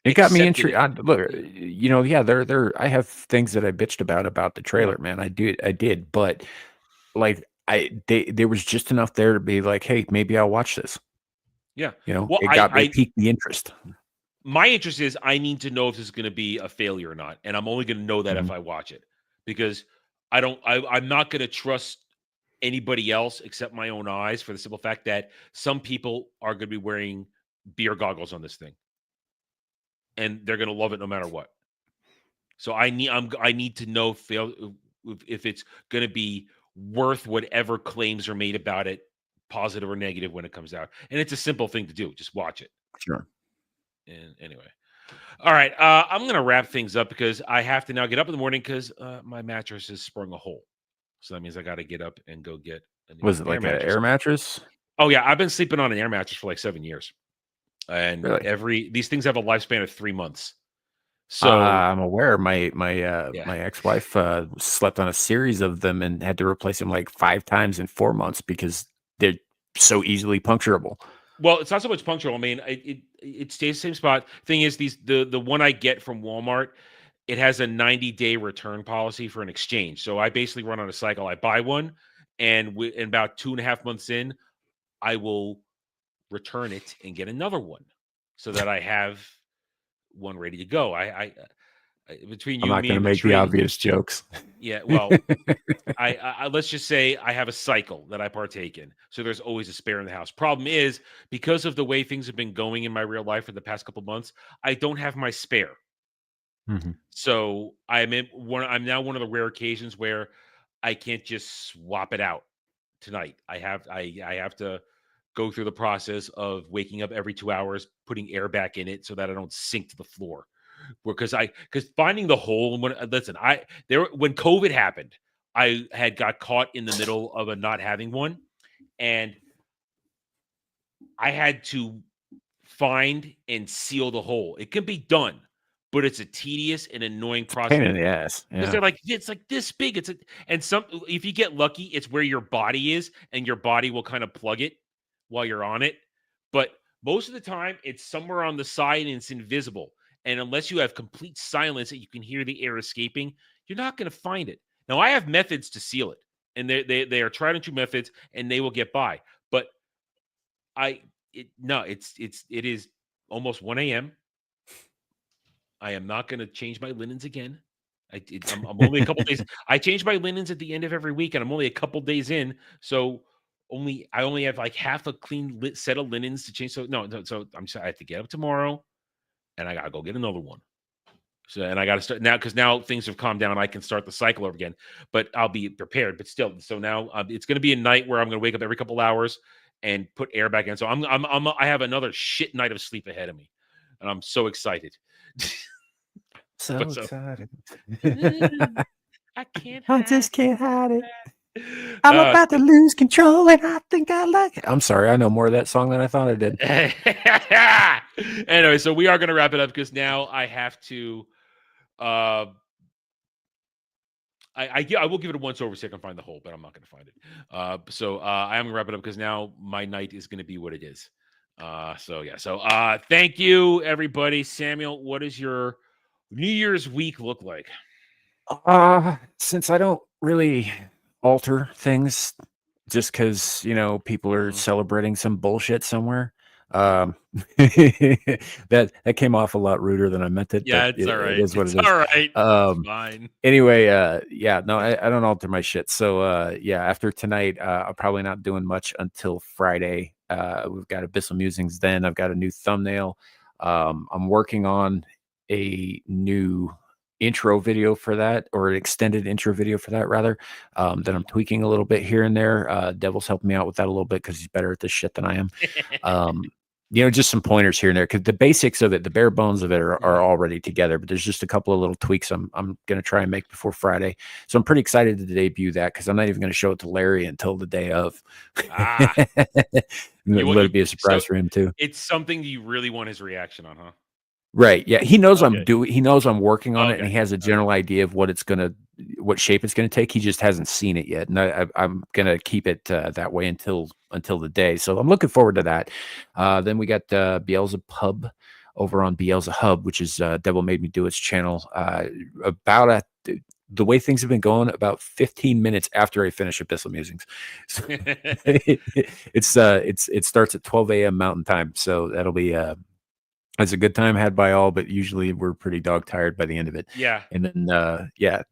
It got me intrigued. Look, I have things that I bitched about the trailer, man. I did, but like there was just enough there to be like, hey, maybe I'll watch this. Yeah, it piqued the interest. My interest is I need to know if this is going to be a failure or not, and I'm only going to know that if I watch it, because I'm not going to trust anybody else except my own eyes for the simple fact that some people are going to be wearing beer goggles on this thing. And they're going to love it no matter what. So I need to know if it's going to be worth whatever claims are made about it, positive or negative, when it comes out. And it's a simple thing to do. Just watch it. Sure. And anyway. All right. I'm going to wrap things up because I have to now get up in the morning because my mattress has sprung a hole. So that means I got to get up and go get a new Was it like an air mattress? Oh, yeah. I've been sleeping on an air mattress for like 7 years. And really? These things have a lifespan of 3 months. So I'm aware. My ex-wife slept on a series of them and had to replace them like 5 times in 4 months because they're so easily puncturable. Well, it's not so much punctual. I mean, it stays the same spot. Thing is, the one I get from Walmart, it has a 90-day return policy for an exchange. So I basically run on a cycle. I buy one, and in about 2.5 months in, I will return it and get another one so that I have one ready to go. I between you I'm not and me, going to make the obvious jokes. Yeah, well, I let's just say I have a cycle that I partake in, so there's always a spare in the house. Problem is, because of the way things have been going in my real life for the past couple months, I don't have my spare. So I'm now one of the rare occasions where I can't just swap it out tonight. I have to go through the process of waking up every 2 hours, putting air back in it so that I don't sink to the floor. Because finding the hole when COVID happened, I had got caught in the middle of a not having one, and I had to find and seal the hole. It can be done, but it's a tedious and annoying process. Pain in the ass. Because they're like, it's like this big. If you get lucky, it's where your body is, and your body will kind of plug it while you're on it. But most of the time, it's somewhere on the side and it's invisible. And unless you have complete silence that you can hear the air escaping, you're not going to find it. Now, I have methods to seal it, and they are tried and true methods, and they will get by. But it is almost 1 a.m. I am not going to change my linens again. I'm only a couple days. I change my linens at the end of every week, and I'm only a couple days in. So I only have like half a clean set of linens to change. So I have to get up tomorrow, and I gotta go get another one. So, and I got to start now because now things have calmed down. I can start the cycle over again, but I'll be prepared. But still, so now it's going to be a night where I'm going to wake up every couple hours and put air back in. So I have another shit night of sleep ahead of me, and I'm so excited. So excited. I can't. I just can't hide it. I'm about to lose control, and I think I like it. I'm sorry, I know more of that song than I thought I did. Anyway, so we are going to wrap it up because now I have to. I will give it a once over so I can find the hole, but I'm not going to find it. So I am going to wrap it up because now my night is going to be what it is. So thank you, everybody. Samuel, what does your New Year's week look like? Since I don't really alter things just because people are celebrating some bullshit somewhere, that came off a lot ruder than I meant it. Yeah, it's all right. It is what it is. All right. It's fine. Anyway, no, I don't alter my shit. So after tonight, I'm probably not doing much until Friday. We've got Abyssal Musings. Then I've got a new thumbnail. I'm working on a new intro video for that, or an extended intro video for that rather, that I'm tweaking a little bit here and there. Devil's helping me out with that a little bit because he's better at this shit than I am. Just some pointers here and there, because the basics of it, the bare bones of it are already together, but there's just a couple of little tweaks I'm going to try and make before Friday. So I'm pretty excited to debut that, because I'm not even going to show it to Larry until the day of. Let it be a surprise for him too. It's something you really want his reaction on, huh? Right. Yeah. He knows he knows I'm working on it, and he has a general idea of what shape it's gonna take. He just hasn't seen it yet, and I'm gonna keep it that way until the day. So I'm looking forward to that. Then we got Beelzebub over on Beelzehub, which is Devil Made Me Do Its channel. The way things have been going, about 15 minutes after I finish Abyssal Musings. So it starts at 12 a.m. Mountain Time, so that'll be it's a good time had by all, but usually we're pretty dog tired by the end of it. Yeah. And then,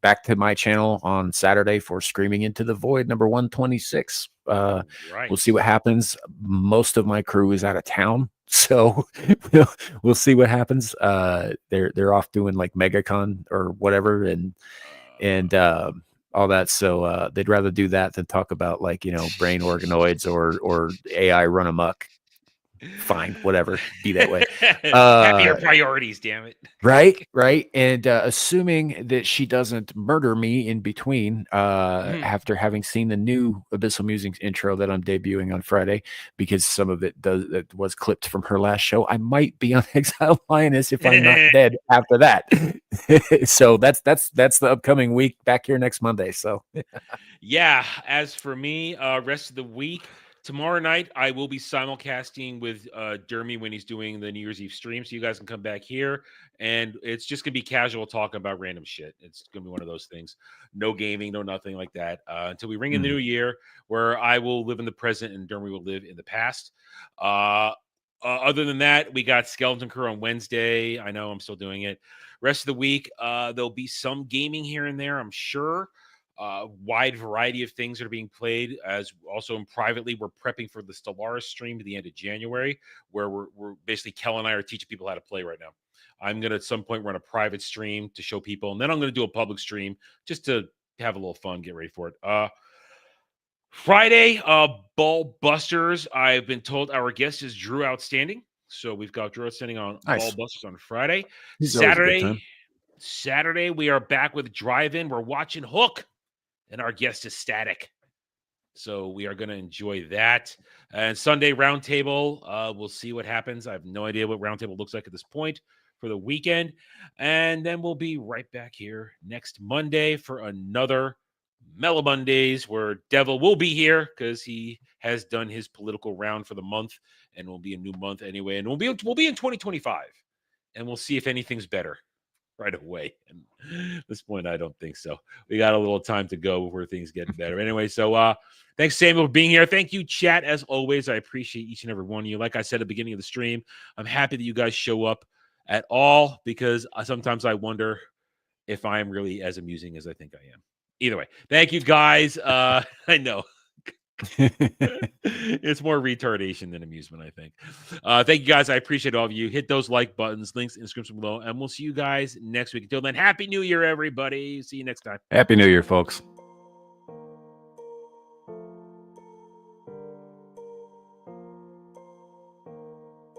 back to my channel on Saturday for Screaming Into the Void, number 126. Right. We'll see what happens. Most of my crew is out of town, so we'll see what happens. They're off doing like MegaCon or whatever, and all that. So they'd rather do that than talk about brain organoids or AI run amok. Fine, whatever, be that way. Happier priorities, damn it. Right. And assuming that she doesn't murder me in between, after having seen the new Abyssal Musings intro that I'm debuting on Friday, because some of it was clipped from her last show, I might be on Exile Lioness if I'm not dead after that. So that's the upcoming week, back here next Monday. So yeah, as for me, rest of the week, tomorrow night, I will be simulcasting with Dermy when he's doing the New Year's Eve stream. So you guys can come back here, and it's just going to be casual talking about random shit. It's going to be one of those things. No gaming, no nothing like that, until we ring in the new year, where I will live in the present and Dermy will live in the past. Other than that, we got Skeleton Crew on Wednesday. I know I'm still doing it. Rest of the week, there'll be some gaming here and there, I'm sure. Wide variety of things that are being played. As also privately, we're prepping for the Stellaris stream to the end of January, where we're basically, Kel and I are teaching people how to play right now. I'm going to at some point run a private stream to show people, and then I'm going to do a public stream just to have a little fun, get ready for it. Friday, Ball Busters. I've been told our guest is Drew Outstanding. So we've got Drew Outstanding on Ball Busters on Friday. Saturday, we are back with Drive-In. We're watching Hook, and our guest is Static. So we are going to enjoy that. And Sunday, Roundtable. We'll see what happens. I have no idea what Roundtable looks like at this point for the weekend. And then we'll be right back here next Monday for another Mellow Mondays, where Devil will be here because he has done his political round for the month, and will be a new month anyway. And we'll be in 2025, and we'll see if anything's better right away. And at this point, I don't think so. We got a little time to go before things get better. Anyway, so thanks, Samuel, for being here. Thank you, chat, as always. I appreciate each and every one of you. Like I said at the beginning of the stream, I'm happy that you guys show up at all, because sometimes I wonder if I am really as amusing as I think I am. Either way, thank you, guys. I know. It's more retardation than amusement, I think. Thank you, guys. I appreciate all of you. Hit those like buttons, links in the description below, and we'll see you guys next week. Until then, Happy New Year, everybody. See you next time. Happy New Year, folks.